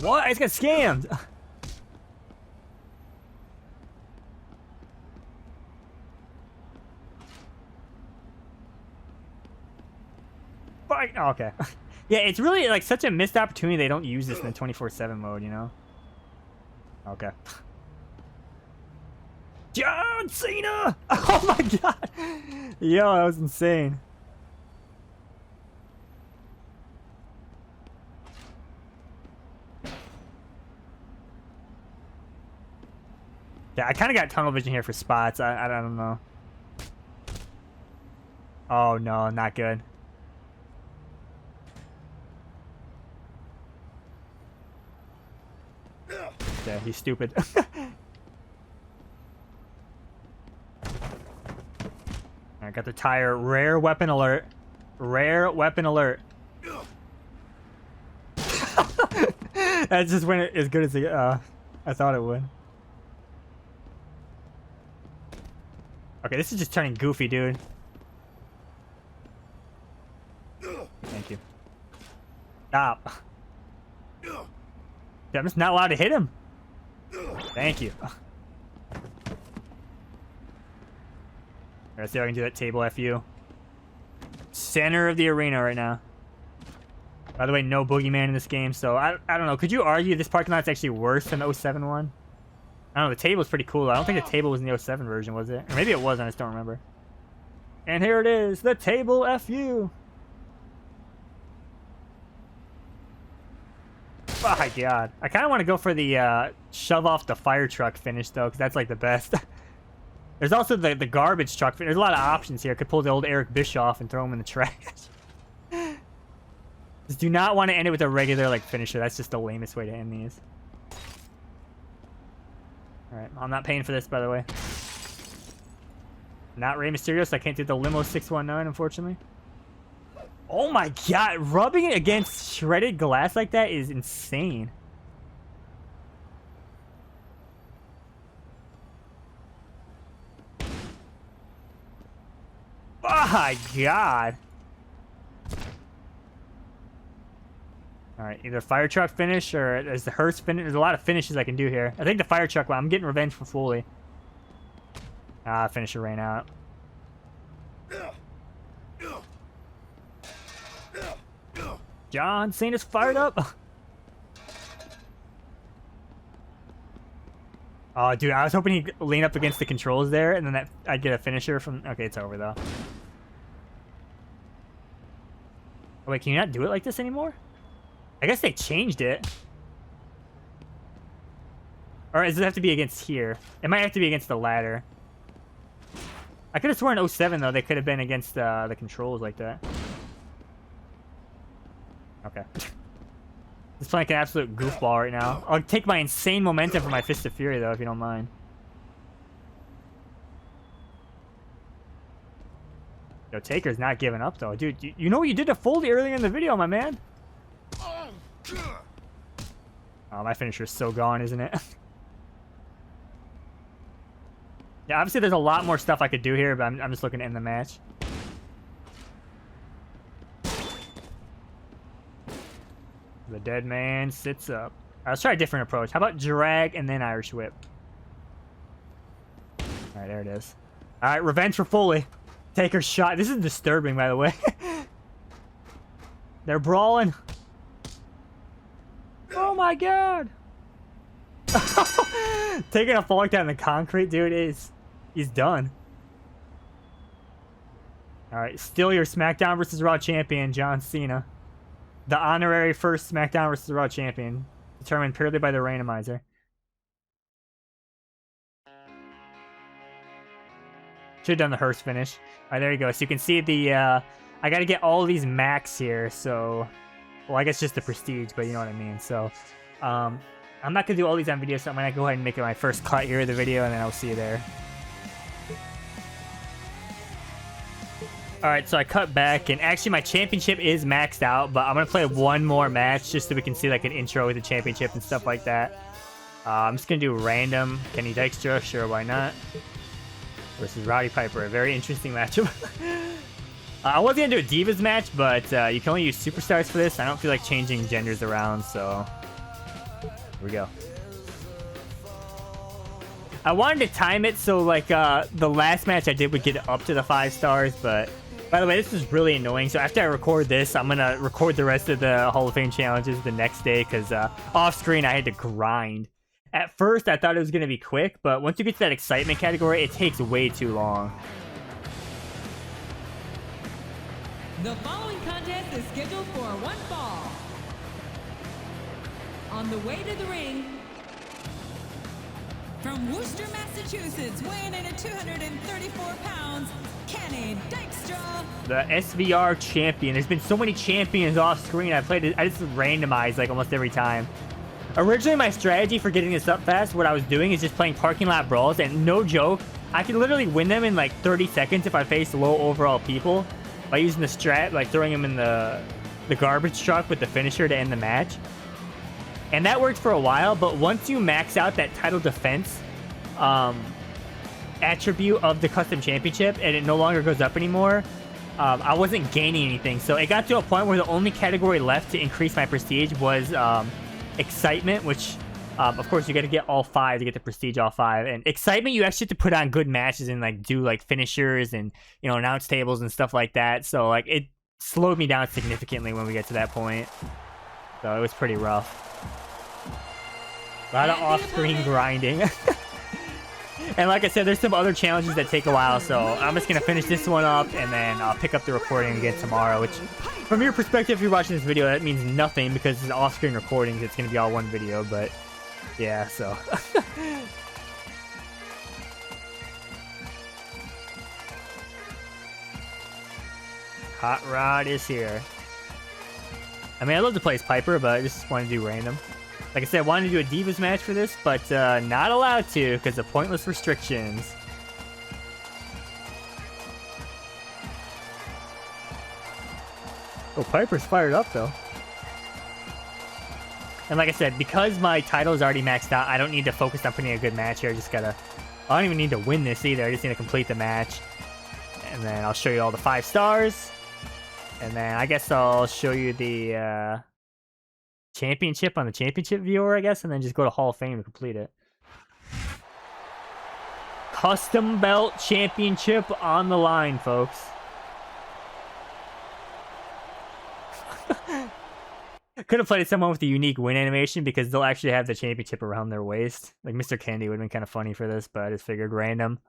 What? I just got scammed! Fuck! Oh, okay. Yeah, it's really like such a missed opportunity they don't use this in the 24/7 mode, you know? Okay. John Cena! Oh my god! Yo, that was insane. Yeah, I kind of got tunnel vision here for spots. I don't know. Oh no, not good. Yeah, he's stupid. I got the tire. Rare weapon alert. Rare weapon alert. That just went as good as I thought it would. Okay, this is just turning goofy, dude. Thank you. Stop. I'm just not allowed to hit him. Thank you. Let's see if I can do that table FU. Center of the arena right now. By the way, no boogeyman in this game, so I don't know. Could you argue this parking lot's actually worse than the 07 one? I don't know, the table's pretty cool. I don't think the table was in the 07 version, was it? Or maybe it wasn't, I just don't remember. And here it is, the table FU. Oh my god. I kind of want to go for the shove off the fire truck finish, though, because that's like the best. There's also the garbage truck. There's a lot of options here. I could pull the old Eric Bischoff and throw him in the trash. Just do not want to end it with a regular like finisher. That's just the lamest way to end these. Alright, I'm not paying for this, by the way. Not Rey Mysterio, so I can't do the Limo 619, unfortunately. Oh my god, rubbing it against shredded glass like that is insane. Oh my god. Alright, either fire truck finish or there's the hearse finish. There's a lot of finishes I can do here. I think the fire truck, I'm getting revenge for Foley. Ah, finisher ran out. John Cena's fired up. Oh, dude, I was hoping he'd lean up against the controls there, and then I'd get a finisher from... Okay, it's over, though. Oh, wait, can you not do it like this anymore? I guess they changed it. Or does it have to be against here? It might have to be against the ladder. I could have sworn 07, though, they could have been against the controls like that. Okay. This is playing like an absolute goofball right now. I'll take my insane momentum for my Fist of Fury, though, if you don't mind. Yo, Taker's not giving up, though. Dude, you know what you did to Foley earlier in the video, my man? Oh, my finisher's so gone, isn't it? Yeah, obviously there's a lot more stuff I could do here, but I'm just looking to end the match. The dead man sits up. Let's try a different approach. How about drag and then Irish whip? Alright, there it is. Alright, revenge for Foley. Taker's shot. This is disturbing, by the way. They're brawling. Oh my god. Taking a fall like that in the concrete, dude, he's done. Alright, still your SmackDown vs. Raw champion, John Cena. The honorary first SmackDown vs. Raw champion, determined purely by the randomizer. Should have done the hearse finish. Alright, there you go. So you can see the, I gotta get all these max here, so... Well, I guess just the prestige, but you know what I mean. So, I'm not gonna do all these on video, so I'm gonna go ahead and make it my first cut here of the video, and then I'll see you there. Alright, so I cut back, and actually my championship is maxed out, but I'm gonna play one more match just so we can see like an intro with the championship and stuff like that. I'm just gonna do random Kenny Dykstra, sure, why not? Versus Roddy Piper, a very interesting matchup. I was gonna do a Divas match, but you can only use superstars for this. I don't feel like changing genders around, so here we go. I wanted to time it so like the last match I did would get up to the 5 stars, but by the way, this is really annoying. So after I record this, I'm gonna record the rest of the Hall of Fame challenges the next day because off screen I had to grind. At first I thought it was gonna be quick, but once you get to that excitement category, it takes way too long. The following contest is scheduled for one fall. On the way to the ring, from Worcester, Massachusetts, weighing in at 234 pounds, Kenny Dykstra. The SVR champion. There's been so many champions off screen. I just randomized like almost every time. Originally, my strategy for getting this up fast, what I was doing is just playing parking lot brawls, and no joke, I can literally win them in like 30 seconds if I face low overall people by using the strat, like throwing them in the garbage truck with the finisher to end the match. And that worked for a while, but once you max out that title defense attribute of the custom championship and it no longer goes up anymore, I wasn't gaining anything. So it got to a point where the only category left to increase my prestige was excitement, which of course you got to get all 5 to get the prestige all 5. And excitement, you actually have to put on good matches and like do like finishers and, you know, announce tables and stuff like that. So like it slowed me down significantly when we get to that point. So it was pretty rough. A lot of off-screen grinding. And like I said, there's some other challenges that take a while, so I'm just going to finish this one up, and then I'll pick up the recording again tomorrow, which, from your perspective, if you're watching this video, that means nothing, because it's off-screen recordings, it's going to be all one video, but, yeah, so. Hot Rod is here. I mean, I love to play as Piper, but I just want to do random. Like I said, I wanted to do a Divas match for this, but not allowed to because of pointless restrictions. Oh, Piper's fired up, though. And like I said, because my title is already maxed out, I don't need to focus on putting a good match here. I just gotta... I don't even need to win this either. I just need to complete the match. And then I'll show you all the 5 stars. And then I guess I'll show you the... championship on the championship viewer, I guess, and then just go to Hall of Fame to complete it. Custom belt championship on the line, folks. Could have played someone with a unique win animation because they'll actually have the championship around their waist. Like Mr. Kennedy would have been kind of funny for this, but I just figured random.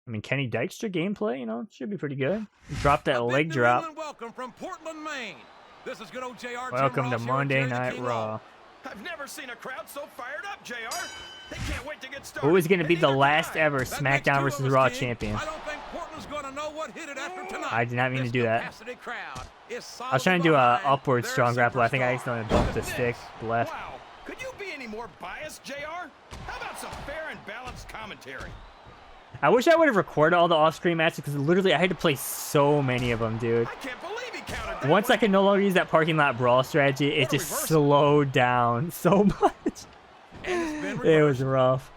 I mean, Kenny Dykstra gameplay, you know, should be pretty good. Drop that leg drop. Welcome from Portland, Maine. This is good old JR. Welcome to Monday Night Raw. I've never seen a crowd so fired up, JR. They can't wait to get started. Who is going to be the last ever Smackdown vs. Raw champion? I don't think Portland's going to know what hit it after tonight. I did not mean to do that. I was trying to do a upward strong grapple. I think I accidentally bumped the stick left. Wow. Could you be any more biased, JR? How about some fair and balanced commentary? I wish I would have recorded all the off-screen matches because literally I had to play so many of them, dude. I can't believe he counted that. Once I could no longer use that parking lot brawl strategy, it just slowed down so much. It was rough.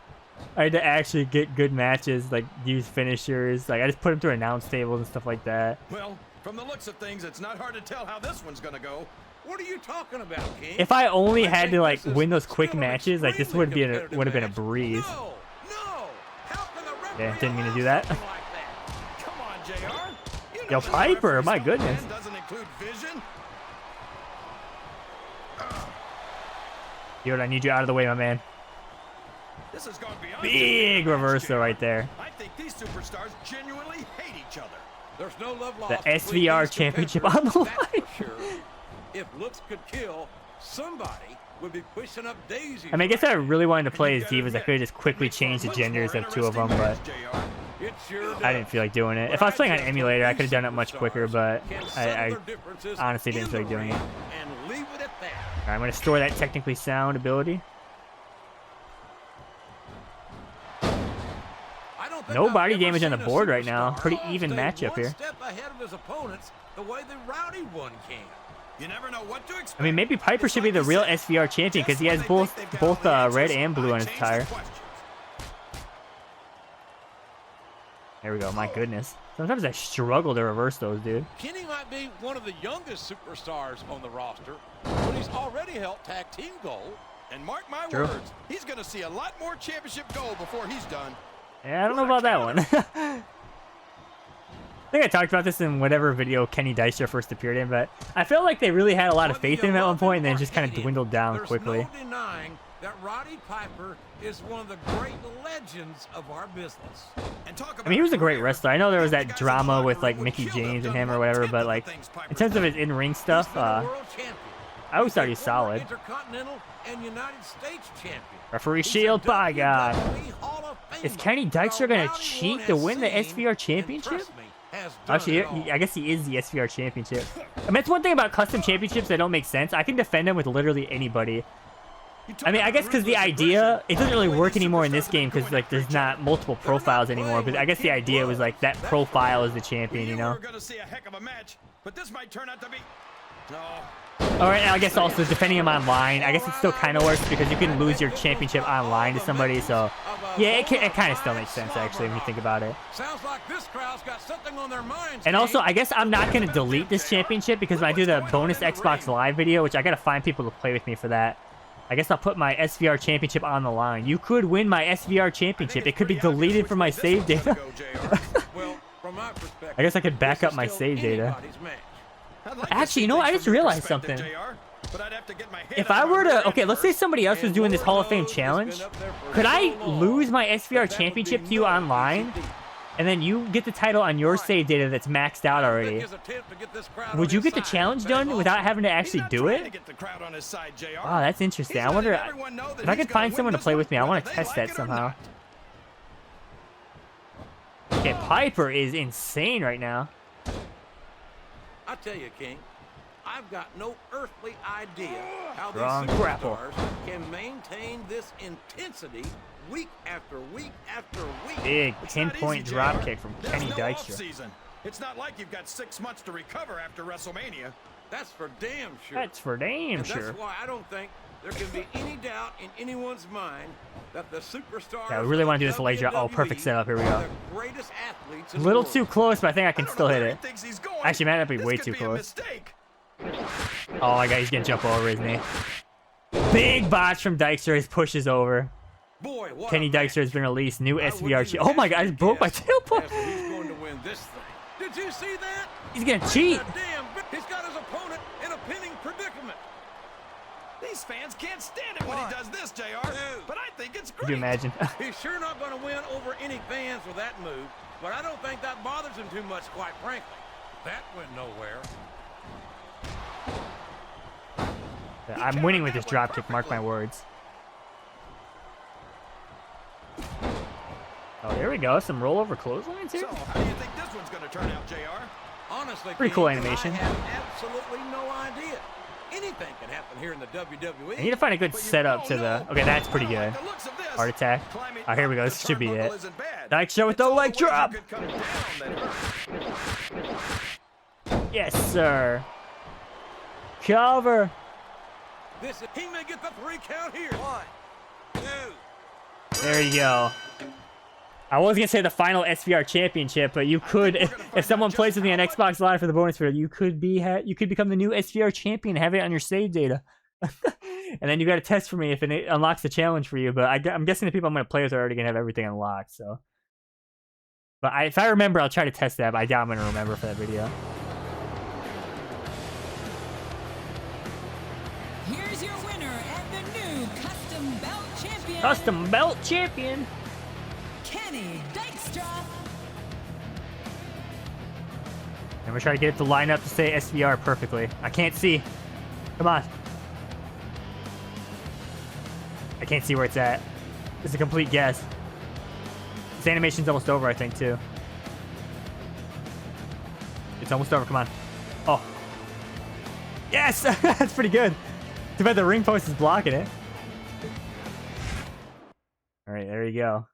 I had to actually get good matches, like use finishers. Like I just put them through announce tables and stuff like that. Well, from the looks of things, it's not hard to tell how this one's gonna go. What are you talking about, King? If I only had to like win those quick matches, like this would have been a breeze. No. Yeah, didn't mean to do that. Come on, JR. You know Yo, Piper, my goodness. doesn't include vision. Dude, I need you out of the way, my man. This has gone beyond Big reversal right there. I think these superstars genuinely hate each other. There's no love lost. The SVR championship on the line. Sure. If looks could kill, somebody would be pushing up daisies. I mean, I guess I really wanted to play as Divas. I could have just quickly changed the genders of 2 of them, but I didn't feel like doing it. If I was playing on emulator, I could have done it much quicker, but I honestly didn't feel like doing it. Alright, I'm going to store that technically sound ability. No body damage on the board right now. Pretty even matchup here. You never know what to expect. I mean, maybe Piper should be the real SVR champion because he has both red and blue on his attire. There we go. My goodness. Sometimes I struggle to reverse those, dude. Kenny might be one of the youngest superstars on the roster, but he's already held tag team gold. And mark my words, he's going to see a lot more championship gold before he's done. Yeah, I don't know about that one. I think I talked about this in whatever video Kenny Dykstra first appeared in, but I felt like they really had a lot of faith in him at one point and then just kind of dwindled down quickly. There's no denying that Roddy Piper is one of the great legends of our business. I mean, he was a great wrestler. I know there was that drama with like Mickey James and him or whatever, but like in terms of his in-ring stuff, I always thought he was solid. Referee Shield, by God. Is Kenny Dykstra going to cheat to win the SVR championship? Actually, I guess he is the SVR championship. I mean, it's one thing about custom championships that don't make sense. I can defend him with literally anybody. I mean, I guess because the idea, it doesn't really work anymore in this game because like there's not multiple profiles anymore. But I guess the idea was like that profile is the champion, you know. We're gonna see a heck of a match, but this might turn out to be. No. All right, and I guess also defending him online, I guess it still kind of works because you can lose your championship online to somebody. So yeah, it kind of still makes sense actually when you think about it. Sounds like this crowd's got something on their minds. And also, I guess I'm not gonna delete this championship because when I do the bonus Xbox Live video, which I gotta find people to play with me for that. I guess I'll put my SVR championship on the line. You could win my SVR championship. It could be deleted from my save data. I guess I could back up my save data. Actually, you know what? I just realized something. If I were to... Okay, let's say somebody else was doing this Hall of Fame challenge. Could I lose my SVR championship to you online? And then you get the title on your save data that's maxed out already. Would you get the challenge done without having to actually do it? Wow, that's interesting. I wonder if I could find someone to play with me. I want to test that somehow. Okay, Piper is insane right now. I tell you, King, I've got no earthly idea how Strong these grapple. superstars can maintain this intensity week after week after week. Big pinpoint drop kick from Kenny Dykstra. It's not like you've got 6 months to recover after WrestleMania. That's for damn sure. That's for damn sure. That's why I don't think there can be any doubt in anyone's mind that the superstars. Yeah, we really want to do this leg drop. Oh, perfect setup. Here we go. Greatest athletes A little too close, but I think I can still hit it. Actually, might not be way too close. Oh my god, he's gonna jump over, isn't he? Big botch from Dykstra. His push is over. Boy, Kenny Dykstra has been released. New SVR. Oh my god, I just broke my tailbone. He's going to win this thing. Did you see that? He's gonna cheat. He's got his opponent in a pinning predicament. These fans can't stand it when he does this, JR. But I think it's great. Could you imagine? He's sure not going to win over any fans with that move, but I don't think that bothers him too much, quite frankly. That went nowhere. I'm winning with this dropkick, mark my words. Oh, there we go. Some rollover clotheslines here. So, how do you think this one's going to turn out, JR? Honestly, pretty cool animation. I have absolutely no idea. Anything can happen here in the WWE. I need to find a good setup to the... Okay, that's pretty good. Heart attack. Oh, here we go. This should be it. Dykstra with the leg drop. Yes, sir. Cover. He may get the 3 count here. 1, 2. There you go. I was gonna say the final SVR championship, but you could, if someone plays with me on Xbox Live for the bonus video, you could become the new SVR champion, have it on your save data, and then you got to test for me if it unlocks the challenge for you. But I'm guessing the people I'm gonna play with are already gonna have everything unlocked. So, but if I remember, I'll try to test that. But I doubt I'm gonna remember for that video. Here's your winner and the new custom belt champion. Custom belt champion. Kenny Dykstra. And we're trying to get it to line up to say SVR perfectly. I can't see. Come on. I can't see where it's at. It's a complete guess. This animation's almost over, I think, too. It's almost over. Come on. Oh. Yes! That's pretty good. Too bad the ring post is blocking it. All right, there you go.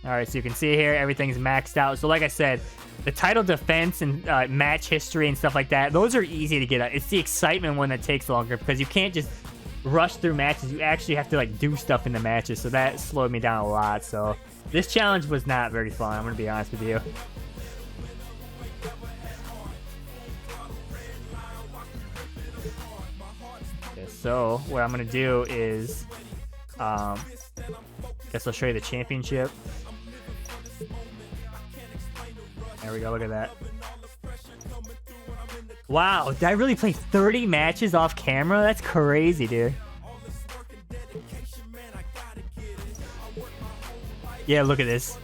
All right, so you can see here, everything's maxed out. So like I said, the title defense and match history and stuff like that, those are easy to get at. It's the excitement one that takes longer because you can't just rush through matches. You actually have to like do stuff in the matches. So that slowed me down a lot. So this challenge was not very fun. I'm going to be honest with you. Okay, so what I'm going to do is, guess I'll show you the championship. There we go, look at that. Wow, did I really play 30 matches off camera? That's crazy, dude. Yeah, look at this.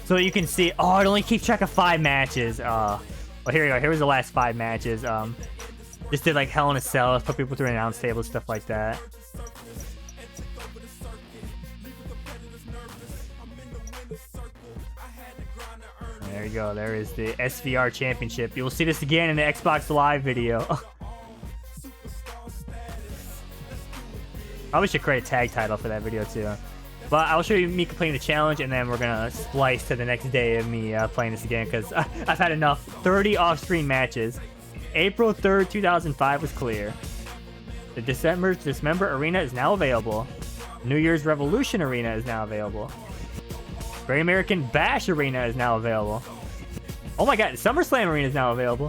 So you can see, oh, it only keeps track of 5 matches. Well, here we go. Here was the last 5 matches. Just did like Hell in a Cell, put people through an announce table, stuff like that. There you go. There is the SVR Championship. You will see this again in the Xbox Live video. Probably should create a tag title for that video too. But I'll show you me completing the challenge, and then we're gonna splice to the next day of me playing this again, because I've had enough. 30 off-screen matches. April 3rd, 2005 was clear. The Dismember Arena is now available. New Year's Revolution Arena is now available. Great American Bash Arena is now available. Oh my god, SummerSlam Arena is now available.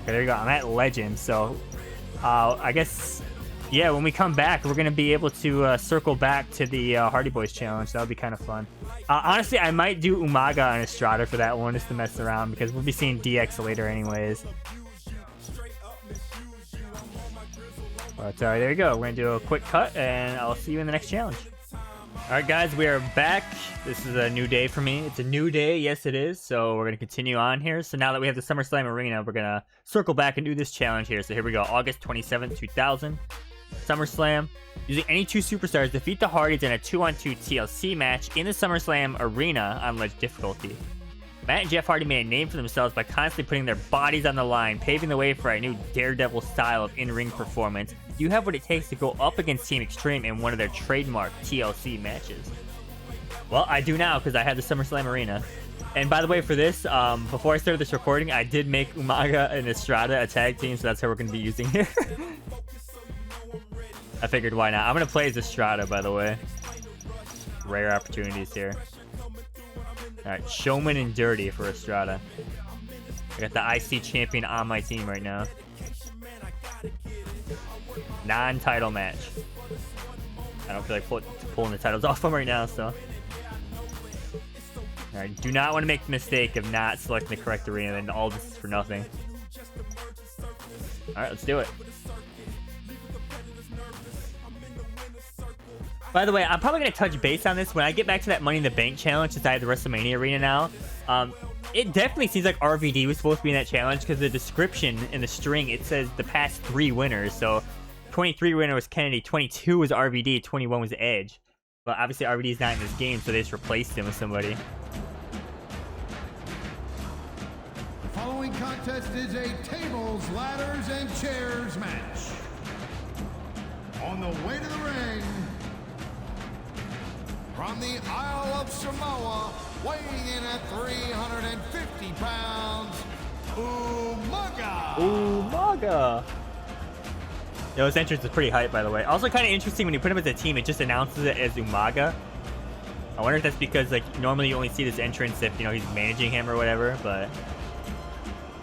Okay, there you go. I'm at Legend, so I guess, yeah, when we come back, we're going to be able to circle back to the Hardy Boys Challenge. That would be kind of fun. Honestly, I might do Umaga and Estrada for that one, just to mess around, because we'll be seeing DX later anyways. But there you go. We're going to do a quick cut, and I'll see you in the next challenge. Alright guys, we are back. This is a new day for me. It's a new day, yes it is. So we're going to continue on here. So now that we have the SummerSlam Arena, we're going to circle back and do this challenge here. So here we go, August 27th, 2000. SummerSlam. Using any two superstars, defeat the Hardys in a 2-on-2 TLC match in the SummerSlam Arena on ledge difficulty. Matt and Jeff Hardy made a name for themselves by constantly putting their bodies on the line, paving the way for a new Daredevil style of in-ring performance. You have what it takes to go up against Team Extreme in one of their trademark TLC matches. Well, I do now, because I had the SummerSlam Arena. And by the way, for this, before I started this recording, I did make Umaga and Estrada a tag team, so that's how we're going to be using here. I figured, why not? I'm going to play as Estrada, by the way. Rare opportunities here. Alright, Showman and Dirty for Estrada. I got the IC champion on my team right now. Non-title match. I don't feel like pulling the titles off them right now, so. Alright, do not want to make the mistake of not selecting the correct arena, and all this is for nothing. Alright, let's do it. By the way, I'm probably going to touch base on this when I get back to that Money in the Bank challenge, since I have the WrestleMania Arena now. It definitely seems like RVD was supposed to be in that challenge, because the description in the string, it says the past 3 winners. So 23 winner was Kennedy, 22 was RVD, 21 was Edge. But obviously RVD's not in this game, so they just replaced him with somebody. The following contest is a tables, ladders, and chairs match. On the way to the ring, from the Isle of Samoa, weighing in at 350 pounds, Umaga! Umaga! Yo, his entrance is pretty hype, by the way. Also kind of interesting, when you put him as a team, it just announces it as Umaga. I wonder if that's because, like, normally you only see this entrance if, you know, he's managing him or whatever, but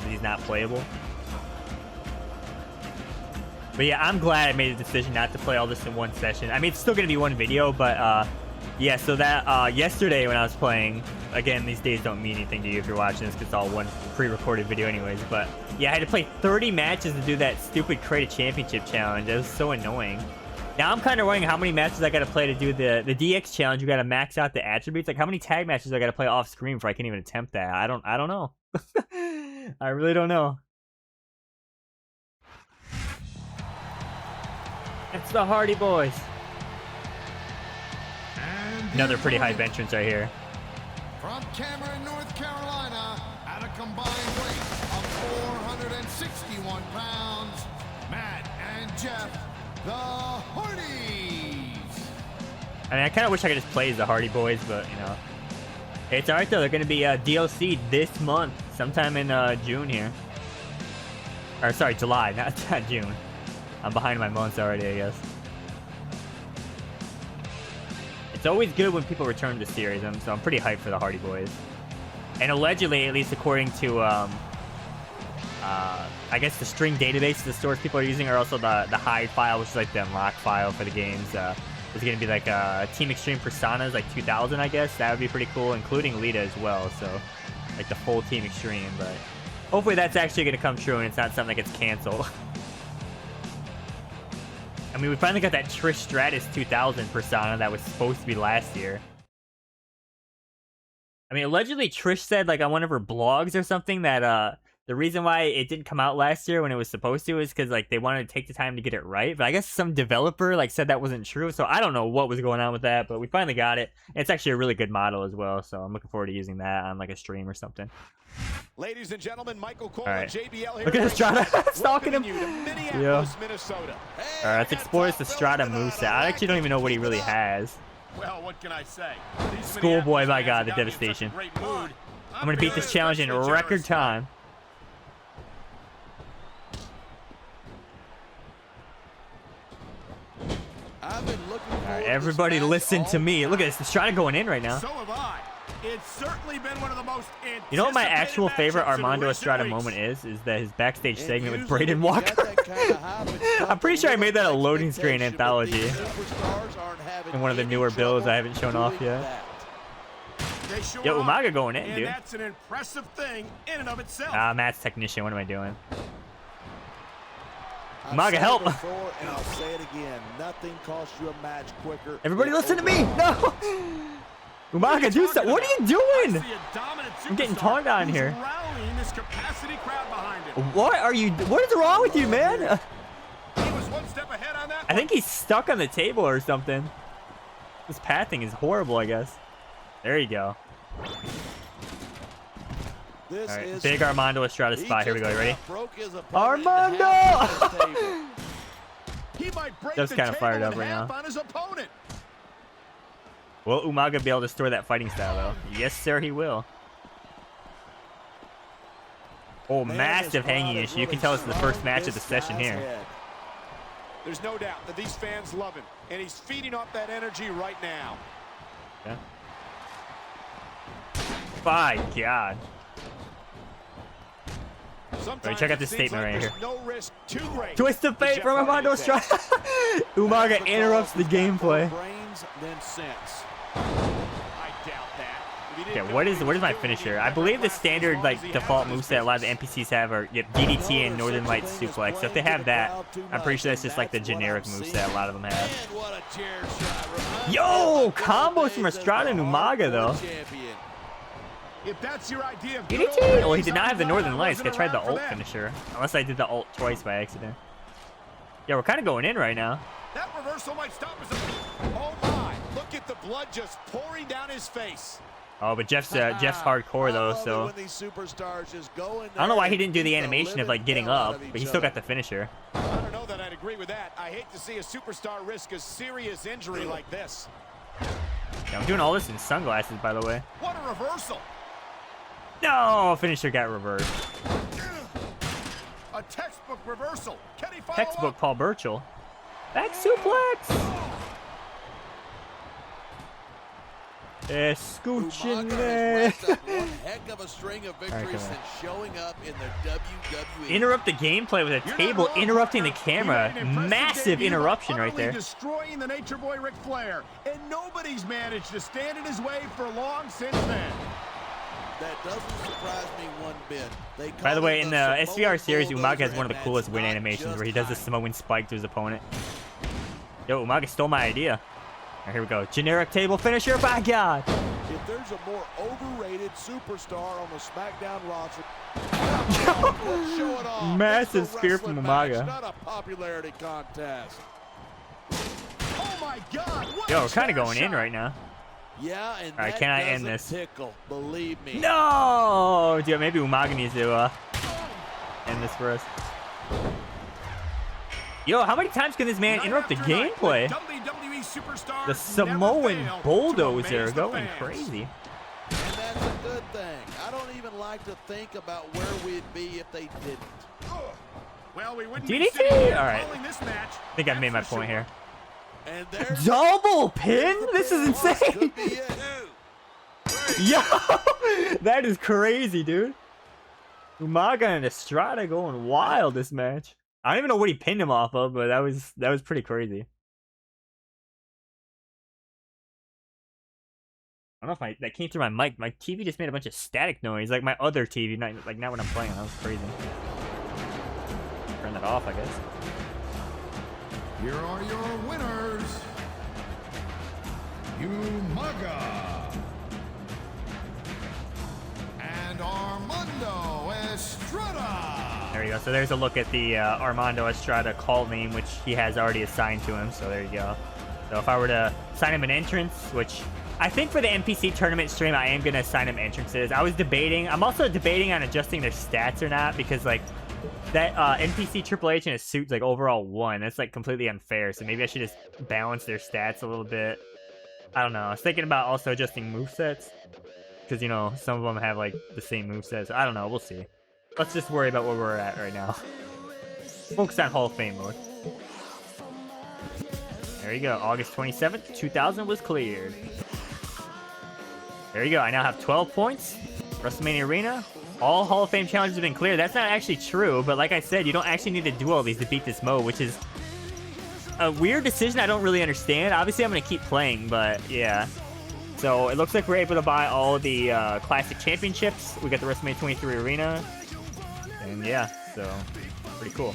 he's not playable. But yeah, I'm glad I made a decision not to play all this in one session. I mean, it's still going to be one video, but yeah, so that yesterday when I was playing, again, these days don't mean anything to you if you're watching this, because it's all one pre-recorded video anyways, but yeah, I had to play 30 matches to do that stupid Create a Championship challenge. It was so annoying. Now I'm kind of wondering how many matches I got to play to do the DX challenge. You got to max out the attributes. Like, how many tag matches I got to play off screen before I can even attempt that? I don't know. I really don't know. It's the Hardy Boys. Another pretty hype entrance right here. From Cameron, North Carolina, at a combined weight of 461 pounds, Matt and Jeff, the Hardys. I mean, I kind of wish I could just play as the Hardy Boys, but, you know. It's alright, though. They're going to be DLC this month, sometime in June here. Or, sorry, July, not June. I'm behind my months already, I guess. It's always good when people return to the series, so I'm pretty hyped for the Hardy Boys. And allegedly, at least according to, I guess the string database the stores people are using are also the hide file, which is like the unlock file for the games. It's going to be like Team Extreme Personas, like 2000, I guess. That would be pretty cool, including Lita as well, so like the full Team Extreme. But hopefully that's actually going to come true and it's not something that gets canceled. I mean, we finally got that Trish Stratus 2000 persona that was supposed to be last year. I mean, allegedly Trish said, like, on one of her blogs or something that the reason why it didn't come out last year when it was supposed to is because like they wanted to take the time to get it right. But I guess some developer like said that wasn't true, so I don't know what was going on with that. But we finally got it. It's actually a really good model as well, so I'm looking forward to using that on like a stream or something. Ladies and gentlemen, Michael Cole All right. and JBL here. Look at Estrada stalking him. Yeah. Minnesota. All right, let's explore this Estrada moveset. I actually don't even know what he really has. Well, what can I say? Schoolboy, my God, the devastation. I'm gonna beat this challenge in record time. I've been looking All right, everybody listen to me. Look at this. Estrada going in right now. So have I. It's certainly been one of the most You know what my actual favorite matchups in Armando recent Estrada weeks. moment is? Is that his backstage And segment with usually Braden when you Walker. got that kind of hype, it's tough I'm pretty to sure I live made that a with loading screen expectation, but anthology. these superstars aren't having In one of the any newer builds trouble I haven't shown off doing yet. that. They sure Yo, are. Umaga going in, and dude. that's an impressive thing in and of itself. Ah, Matt's technician. What am I doing? I've Umaga, said it help. before, and I'll say it again. Nothing costs you a match quicker. Everybody than listen to me. overall. No. Umaga, do something. What are you doing? I'm getting taunted on here. Rallying this capacity crowd behind him. What are you? What is wrong with you, man? He was one step ahead on that I think he's stuck on the table or something. This pathing is horrible, I guess. There you go. This All right, is big Armando Estrada spot. Here we go. You ready? broke his opponent in Armando! half on this table. He might break Just the kinda table fired up in right half now. on his opponent. Will Umaga be able to store that fighting style, though? Yes, sir, he will. Oh, Man, massive this hanging crowd issue. is You can tell it's the really first match of this the session guy's here. head. There's no doubt that these fans love him, and he's feeding off that energy right now. Yeah. My God. Sometimes check out it this seems statement like right there's here. No risk too great. Twist of to fate Jeff from Armando Hardy takes. Estrada. Umaga That's interrupts the because he's got more gameplay. brains than sense. I doubt that. If he didn't Okay, know what he is was my doing finisher? it, I believe the lasts as standard long like as he default has in his moveset a lot of the business. NPCs have are DDT and Northern Lights suplex. So if they have that, I'm pretty sure that's just like the generic moveset a lot of them have. And what a chair shot. Reminds me Yo, of my combos good from days as Estrada and the Umaga, hardcore though. champion. If that's your idea of DDT? Well, he did not have the Northern Lights. I tried the ult finish. finisher. Unless I did the ult twice by accident. Yeah, we're kind of going in right now. That reversal might stop his. Oh my! Look at the blood just pouring down his face. Oh, but Jeff's hardcore though, I love it so when these superstars just go in I don't know why he there didn't do the and beat animation of like living getting hell out up, of but he each still other. got the finisher. I don't know that I'd agree with that. I hate to see a superstar risk a serious injury like this. Yeah, I'm doing all this in sunglasses, by the way. What a reversal! No, finisher got reversed. A textbook reversal. Can he follow Textbook up? Paul Burchill. Back suplex. Escuchen. Umaga has racked up one heck of a string of come victories on. since showing up in the WWE. Interrupt the gameplay with a You're not table wrong, interrupting the Parker. He camera. made an impressive Massive debut, interruption right utterly there. destroying the Nature Boy Ric Flair, and nobody's managed to stand in his way for long since then. That doesn't surprise me one bit. They By the call way, him in the SVR series, Samoan Umaga has bulldozer, one of the and coolest that's win not animations just where he does the height. Samoan spike to his opponent. Yo, Umaga stole my idea. Alright, here we go. Generic table finisher. By God. If there's a more overrated superstar on the SmackDown roster, show it off. Massive It's a spear wrestling from match, Umaga. not a popularity contest. Oh my God! What Yo, a we're kind of chair going in shot. right now. Yeah, and All right, that can I doesn't end this? tickle, believe me. No! Dude, maybe Umaga needs to end this for us. Yo, how many times can this man Night interrupt the after night, gameplay? WWE superstars The never Samoan fail to bulldozer amaze the going fans. crazy. And that's a good thing. I don't even like to think about where we'd be if they didn't. Well, we wouldn't DDT? be sitting here All right. calling this match. I think I've that's made my for point sure. here. And there's Double pin? This is insane. Could be it. Yo, that is crazy, dude. Umaga and Estrada going wild this match. I don't even know what he pinned him off of, but that was pretty crazy. I don't know if that came through my mic. My TV just made a bunch of static noise, like my other TV, not when I'm playing. That was crazy. Turn that off, I guess. Here are your winners. Umaga and Armando Estrada. Estrada. There you go. So there's a look at the Armando Estrada call name, which he has already assigned to him. So there you go. So if I were to assign him an entrance, which I think for the NPC tournament stream, I am going to assign him entrances. I was debating. I'm also debating on adjusting their stats or not, because like that NPC Triple H in his suit's like overall 1. That's like completely unfair. So maybe I should just balance their stats a little bit. I don't know. I was thinking about also adjusting movesets, because, you know, some of them have like the same movesets. I don't know. We'll see. Let's just worry about where we're at right now. Focus on Hall of Fame mode. There you go. August 27th, 2000 was cleared. There you go. I now have 12 points. WrestleMania Arena. All Hall of Fame challenges have been cleared. That's not actually true, but like I said, you don't actually need to do all these to beat this mode, which is a weird decision I don't really understand. Obviously, I'm going to keep playing, but yeah. So it looks like we're able to buy all the Classic Championships. We got the WrestleMania 23 Arena. And yeah, so pretty cool.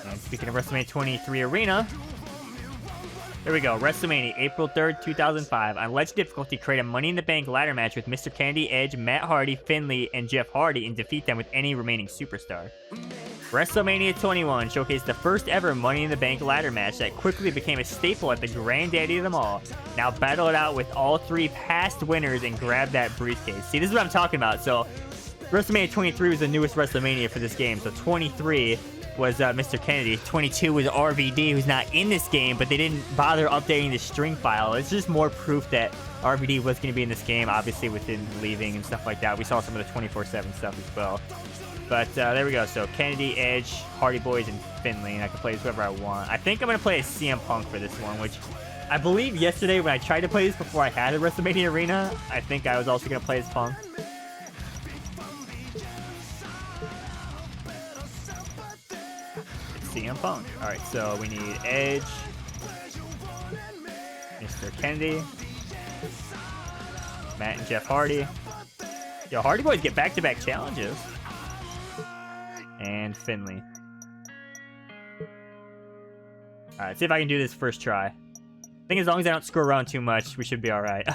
And speaking of WrestleMania 23 Arena, there we go. WrestleMania, April 3rd, 2005. On Legend difficulty, create a Money in the Bank ladder match with Mr. Kennedy, Edge, Matt Hardy, Finlay, and Jeff Hardy, and defeat them with any remaining superstar. WrestleMania 21 showcased the first ever Money in the Bank ladder match that quickly became a staple at the granddaddy of them all. Now battle it out with all 3 past winners and grab that briefcase. See, this is what I'm talking about. So WrestleMania 23 was the newest WrestleMania for this game. So 23 was Mr. Kennedy. 22 was RVD, who's not in this game, but they didn't bother updating the string file. It's just more proof that RVD was going to be in this game, obviously with him leaving and stuff like that. We saw some of the 24/7 stuff as well. But there we go. So Kennedy, Edge, Hardy Boys, and Finlay, and I can play as whoever I want. I think I'm going to play as CM Punk for this one, which I believe yesterday when I tried to play this before I had a WrestleMania Arena, I think I was also going to play as Punk. CM Punk. Alright, so we need Edge, Mr. Kennedy, Matt and Jeff Hardy. Yo, Hardy Boys get back-to-back challenges. And Finlay. Alright, see if I can do this first try. I think as long as I don't screw around too much, we should be alright.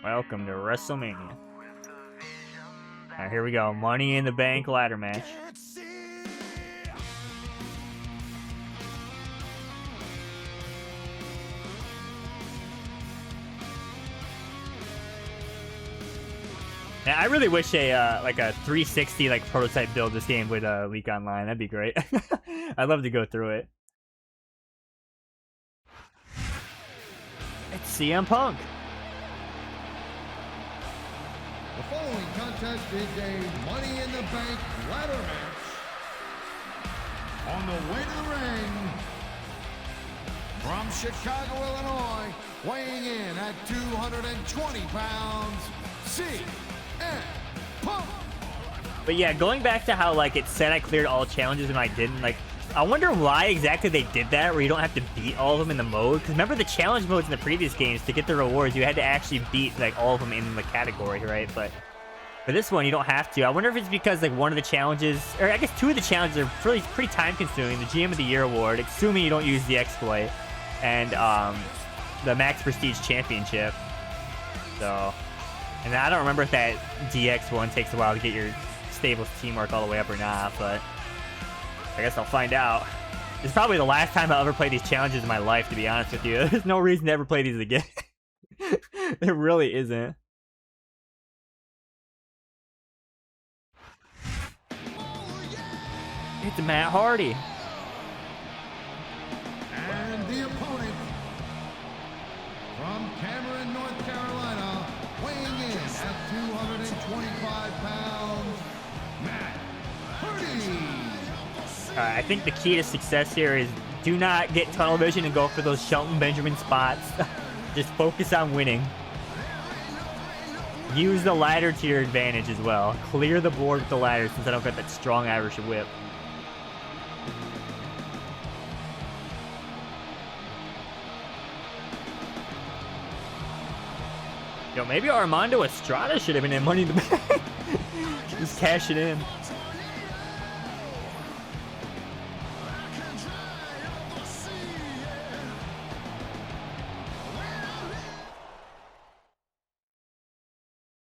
Welcome to WrestleMania. Alright, here we go. Money in the Bank ladder match. Yeah, I really wish a like a 360 like prototype build this game would leak online. That'd be great. I'd love to go through it. It's CM Punk. The following contest is a Money in the Bank ladder match. On the way to the ring, from Chicago, Illinois, weighing in at 220 pounds, CM Punk. But yeah, going back to how like it said I cleared all challenges and I didn't, like I wonder why exactly they did that, where you don't have to beat all of them in the mode. Because remember the challenge modes in the previous games, to get the rewards, you had to actually beat like all of them in the category, right? But for this one, you don't have to. I wonder if it's because like one of the challenges, or I guess 2 of the challenges are pretty time consuming. The GM of the Year award, assuming you don't use the exploit, and the Max Prestige Championship. So, and I don't remember if that DX one takes a while to get your Stables teamwork all the way up or not, but I guess I'll find out. It's probably the last time I'll ever play these challenges in my life, to be honest with you. There's no reason to ever play these again. There really isn't. It's Matt Hardy. And the opponent, from Cameron, North Carolina, weighing in at 225 pounds, Matt Hardy. I think the key to success here is do not get tunnel vision and go for those Shelton Benjamin spots. Just focus on winning. Use the ladder to your advantage as well. Clear the board with the ladder since I don't got that strong Irish whip. Yo, maybe Armando Estrada should have been in Money in the Bank. Just cash it in.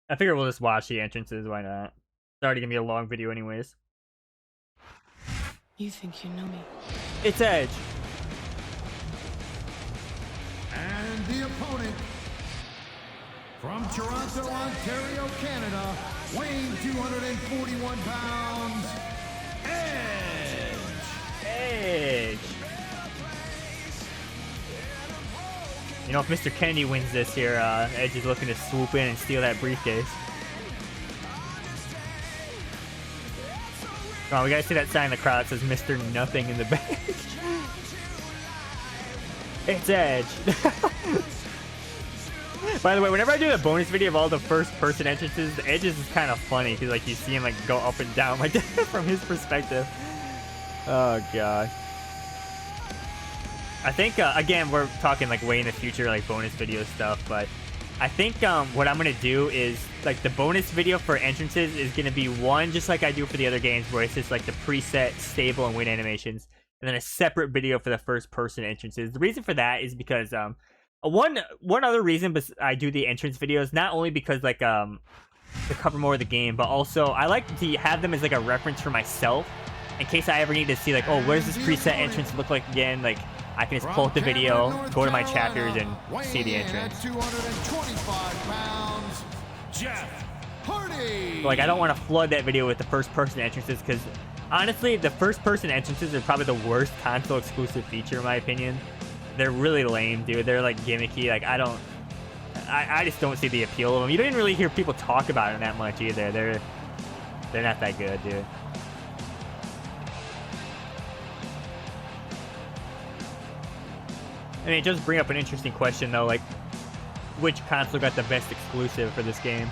I figure we'll just watch the entrances. Why not? It's already gonna be a long video, anyways. You think you know me? It's Edge. And the opponent from Toronto, Ontario, Canada, weighing 241 pounds, Edge. Edge. You know, if Mr. Kennedy wins this here, Edge is looking to swoop in and steal that briefcase. Come on, we gotta see that sign in the crowd that says Mr. Nothing in the back. It's Edge. By the way, whenever I do a bonus video of all the first-person entrances, the Edges is kind of funny because like you see him like go up and down like from his perspective. Oh god. I think again we're talking like way in the future, like bonus video stuff, but I think what I'm gonna do is like the bonus video for entrances is gonna be one just like I do for the other games, where it's just like the preset stable and win animations, and then a separate video for the first-person entrances. The reason for that is because one other reason I do the entrance videos, not only because like to cover more of the game, but also I like to have them as like a reference for myself in case I ever need to see like, oh, what does this preset entrance look like again? Like I can just pull up the video, go to my chapters, and see the entrance. 225 pounds, Jeff Hardy. Like I don't want to flood that video with the first-person entrances because honestly, the first-person entrances are probably the worst console exclusive feature in my opinion. They're really lame, dude. They're like gimmicky. Like I just don't see the appeal of them. You don't even really hear people talk about them that much either. They're not that good, dude. I mean, it does bring up an interesting question though, like which console got the best exclusive for this game?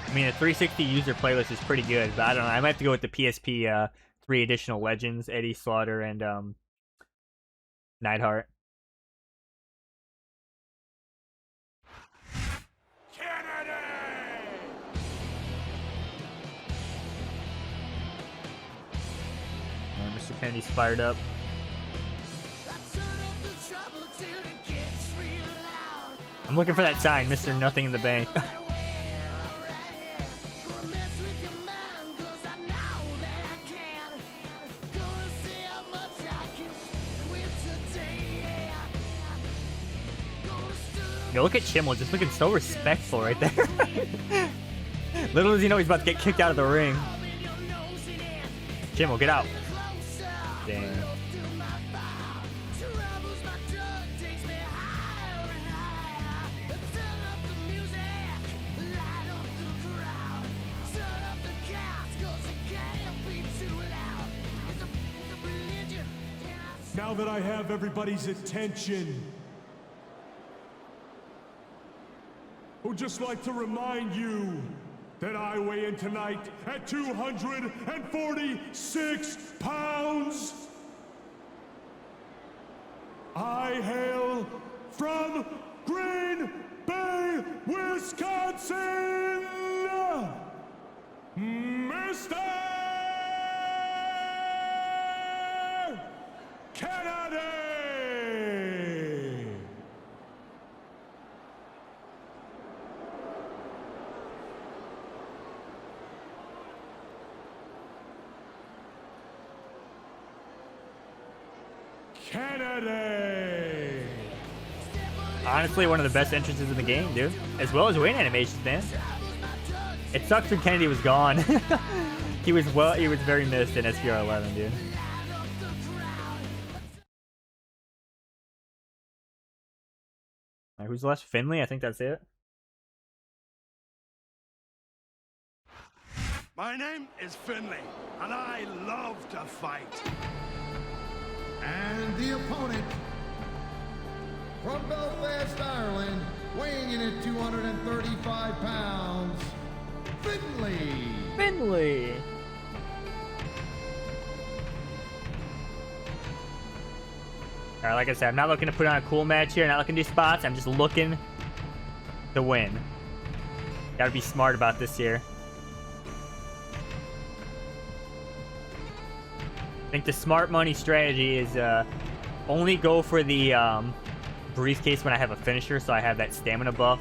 I mean, the 360 user playlist is pretty good, but I don't know. I might have to go with the PSP 3 additional legends, Eddie, Slaughter, and Neidhart. Mr. Kennedy's fired up. I'm looking for that sign, Mr. Nothing in the Bank. Yo, look at Chimmel, just looking so respectful right there. Little does he know he's about to get kicked out of the ring. Chimmel, get out. Damn. Now that I have everybody's attention, I would just like to remind you that I weigh in tonight at 246 pounds. I hail from Green Bay, Wisconsin, Mr. Kennedy! Kennedy! Honestly, one of the best entrances in the game, dude. As well as Wayne animations, man. It sucks when Kennedy was gone. he was very missed in SPR 11, dude. Alright, who's left? Finley? I think that's it. My name is Finley, and I love to fight. And the opponent from Belfast, Ireland, weighing in at 235 pounds, Finley. Finley. Alright, like I said, I'm not looking to put on a cool match here, not looking to do spots, I'm just looking to win. Gotta be smart about this here. I think the smart money strategy is only go for the briefcase when I have a finisher, so I have that stamina buff.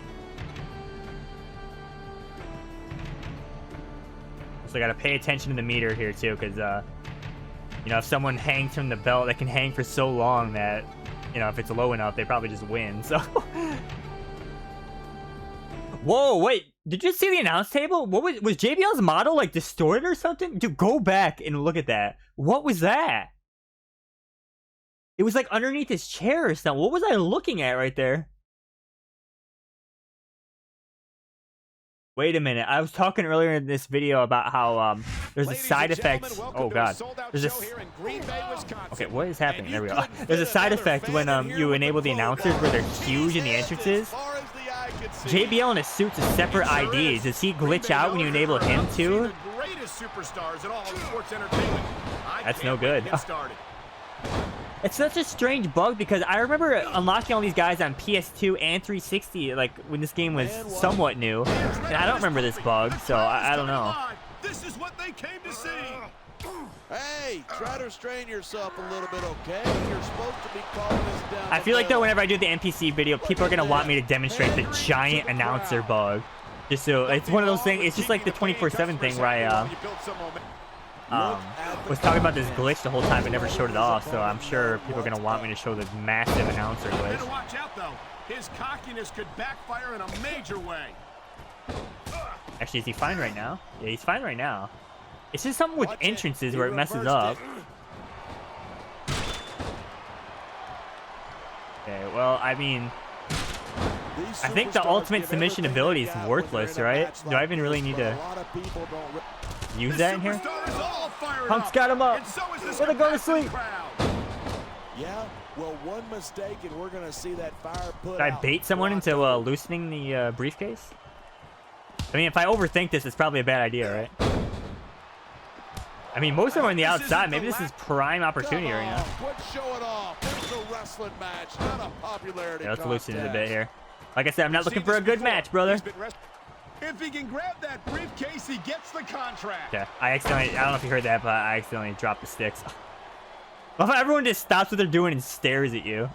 So I gotta pay attention to the meter here too, because you know, if someone hangs from the belt, they can hang for so long that, you know, if it's low enough, they probably just win. So, whoa, wait, did you see the announce table? What was JBL's model like distorted or something? Dude, go back and look at that. What was that? It was like underneath his chair or something. What was I looking at right there? Wait a minute. I was talking earlier in this video about how there's a side effect. Oh god. There's a Okay, what is happening? There we go. There's a side effect when you enable the announcers where they're huge in the entrances. JBL in his suit's a separate IDs. Does he glitch out when you enable him too? That's no good. It's such a strange bug because I remember unlocking all these guys on PS2 and 360, like when this game was somewhat new, and I don't remember this bug, so I don't know. This is what they came to see. Hey, try to restrain yourself a little bit, okay? You're supposed to be calling this down. I feel like though, whenever I do the NPC video, people are gonna want me to dedemonstrate the giant announcer bug. Just so it's one of those things. It's just like the 24/7 thing where I was talking about this glitch the whole time but never showed it off, so I'm sure people are gonna want me to show the massive announcer glitch. Watch out though. His cockiness could backfire in a major way. Actually, is he fine right now? Yeah, he's fine right now. It's just something with entrances where it messes up. Okay, well, I mean, I think the ultimate submission ability is worthless, right? Do I even really need to use that in here? Punk's got him up. Let him go to sleep. Yeah, well, one mistake and we're gonna see that fire put Did I bait someone into loosening the briefcase? I mean, if I overthink this, it's probably a bad idea, right? I mean, most of them are on the outside. Maybe this is prime opportunity right now. Show it off. It's a wrestling match, not a popularity Yeah, let's loosen it a bit here. Like I said, I'm not looking for a good match, brother. If he can grab that briefcase, he gets the contract. Okay, I don't know if you heard that, but I accidentally dropped the sticks. Well, everyone just stops what they're doing and stares at you.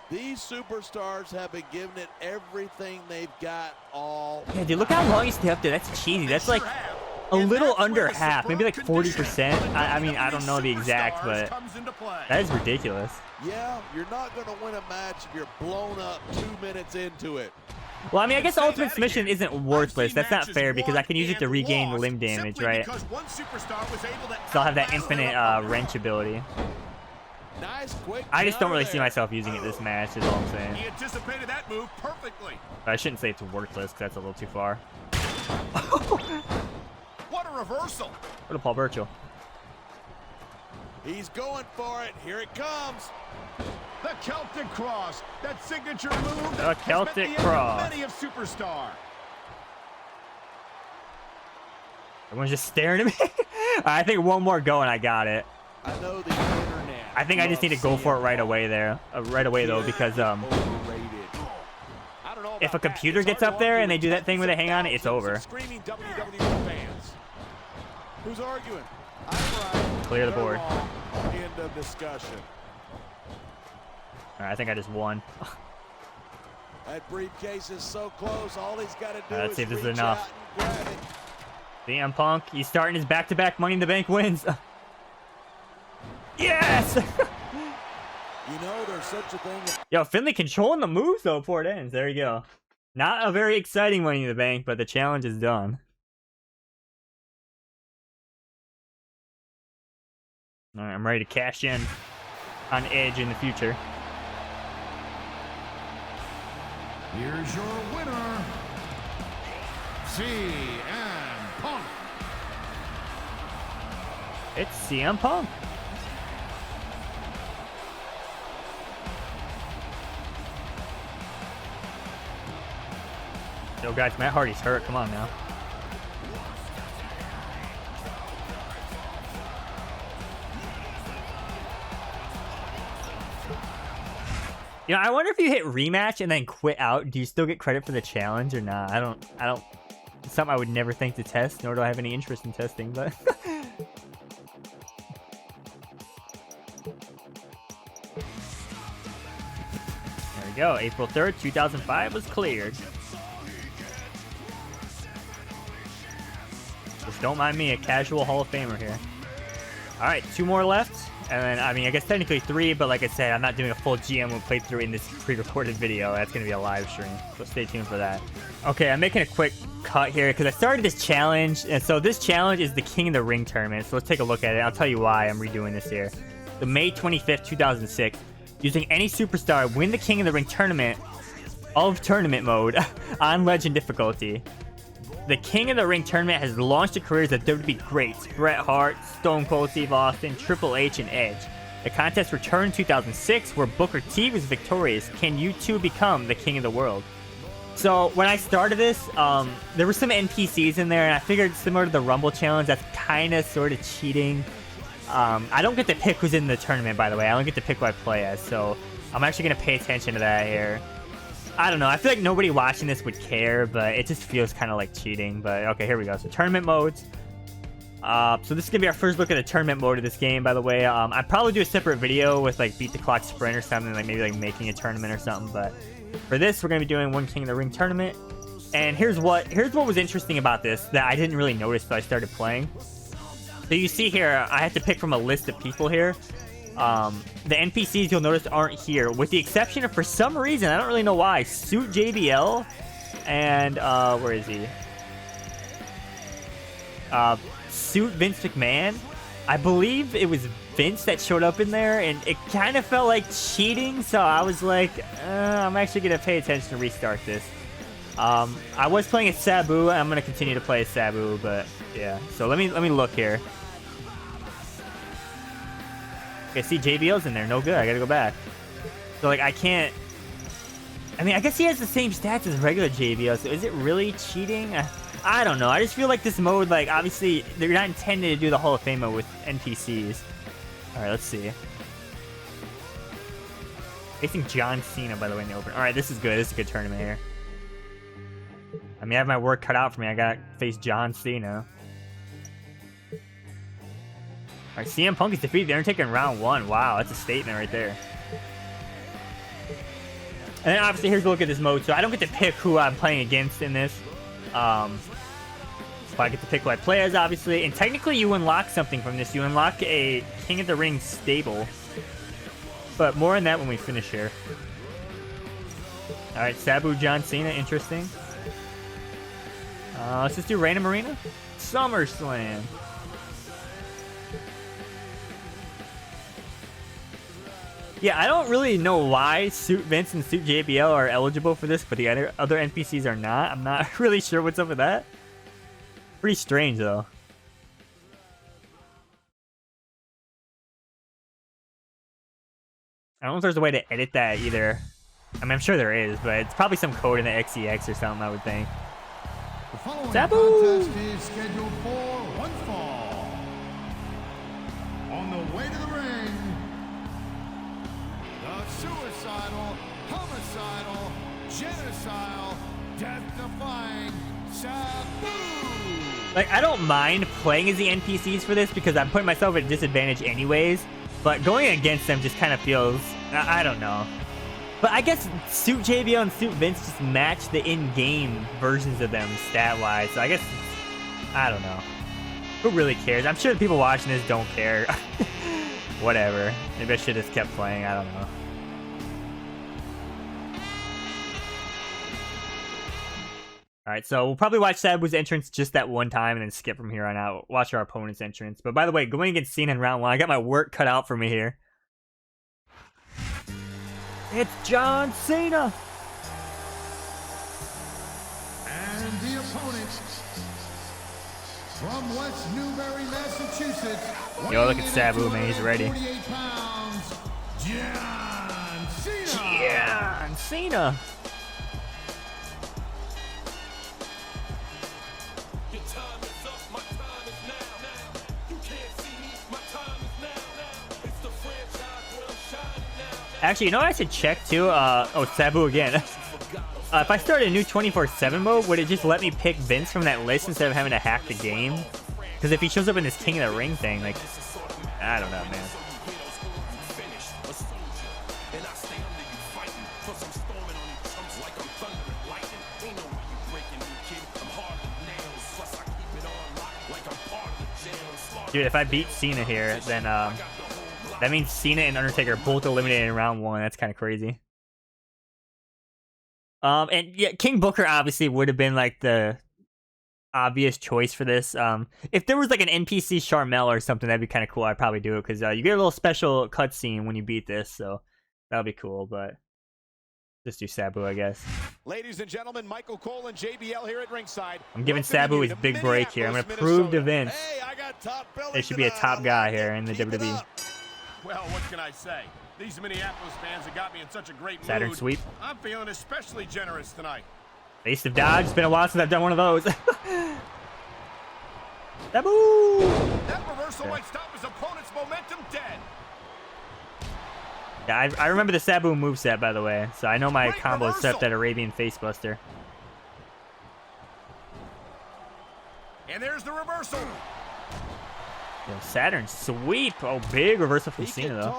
These superstars have been giving it everything they've got all. Yeah, dude, look how long you stay up there. That's cheesy. That's like a little under half, maybe like 40%. I mean, I don't know the exact, but that is ridiculous. Yeah, you're not going to win a match if you're blown up 2 minutes into it. Well, I mean, I guess ultimate submission isn't worthless. That's not fair because I can use it to regain limb damage, right? So I'll have that infinite wrench ability. I just don't really see myself using it this match, is all I'm saying. He anticipated that move perfectly. But I shouldn't say it's worthless because that's a little too far. What a reversal! What a Paul Burchill. He's going for it. Here it comes. The Celtic Cross, that signature move. The Celtic Cross. Many of Superstar. Everyone's just staring at me. I think one more go and I got it. I know the internet. I think I just need to go for it right away there. Right away though, because if a computer gets up there and they do that thing where they hang on it, it's over. Screaming WWE fans. Who's arguing? I'm right. Clear the board. End of discussion. All right, I think I just won. That briefcase is so close. All he's got to do Let's is see if this is reach enough. out and grab it. CM Punk, he's starting his back-to-back Money in the Bank wins. Yes! You know, there's such a thing. Yo, Finley controlling the moves though before it ends. There you go. Not a very exciting Money in the Bank, but the challenge is done. All right, I'm ready to cash in on Edge in the future. Here's your winner, CM Punk. It's CM Punk. Yo, guys, Matt Hardy's hurt. Come on now. You know, I wonder if you hit rematch and then quit out, do you still get credit for the challenge or not? I don't, it's something I would never think to test, nor do I have any interest in testing, but. There we go. April 3rd, 2005 was cleared. This Don't mind me, a casual Hall of Famer here. All right, 2 more left. And then, I mean, I guess technically 3, but like I said, I'm not doing a full GM playthrough in this pre-recorded video. That's going to be a live stream, so stay tuned for that. Okay, I'm making a quick cut here because I started this challenge. And so this challenge is the King of the Ring tournament. So let's take a look at it. I'll tell you why I'm redoing this here. The May 25th, 2006. Using any superstar, win the King of the Ring tournament of tournament mode on Legend difficulty. The King of the Ring tournament has launched the careers of WWE greats Bret Hart, Stone Cold Steve Austin, Triple H, and Edge. The contest returned in 2006 where Booker T was victorious. Can you two become the King of the World? So when I started this, there were some NPCs in there, and I figured similar to the Rumble challenge, that's kind of sort of cheating. I don't get to pick who's in the tournament, by the way. I don't get to pick who I play as, so I'm actually going to pay attention to that here. I don't know. I feel like nobody watching this would care, but it just feels kind of like cheating. But okay, here we go. So tournament modes. So this is gonna be our first look at the tournament mode of this game, by the way. I'd probably do a separate video with like beat the clock sprint or something, like maybe like making a tournament or something. But for this, we're gonna be doing one King of the Ring tournament. And here's what was interesting about this that I didn't really notice till I started playing. So you see here, I have to pick from a list of people here. The NPCs you'll notice aren't here, with the exception of, for some reason, I don't really know why, Suit JBL and, where is he? Suit Vince McMahon. I believe it was Vince that showed up in there, and it kind of felt like cheating, so I was like, I'm actually going to pay attention to restart this. I was playing as Sabu, and I'm going to continue to play as Sabu, but yeah. So let me look here. Okay, see, JBL's in there. No good. I gotta go back. So, like, I can't... I mean, I guess he has the same stats as regular JBL, so is it really cheating? I don't know. I just feel like this mode, like, obviously, they're not intended to do the Hall of Fame mode with NPCs. Alright, let's see. Facing John Cena, by the way, in the open. Alright, this is good. This is a good tournament here. I mean, I have my work cut out for me. I gotta face John Cena. Alright, CM Punk is defeated The Undertaker in round 1. Wow, that's a statement right there. And then obviously here's a look at this mode. So I don't get to pick who I'm playing against in this. So I get to pick who I play as, obviously. And technically you unlock something from this. You unlock a King of the Ring stable. But more on that when we finish here. Alright, Sabu, John Cena, interesting. Let's just do Random Arena. Summerslam. Yeah, I don't really know why Suit Vince and Suit JBL are eligible for this, but the other NPCs are not. I'm not really sure what's up with that. Pretty strange, though. I don't know if there's a way to edit that either. I mean, I'm sure there is, but it's probably some code in the XEX or something, I would think. The following Sabu! contest is scheduled for one fall. On the way to the ring, the suicidal, homicidal, genocidal, death-defying Sabu! Like, I don't mind playing as the NPCs for this because I'm putting myself at a disadvantage anyways, but going against them just kind of feels... I don't know. But I guess Suit JBL and Suit Vince just match the in-game versions of them stat-wise, so I guess... I don't know. Who really cares? I'm sure the people watching this don't care. Whatever. Maybe I should have just kept playing, I don't know. Alright, so we'll probably watch Sabu's entrance just that one time and then skip from here on out. Watch our opponent's entrance. But by the way, going against Cena in round 1, I got my work cut out for me here. It's John Cena! And the opponent from West Newbury, Massachusetts. Yo, look at Sabu, man. He's ready. 48 pounds, John Cena! John Cena! Actually, you know what I should check too? Oh, Sabu again. If I started a new 24/7 mode, would it just let me pick Vince from that list instead of having to hack the game? Because if he shows up in this King of the Ring thing, like, I don't know, man. Dude, if I beat Cena here, then that means Cena and Undertaker both eliminated in round 1. That's kind of crazy. And yeah, King Booker obviously would have been like the obvious choice for this. If there was like an NPC Charmel or something, that'd be kind of cool. I'd probably do it because you get a little special cutscene when you beat this, so that'll be cool. But just do Sabu, I guess. Ladies and gentlemen, Michael Cole and JBL here at ringside. I'm giving Sabu his big break here. I'm gonna prove to Vince there should be a top guy here in the WWE. Well, what can I say? These Minneapolis fans have got me in such a great mood. Saturn sweep. I'm feeling especially generous tonight. Face of dodge. It's been a while since I've done one of those. Sabu! That reversal might stop his opponent's momentum dead. Yeah, I remember the Sabu moveset, by the way, so I know my combo is set up that Arabian Facebuster. And there's the reversal. Yo, Saturn sweep. Oh, big reversal from Cena, though.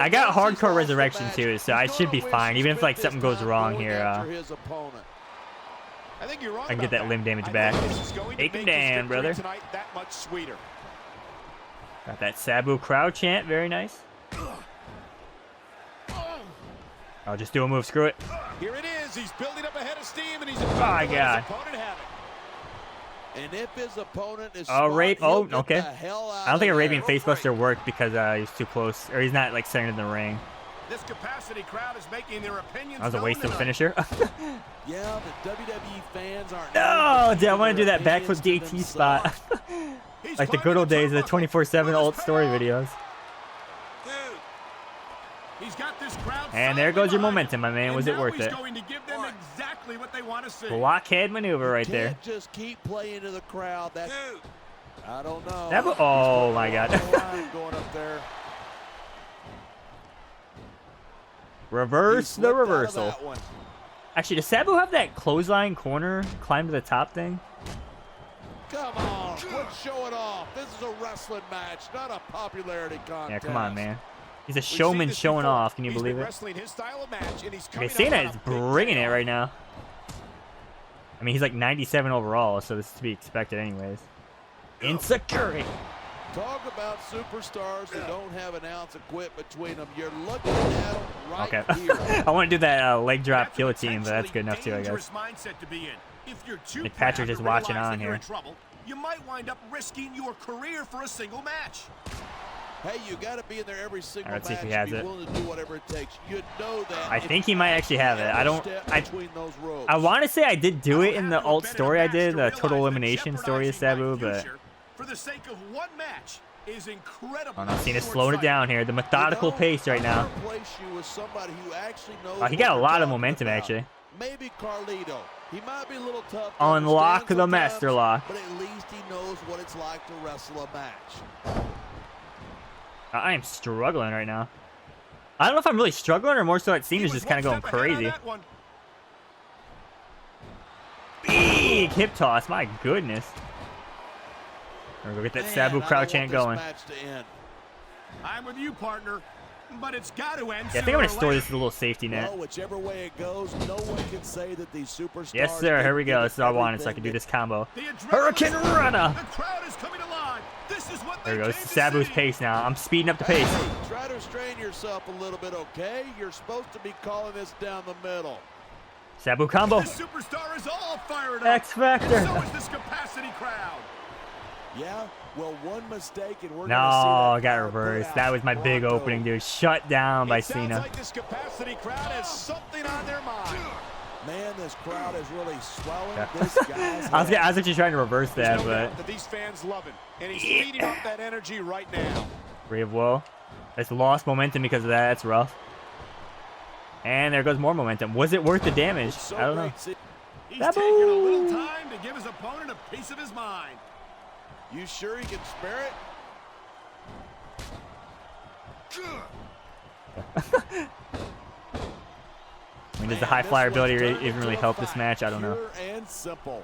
I got hardcore resurrection, too, so I should be fine, even if like something goes wrong here. I think you're wrong. I can get that limb damage back. Take him down, brother. That much sweeter. Got that Sabu crowd chant. Very nice. I'll just do a move. Screw it. Here it is. He's building up a head of steam, and he's oh my god. And if his opponent is okay. I don't think Arabian Facebuster worked because he's too close, or he's not like centered in the ring. This capacity crowd is making their opinions. That was a waste of a finisher. Yeah, the WWE fans aren't. No, dude, I want to do that backflip DT spot. Like the good old days of the 24/7 alt story videos. He's got this crowd and there goes your momentum, my man. Was it worth it? Going to give them exactly what they want to see. Blockhead maneuver right there. Just keep playing to the crowd. That I don't know. That oh my god. Going up there. Reverse the reversal. Actually, does Sabu have that clothesline corner climb to the top thing? Come on, quit showing off. This is a wrestling match, not a popularity contest. Yeah, come on, man. He's a showman showing off. Can you believe it? Okay, Cena is bringing it right now. I mean, he's like 97 overall, so this is to be expected anyways. Insecurity. Talk about superstars that don't have an ounce of quit between them. You're looking at them right here. I want to do that leg drop guillotine, but that's good enough too, I guess. If Patrick is watching on here. You might wind up risking your career for a single match. Hey, you got to be in there every single match. Let's see if he has it. Willing to do whatever it takes. You know that. I think he might actually have it. I want to say I did do it in the alt story I did, the total elimination story of Sabu, but for the sake of one match is incredible. Oh no, Cena's slowing it down here. The methodical pace right now. He got a lot of momentum actually. Maybe Carlito. He might be a little tough. Unlock the master lock. But at least he knows what it's like to wrestle a match. I am struggling right now. I don't know if I'm really struggling or more so that Cena's just kind of going crazy. Big hip toss, my goodness. We're gonna get that Sabu crowd chant going. I'm with you, partner, but it's got to end. Yeah, I think I'm gonna store this as a little safety net. Well, whichever way it goes, no one can say that these superstars. Yes, sir. Here we go. This is all I wanted, so I can do this combo. Hurricane Rana. The crowd is coming alive. This is what there we go. This is Sabu's pace now. I'm speeding up the pace. Try to restrain yourself a little bit, okay? You're supposed to be calling this down the middle. Sabu combo. This superstar is all fired up. X Factor. So is this capacity crowd. Yeah, well, one mistake and we're no, I got reversed. That was my big opening, dude. Shut down by Cena. Like this capacity crowd has something on their mind. Man, this crowd is really swelling. This guy's I was actually trying to reverse that, but that these fans love him, and he's feeding up that energy right now. Ray of Woe. That's lost momentum because of that. That's rough. And there goes more momentum. Was it worth the damage? I don't know. He's taking a little time to give his opponent a piece of his mind. You sure he can spare it? I mean, does the high flyer ability even really help this match? I don't know. And simple.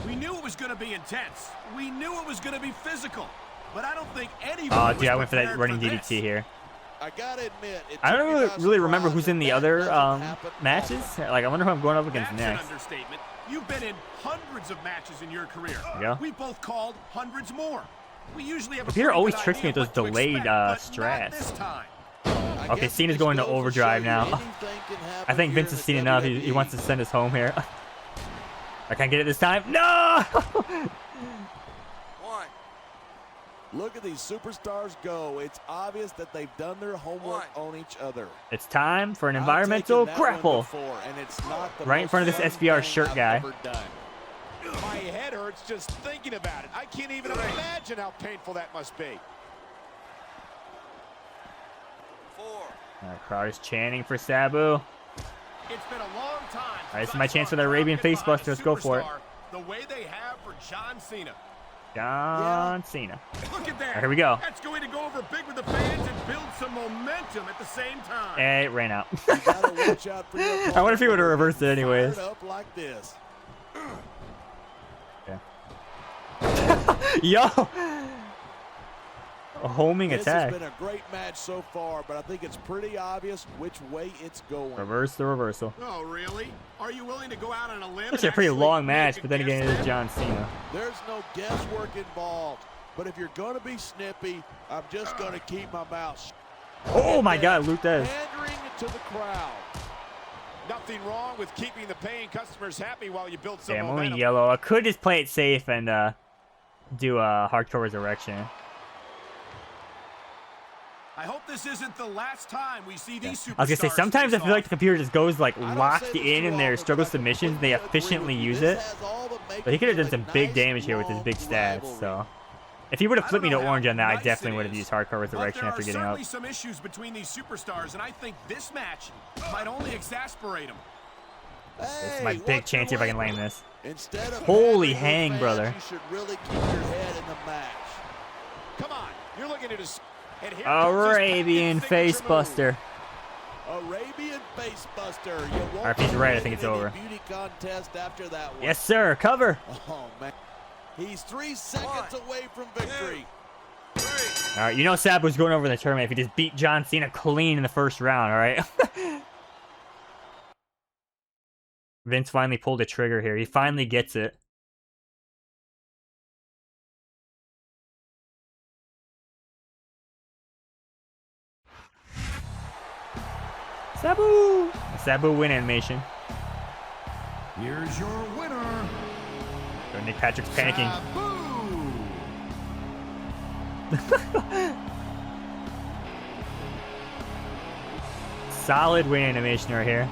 We knew it was going to be intense. We knew it was going to be physical. But I don't think anyone. Oh, dude, I went for that running DDT here. I gotta admit, I don't really remember who's in the other matches. Like, I wonder who I'm going up against next. An understatement. You've been in hundreds of matches in your career. Yeah. We both called hundreds more. We usually have a Peter pretty always good tricks me idea with those what to delayed expect, but not strats. this time. Okay, Cena's going to overdrive now. I think Vince has seen enough. He wants to send us home here. I can't get it this time. No! Look at these superstars go. It's obvious that they've done their homework on each other. It's time for an environmental grapple. And it's not the Right in front of this SBR shirt guy. My head hurts just thinking about it. I can't even imagine how painful that must be. Crowd is chanting for Sabu. It's been a long time. All right, this is my chance for the Arabian Facebuster. Let's go for it. The way they have for John Cena. John Cena. Look at that. Right, here we go. That's going to go over big with the fans and build some momentum at the same time. And it ran out. You gotta watch out for your I wonder if he would have reversed it anyways. Fired up like this. Yeah. Yo! A homing This attack. has been a great match so far, but I think it's pretty obvious which way it's going. Reverse the reversal. Oh, really? Are you willing to go out on a limb? It's a pretty long match, but then again, it is John Cena. There's no guesswork involved, but if you're going to be snippy, I'm just going to keep my mouth shut. Oh my God, Luke Dez. Pandering to the crowd. Nothing wrong with keeping the paying customers happy while you build some Damn, momentum. only yellow. I could just play it safe and do a hardcore resurrection. I hope this isn't the last time we see these superstars. I was gonna say, sometimes I face feel like the off. computer just goes like I don't locked say this in too in their often, struggle but I can submissions. They perfectly agree efficiently with you. use This it. has all the makings But he could have done of some a big nice, damage here with his long big stats. rivalry. So if he would have flipped me to I don't know orange on that, how I nice definitely it would have is, used hardcore resurrection after getting There are up. certainly some issues between these superstars, and I think this match might only exasperate them. This is my Hey, big what's chance your here if I can way? land this. Instead of Holy pandering to hang, fans, brother. You should really keep your head in the match. Come on, you're looking at us. And here comes his Arabian patented signature move. Facebuster. Arabian Facebuster. You won't Alright, if he's right, I think it's be in over. any beauty contest after that one. Yes, sir. Cover. Oh man, he's 3 seconds away from victory. All right, you know Sabu's going over in the tournament if he just beat John Cena clean in the first round. All right. Vince finally pulled a trigger here. He finally gets it. Sabu! A Sabu win animation. Here's your winner. So Nick Patrick's panicking. Sabu. Solid win animation right here.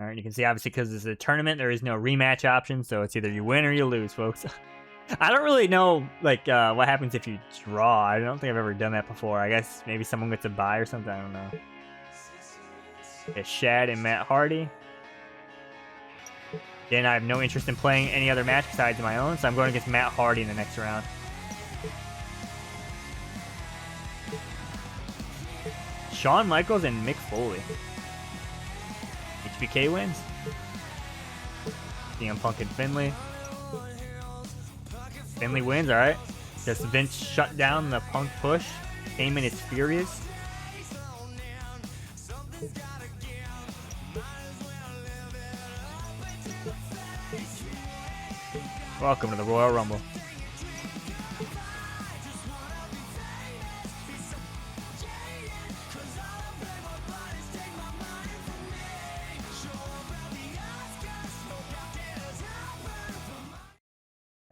All right, you can see obviously because it's a tournament, there is no rematch option, so it's either you win or you lose, folks. I don't really know like what happens if you draw. I don't think I've ever done that before. I guess maybe someone gets a bye or something. I don't know. It's Shad and Matt Hardy. Again, I have no interest in playing any other match besides my own, so I'm going against Matt Hardy in the next round. Shawn Michaels and Mick Foley. HBK wins. CM Punk and Finlay. Finlay wins, alright. Just Vince shut down the Punk push. Heyman is furious. Welcome to the Royal Rumble.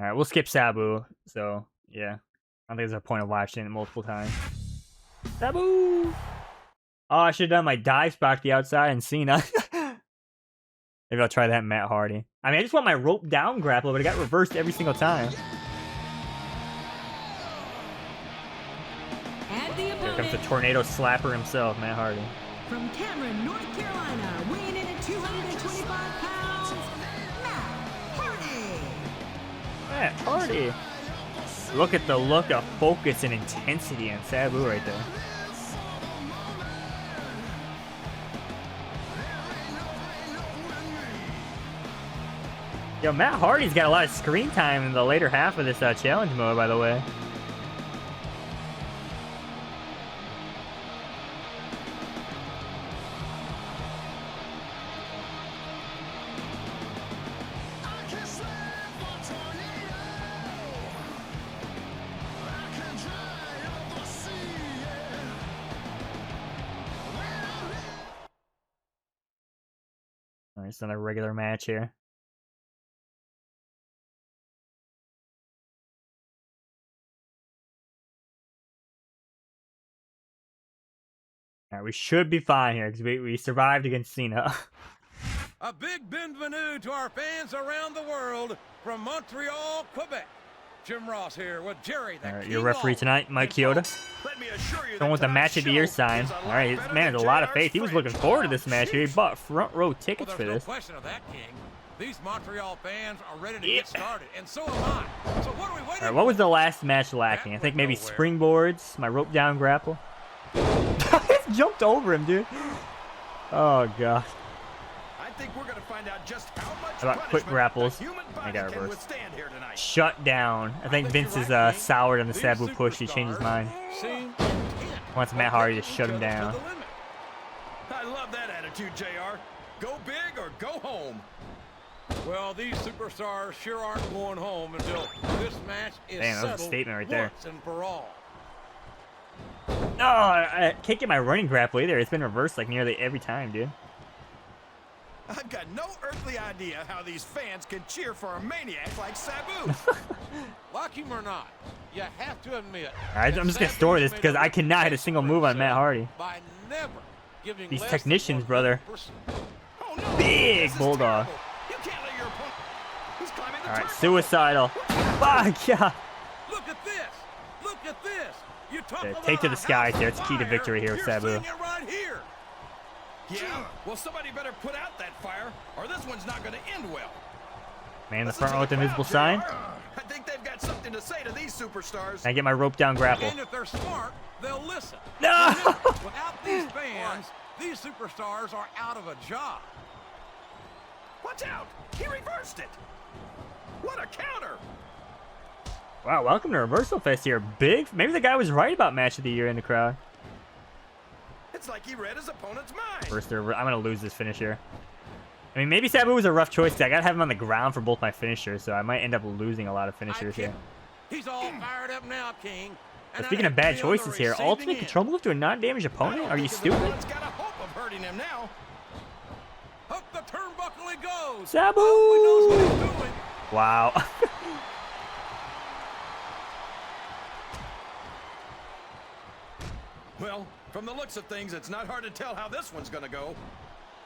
Alright, we'll skip Sabu, so yeah. I don't think there's a point of watching it multiple times. Sabu! Oh, I should have done my dive spot to the outside and Cena. Maybe I'll try that in Matt Hardy. I mean, I just want my rope down grappler, but it got reversed every single time. And the Here comes the opponent tornado slapper himself, Matt Hardy. from Cameron, North Carolina, weighing in at 225 pounds, Matt Hardy. Matt Hardy. Look at the look of focus and intensity in Sabu right there. Yo, Matt Hardy's got a lot of screen time in the later half of this challenge mode, by the way. All right, it's another regular match here. All right, we should be fine here because we survived against Cena. A big bienvenue to our fans around the world from Montreal, Quebec. Jim Ross here with Jerry the All right, King your referee Lawler. tonight, Mike Chioda. Let me assure you Going with the match of the year sign. All right, this man has a lot of faith. He was looking forward to this match here. He bought front row tickets Well, for there's this. no question of that, King. These Montreal fans are ready to get started, and so am I. So what are we waiting All right, what was for? the last match lacking? I think maybe springboards, my rope down grapple. He jumped over him, dude. Oh god. I think we're going to find out just how much How about quick punishment grapples? a human I body got can reversed. withstand here tonight. Shut down. I think Vince is soured on the Sabu push. He changed his mind. Wants Matt Hardy to shut him down. I love that attitude, JR. Go big or go home. Well, these superstars sure aren't going home until this match is Damn, that was a settled statement right there. once and for all. No, I can't get my running grapple either. It's been reversed like nearly every time, dude. I've got no earthly idea how these fans can cheer for a maniac like Sabu. Like him or not, you have to admit. All right, I'm just gonna store this because I cannot hit a single move on Matt Hardy. By never giving These less technicians, than brother. 100%. Oh, no. Big This is bulldog. terrible. You can't let your opponent. He's climbing the All right, turnbuckle. suicidal. My god. Look at this! Look at this! You talk Okay, about take to a the skies house here. It's key to fire. victory here with You're Sabu. seeing it right here. Yeah, well, somebody better put out that fire, or this one's not going to end well. Man, the Listen front to row with the crowd, invisible sign. JR. I think they've got something to say to these superstars. Can I get my rope down grapple? And if they're smart, they'll listen. No! Without these fans, these superstars are out of a job. Watch out! He reversed it. What a counter! Wow, welcome to Reversal Fest here. Big. Maybe the guy was right about match of the year in the crowd. It's like he read his opponent's mind. First, I'm gonna lose this finish here. I mean, maybe Sabu was a rough choice. 'Cause I gotta have him on the ground for both my finishers, so I might end up losing a lot of finishers here. He's all fired up now, King. But speaking of bad choices here, ultimate control move to a non-damaged opponent? Are you stupid? Opponent's got a hope of hurting him now. Hook the turnbuckle he goes. Sabu! Hope he knows what he's doing. Wow. Well, from the looks of things, it's not hard to tell how this one's gonna go.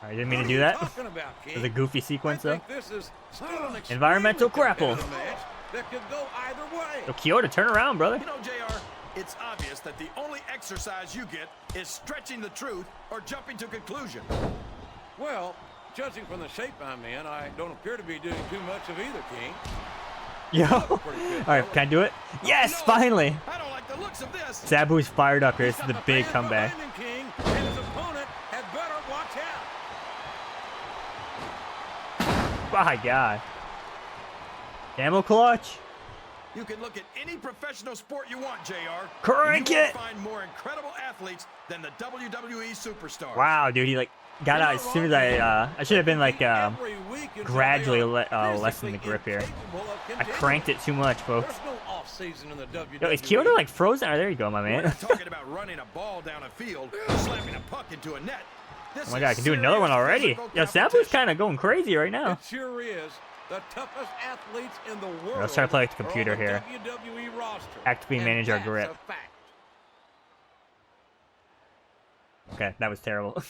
I didn't mean What to are do you that. talking about, It King? was a goofy sequence, I though. think this is still an extremely Environmental grapple. competitive match that could go either way. Yo, Kyoto, turn around, brother. You know, JR, it's obvious that the only exercise you get is stretching the truth or jumping to conclusion. Well, judging from the shape I'm in, I don't appear to be doing too much of either, King. Yo. All right, can I do it? Yes, No, finally. I don't like the looks of this. Sabu's fired up here. This is He's the got big fans comeback. behind him, King, and his opponent had better watch out. My God. Camel clutch. You can look at any professional sport you want, JR. Crank you won't it. find more incredible athletes than the WWE superstars. Wow, dude, he like got out as soon as I should have been like Every week until gradually they are lessen the physically grip here. incapable of I continuing. cranked it too much, folks. There's no off-season in the WWE. Yo, is Kyoto like frozen? Oh, there you go, my We're man. not talking about running a ball down a field or slapping a puck into a net. This Oh my God, I is can do another one serious already. physical Yo, Sabu's competition. kind of going crazy right now. It sure is. The toughest athletes in the world. Let's try to play with the are on computer the here. WWE roster. Actively And manage our that's grip. a fact. Okay, that was terrible.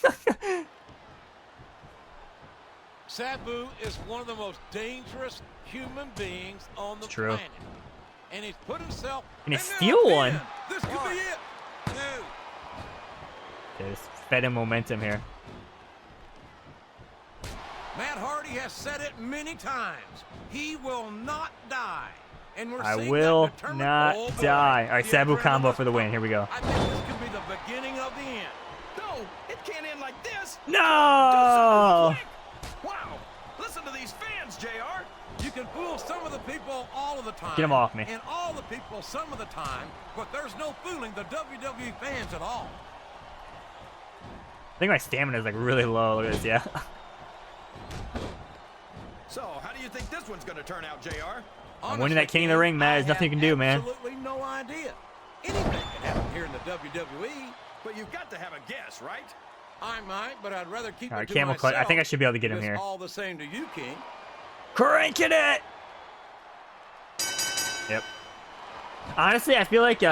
Sabu is one of the most dangerous human beings on the True. planet. And he's put himself Can he in there steal again. one? This could be it. Two. Okay, just fed him momentum here. Matt Hardy has said it many times. He will not die. And we're I seeing will that determined not goal boy. die. All right, The Sabu adrenaline combo is for the win. pumping. Here we go. I think this could be the beginning of the end. No, it can't end like this. No! Wow, listen to these fans, JR. time. Get him off me. And all the people some of the time, but there's no fooling the WWE fans at all. I think my stamina is like really low. Look at this, yeah. So, how do you think this one's going to turn out, JR? I'm winning that King of the Ring match. There's nothing you can do, man. Absolutely no idea. Anything can happen here in the WWE. But you've got to have a guess, right? I might, but I'd rather keep All right, it to camel myself. clutch. I think I should be able to get him It's here. all the same to you, King. Cranking it. Yep. Honestly, I feel like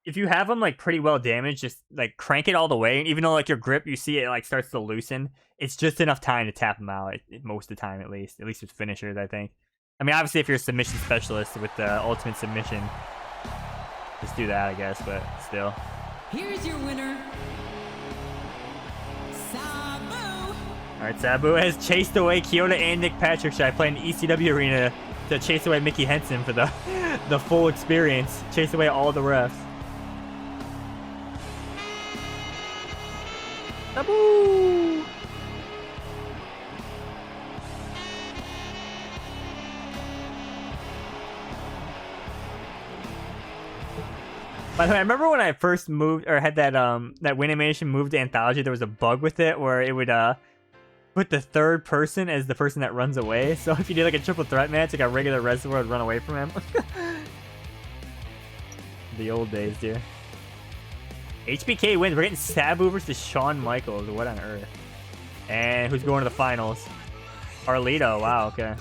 if you have them like pretty well damaged, just like crank it all the way. And even though like your grip, you see it like starts to loosen, it's just enough time to tap them out. Most of the time, at least with finishers, I think. I mean, obviously, if you're a submission specialist with the ultimate submission, just do that, I guess. But still. Here's your winner, Sabu. All right, Sabu has chased away Kyoto and Nick Patrick. Should I play in the ECW arena to chase away Mickey Henson for the full experience? Chase away all the refs. Sabu! By the way, I remember when I first moved or had that that win animation moved to Anthology, there was a bug with it where it would put the third person as the person that runs away. So if you did like a triple threat match, like a regular wrestler would run away from him. The old days, dude. HBK wins. We're getting Sabu versus Shawn Michaels. What on earth? And who's going to the finals? Carlito. Wow, okay. Alright,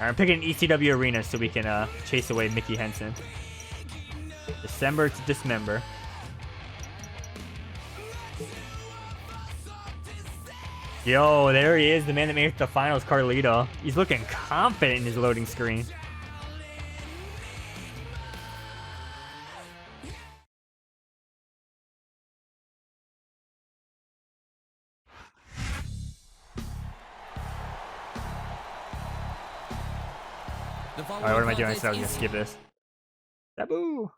I'm picking an ECW arena so we can chase away Mickey Henson. December to Dismember. Yo, there he is, the man that made it to the finals, Carlito. He's looking confident in his loading screen. Alright, what am I doing? So I was gonna skip this. Sabu!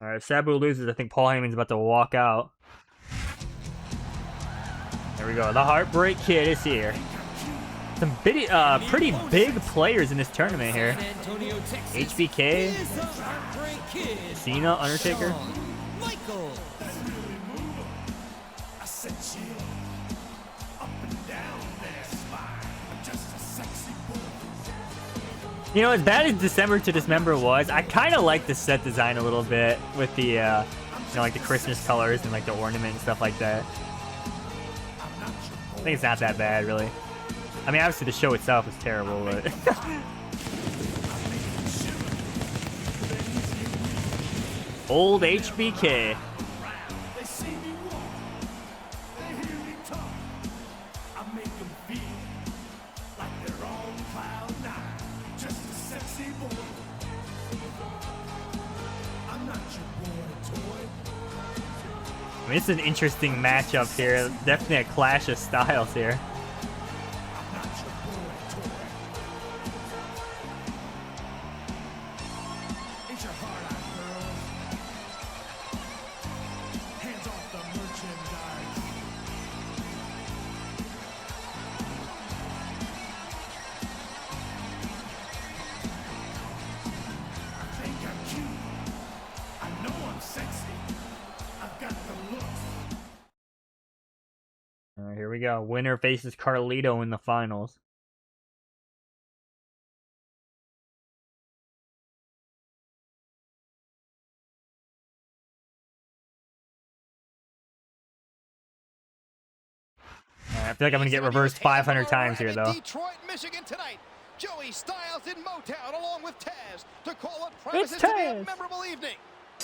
Alright, if Sabu loses, I think Paul Heyman's about to walk out. There we go. The Heartbreak Kid is here. Some pretty big players in this tournament here. HBK, Cena, Undertaker. You know, as bad as December to Dismember was, I kind of like the set design a little bit with the, you know, like the Christmas colors and like the ornament and stuff like that. I think it's not that bad, really. I mean, obviously the show itself is terrible, but... Old HBK. I mean, this is an interesting matchup here. Definitely a clash of styles here. Here we go. Winner faces Carlito in the finals. I feel like I'm gonna get reversed 500 times here, though. Detroit, Michigan tonight. Joey Styles in Motown along with Taz to call what promises It's to be a Taz. memorable evening.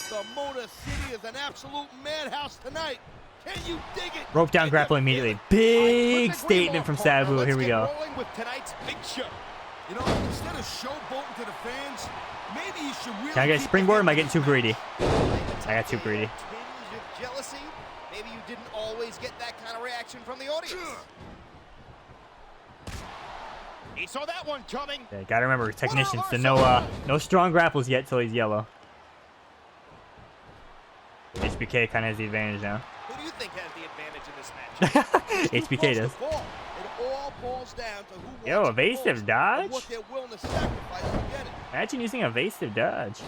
The Motor City is an absolute madhouse tonight. Can you dig it? Rope down, grapple immediately. Big statement from Sabu. Here we go. With tonight's big show. You know, instead of showboating to the fans, maybe you should really... Can I get a springboard or am I getting too greedy? I got too greedy. Tinge of jealousy. Maybe you didn't always get that kind of reaction from the audience. He saw that one coming. Yeah, gotta remember, technicians, so no strong grapples yet till he's yellow. HBK kind of has the advantage now. Who do you think has the advantage in this match? HBK does. It all boils down to who Yo, wants it evasive most dodge? and what they're willing to sacrifice to get it. Imagine using evasive dodge.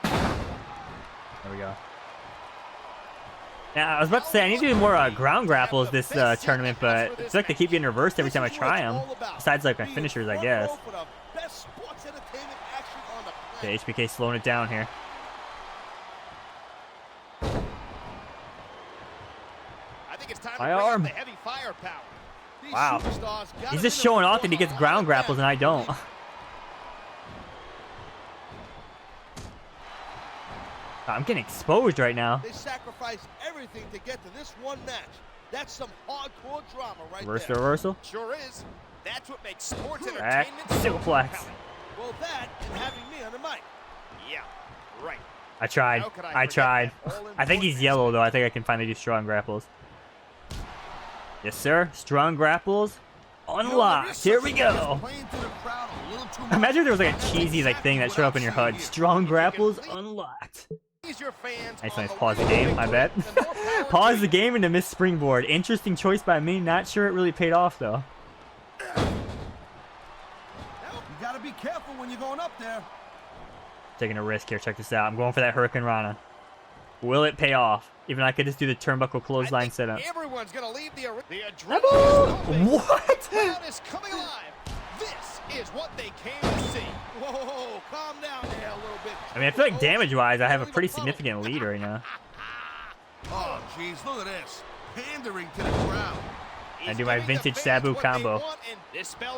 There we go. Now, I was about to say, I need to do more ground grapples this tournament, but it's like they keep getting reversed every time I try them. Besides, like, my finishers, I guess. Okay, HBK slowing it down here. My arm. Wow. He's just showing off that he gets ground grapples and I don't. I'm getting exposed right now. They sacrifice everything to get to this one match. That's some hardcore drama right Reversal, there. reversal. Sure is. That's what makes sports Back, entertainment so suplex. compelling. Well, that and having me on the mic. Yeah, right. I tried. How could I I forget tried. that all-important I think he's yellow though. I think I can finally do strong grapples. Yes, sir. Strong grapples unlocked. Here we go. Imagine if there was like a cheesy like thing that showed up in your HUD. Strong grapples unlocked. Nice pause the game, I bet. Pause the game and to miss springboard. Interesting choice by me. Not sure it really paid off though. You gotta be careful when you're going up there. Taking a risk here. Check this out. I'm going for that Hurricane Rana. Will it pay off? Even I could just do the turnbuckle clothesline setup. Everyone's gonna leave the What? crowd is coming alive. This is what they came to see. Whoa, calm down there a little bit. I mean, I feel like damage-wise, I have a pretty significant lead right now. Oh, jeez, look at this. Pandering to the crowd. I do my vintage Sabu combo.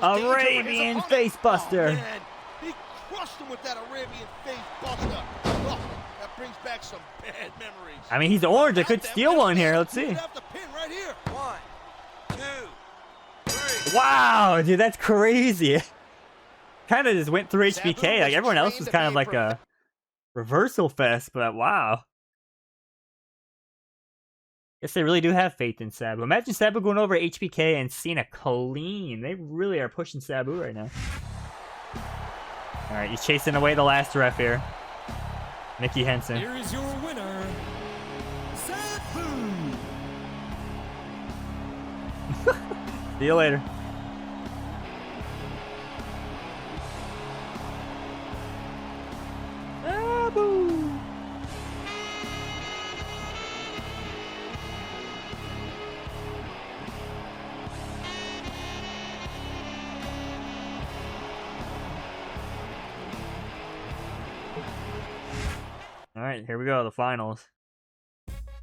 Arabian Arabian face buster. Oh, man. He crushed him with that Arabian face buster. Oh, that brings back some bad memories. I mean, he's orange. I could steal one here. Let's see. You'd have the pin right here. 1, 2, 3. Wow, dude, that's crazy. Kind of just went through HBK. Like, everyone else was kind of like a reversal fest, but wow. Guess they really do have faith in Sabu. Imagine Sabu going over HBK and seeing a clean. They really are pushing Sabu right now. Alright, he's chasing away the last ref here. Mickey Henson. Here is your winner, Sabu. See you later. Sabu. Alright, here we go, the finals.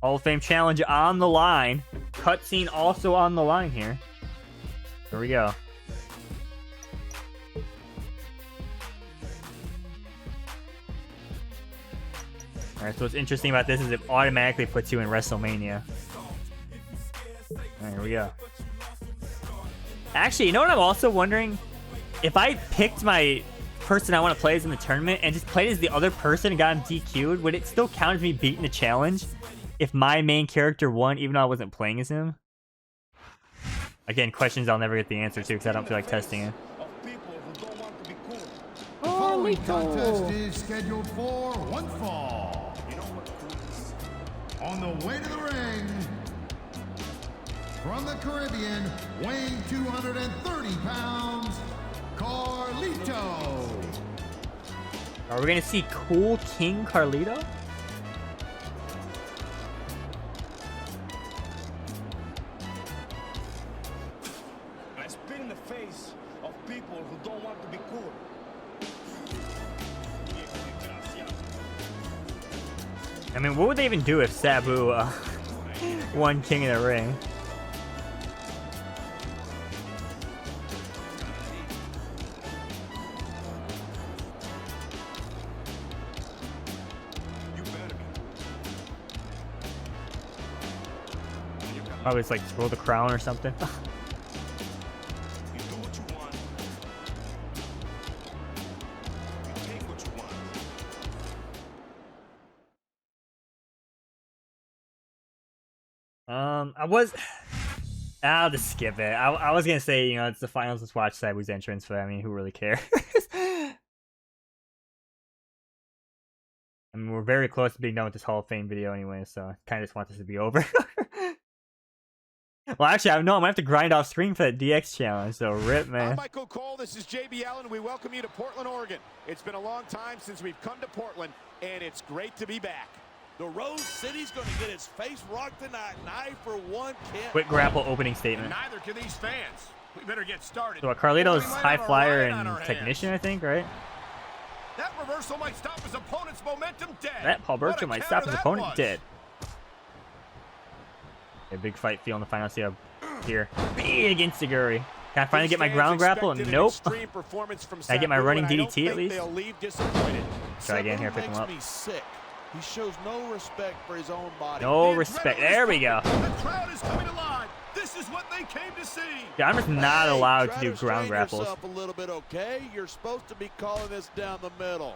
Hall of Fame challenge on the line. Cutscene also on the line here. Here we go. Alright, so what's interesting about this is it automatically puts you in WrestleMania. Alright, here we go. Actually, you know what I'm also wondering? If I picked my person I want to play as in the tournament and just played as the other person and got him DQ'd, would it still count as me beating the challenge if my main character won even though I wasn't playing as him? Again, questions I'll never get the answer to because I don't feel like testing it. The following contest is scheduled for one fall. On the way to the ring, from the Caribbean, weighing 230 pounds, Carlito. Are we gonna see Cool King Carlito? I spit in the face of people who don't want to be cool. I mean, what would they even do if Sabu won King of the Ring? Probably just like throw the crown or something. I'll just skip it. I was gonna say, you know, it's the finals. Let's watch Sabu's entrance, but I mean, who really cares? I mean, we're very close to being done with this Hall of Fame video anyway, so I kind of just want this to be over. Well, actually, I know I'm gonna have to grind off screen for that DX challenge. So rip, man. I'm Michael Cole. This is JB Allen. We welcome you to Portland, Oregon. It's been a long time since we've come to Portland, and it's great to be back. The Rose City's going to get its face rocked tonight, and I, for one, can't. Quick grapple opening statement. And neither can these fans. We better get started. So Carlito's We might high have a flyer riot on and our technician, hands. I think, right? That reversal might stop his opponent's momentum dead. That Paul What a Bertram might counter stop his that opponent was. dead. A big fight feel in the final setup here. Big Insiguri. Can I finally get my ground grapple? Nope. Can I get my running DDT at least? Try again here, pick him up. Makes me sick. He shows no respect for his own body. No respect. There we go. The crowd is coming alive. This is what they came to see. Yeah, I'm just not allowed to Try do ground strain grapples. yourself a little bit, okay? You're supposed to be calling this down the middle.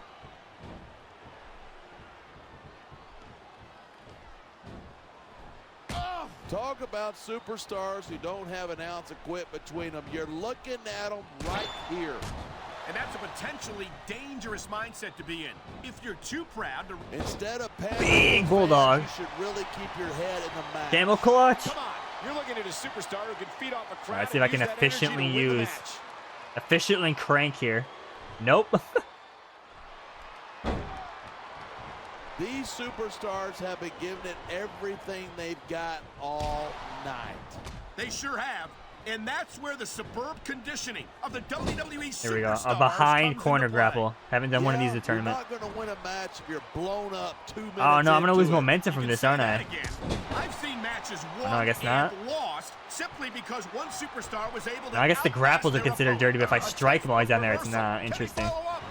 Talk about superstars who don't have an ounce of quit between them. You're looking at them right here. And that's a potentially dangerous mindset to be in. If you're too proud to... Instead of Big bulldog. you should really keep your head in the mat. Camel clutch. Come on, you're looking at a superstar who can feed off a crowd. Let's see if I can and use that energy to efficiently win the use- match. Efficiently crank here. Nope. These superstars have been giving it everything they've got all night. They sure have. And that's where the superb conditioning of the WWE Here we go. A superstars behind comes corner into play. grapple. Haven't done one of these in the tournament. You're not going to win a match if you're blown up 2 minutes Oh no, I'm gonna into lose it. momentum You from can this, say aren't that I? again. I've seen matches won no, I guess not. and lost simply because one superstar was able to I guess the outlast grapples are their considered dirty, but if I opponent. strike him while he's down there, it's Reversal. not. Can he Interesting. follow up?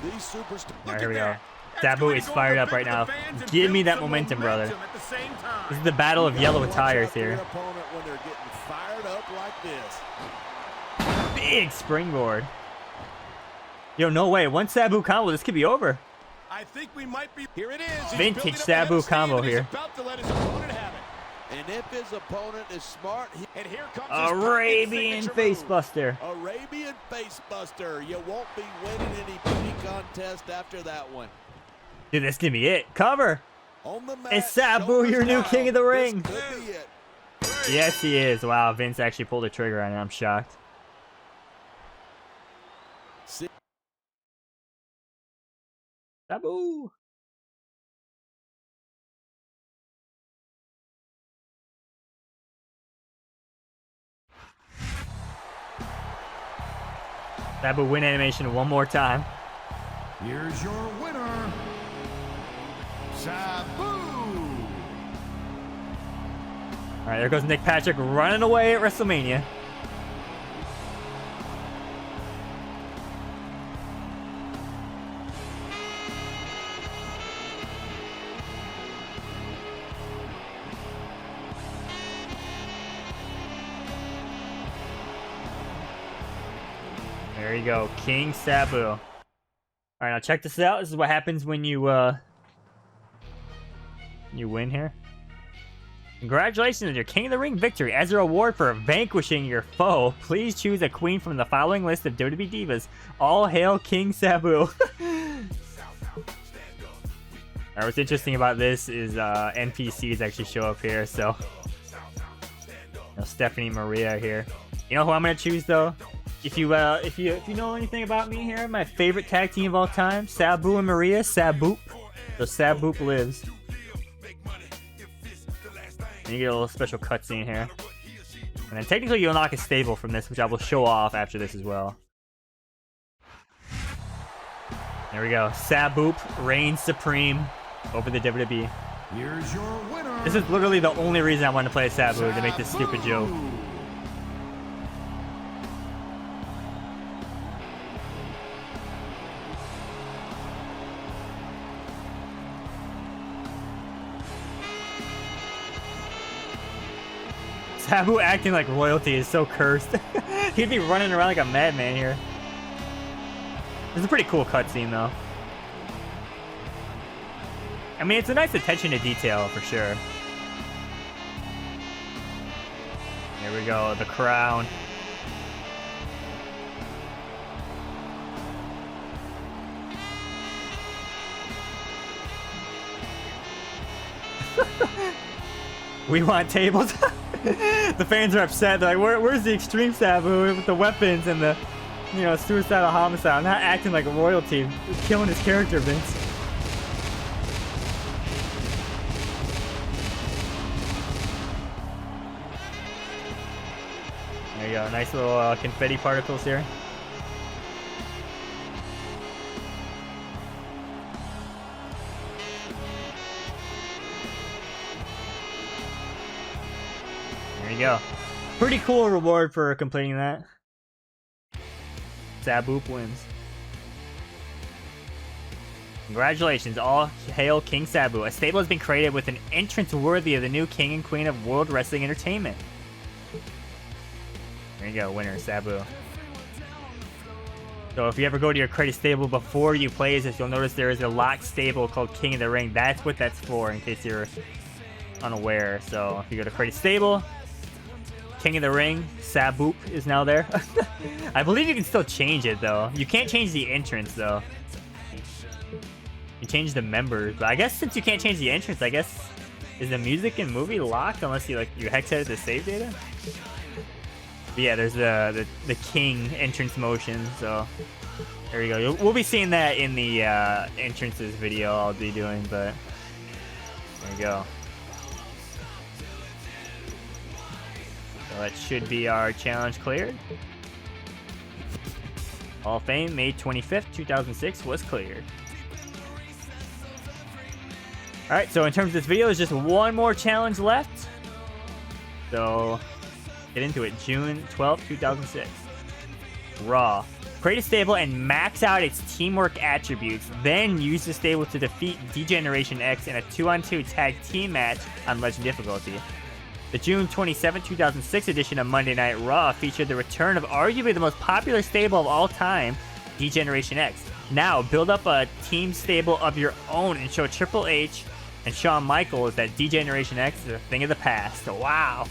These superstars. Alright, here we go. That's Sabu going is to go fired over up right big to now. the fans and Give build me that some momentum, brother. at the same time. This is the battle of yellow Watch attires out for your here. opponent when they're getting fired up like this. Big springboard. Yo, no way. One Sabu combo. This could be over. I think we might be. Here it is. He's Vintage building up Sabu ahead of steam, combo and he's here. about to let his opponent have it. And if his opponent is smart, And here comes his Arabian signature face move. buster. Arabian face buster. You won't be winning any beauty contest after that one. Dude, this could be it. Cover. On the mat, It's Sabu, shoulders your new down. king of the This ring. could be it. Yes, he is. Wow, Vince actually pulled the trigger on it. I'm shocked. Sabu. Sabu win animation one more time. Here's your winner, Sabu. All right, there goes Nick Patrick running away at WrestleMania. There you go, King Sabu. All right, now check this out. This is what happens when you win here. Congratulations on your King of the Ring victory. As a reward for vanquishing your foe, please choose a queen from the following list of WWE Divas. All hail King Sabu. Alright, what's interesting about this is NPCs actually show up here, so Stephanie Maria here. You know who I'm gonna choose though? If you know anything about me here, my favorite tag team of all time, Sabu and Maria, Saboop. So Saboop lives. And you get a little special cutscene here. And then technically you'll unlock a stable from this, which I will show off after this as well. There we go. Saboop reigns supreme over the WWE. Here's your winner. This is literally the only reason I wanted to play Sabu, to make this stupid joke. Sabu acting like royalty is so cursed. He'd be running around like a madman here. This is a pretty cool cutscene, though. I mean, it's a nice attention to detail, for sure. Here we go, the crown. We want tables. The fans are upset. They're like, where's the extreme Sabu with the weapons and the, you know, suicidal homicide? I'm not acting like a royalty. You're killing his character, Vince. There you go. Nice little confetti particles here. There you go. Pretty cool reward for completing that. Sabu wins. Congratulations, all hail King Sabu. A stable has been created with an entrance worthy of the new King and Queen of World Wrestling Entertainment. There you go, winner, Sabu. So if you ever go to your created stable before you play as this, you'll notice there is a locked stable called King of the Ring. That's what that's for, in case you're unaware. So if you go to created stable, King of the Ring, Sabu is now there. I believe you can still change it though. You can't change the entrance though. You change the members, but I guess since you can't change the entrance, I guess is the music and movie locked unless you you hex edit the save data. But yeah, there's the King entrance motion. So there you go. We'll be seeing that in the entrances video I'll be doing, but there you go. So that should be our challenge cleared. Hall of Fame, May 25th, 2006 was cleared. Alright, so in terms of this video, there's just one more challenge left. So, get into it. June 12th, 2006. Raw. Create a stable and max out its teamwork attributes. Then use the stable to defeat D-Generation X in a 2-on-2 tag team match on Legend difficulty. The June 27, 2006 edition of Monday Night Raw featured the return of arguably the most popular stable of all time, D-Generation X. Now, build up a team stable of your own and show Triple H and Shawn Michaels that D-Generation X is a thing of the past. Wow.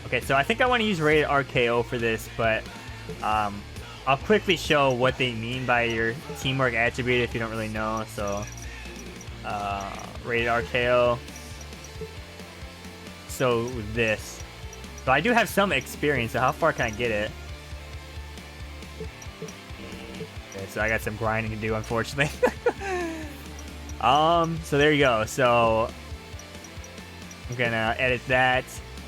Okay, so I think I want to use Rated RKO for this, but I'll quickly show what they mean by your teamwork attribute if you don't really know. So, Rated RKO. So this. So I do have some experience, so how far can I get it? Okay, so I got some grinding to do, unfortunately. So there you go. So I'm gonna edit that.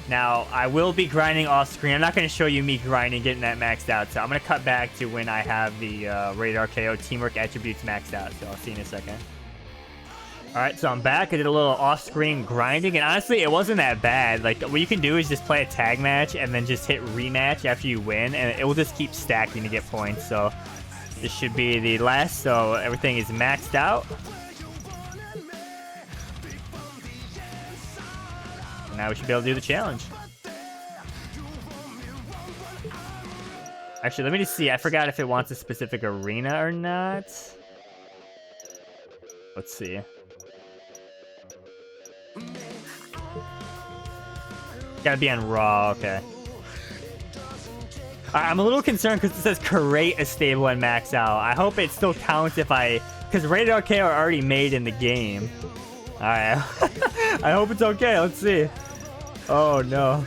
Now I will be grinding off screen. I'm not gonna show you me grinding, getting that maxed out. So I'm gonna cut back to when I have the Rated RKO teamwork attributes maxed out. So I'll see you in a second. Alright, so I'm back. I did a little off-screen grinding, and honestly, it wasn't that bad. Like, what you can do is just play a tag match and then just hit rematch after you win, and it will just keep stacking to get points. So this should be the last, so everything is maxed out. And now we should be able to do the challenge. Actually, let me just see. I forgot if it wants a specific arena or not. Let's see. Gotta be on Raw, okay. I'm a little concerned because it says create a stable and max out. I hope it still counts if because Rated RKO are already made in the game. Alright. I hope it's okay. Let's see. Oh no.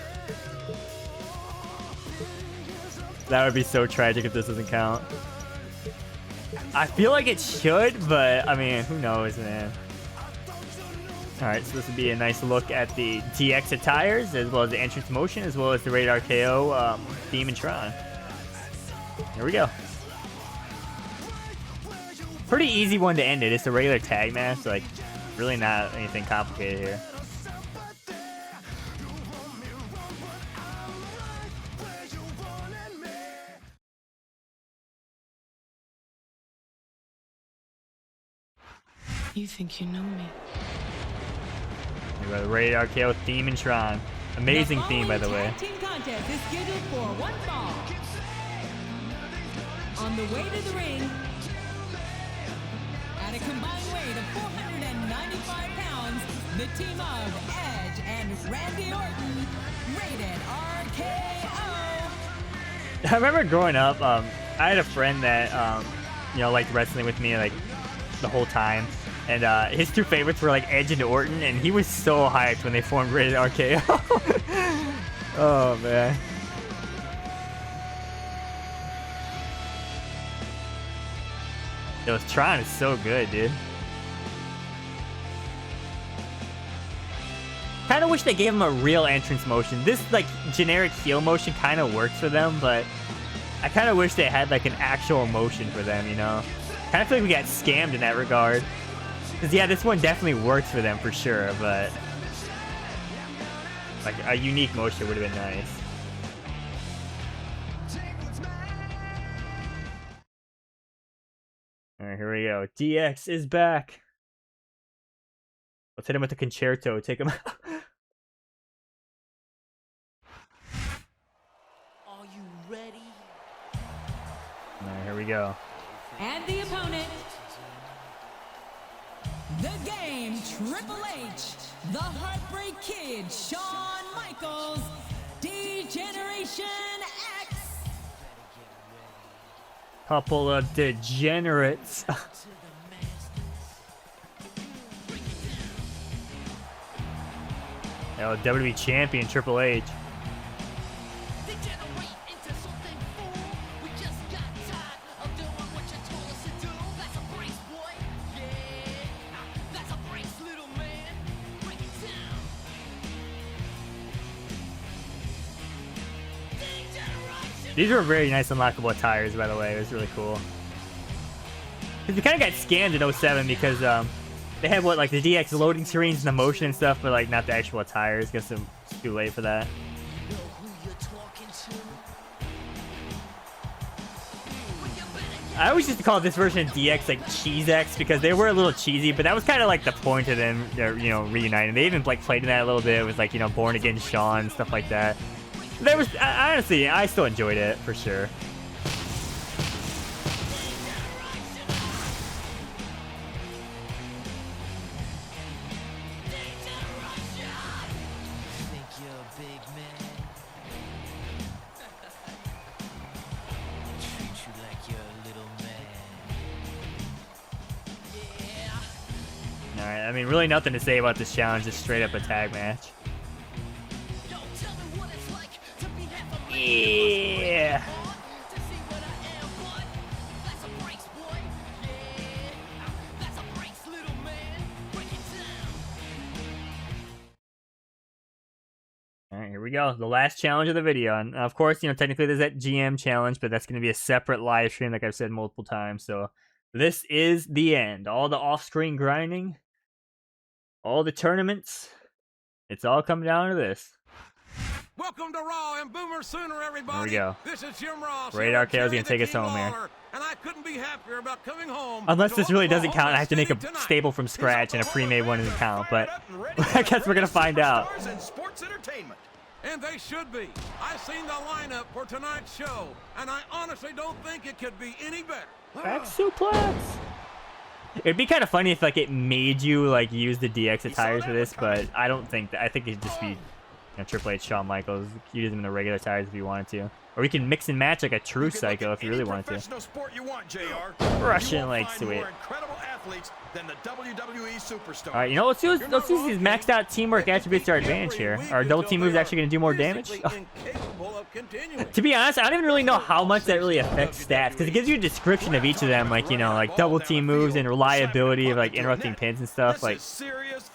That would be so tragic if this doesn't count. I feel like it should, but I mean, who knows, man. Alright, so this would be a nice look at the DX attires, as well as the entrance motion, as well as the Rated RKO theme and Tron. Here we go. Pretty easy one to end it. It's a regular tag match, so like, really not anything complicated here. You think you know me? We got the Rated RKO theme and Tron. Amazing theme, by the way. Team contest is scheduled for one fall. On the way to the ring, at a combined weight of 495 pounds, the team of Edge and Randy Orton, Rated RKO. I remember growing up, I had a friend that, you know, liked wrestling with me like the whole time. And his two favorites were like Edge and Orton, and he was so hyped when they formed Rated RKO. Oh man. Yo, Tron is so good, dude. Kind of wish they gave him a real entrance motion. This like generic heel motion kind of works for them, but I kind of wish they had like an actual motion for them, you know? Kind of feel like we got scammed in that regard. Because yeah, this one definitely works for them for sure, but like a unique motion would have been nice. Alright, here we go. DX is back. Let's hit him with the concerto. Take him out. Are you ready? Alright, here we go. And the opponent, the Game, Triple H, the Heartbreak Kid, Shawn Michaels, D-Generation X. Couple of degenerates. Yo, WWE Champion Triple H. These were very nice unlockable tires, by the way. It was really cool. Because we kind of got scammed in 07 because they had what, like the DX loading screens and the motion and stuff, but like not the actual tires. Guess it's too late for that. I always used to call this version of DX like Cheese X because they were a little cheesy, but that was kind of like the point of them, you know, reuniting. They even like played in that a little bit. It was like, you know, Born Again Shawn, stuff like that. There was, honestly, I still enjoyed it for sure. Alright, I mean, really nothing to say about this challenge, just straight up a tag match. Yeah. Alright, here we go. The last challenge of the video. And of course, you know, technically there's that GM challenge, but that's going to be a separate live stream, like I've said multiple times. So this is the end. All the off-screen grinding, all the tournaments, it's all coming down to this. Welcome to Raw and Boomer Sooner, everybody. There we go. This is Jim Ross. Rated RKO is going to take us home here. And I couldn't be happier about coming home. Unless this really doesn't count, I have to make a stable from scratch and a pre-made one doesn't count. But I guess we're going to find out. And they should be. I've seen the lineup for tonight's show, and I honestly don't think it could be any better. Back suplex. It'd be kind of funny if like it made you like use the DX attires for this, but I don't think that. I think it'd just be, you know, Triple H, Shawn Michaels. You could use them in the regular tires if you wanted to, or you can mix and match like a true Psycho if you really wanted to. Sport you want, JR. Russian leg sweep. Incredible athletes than the WWE superstar. All right, you know, let's use these maxed out teamwork attributes to our advantage here. Our double team moves actually going to do more damage. To be honest, I don't even really know how much that really affects stats because it gives you a description of each of them, like, you know, like double team moves and reliability of like interrupting pins and stuff. Like,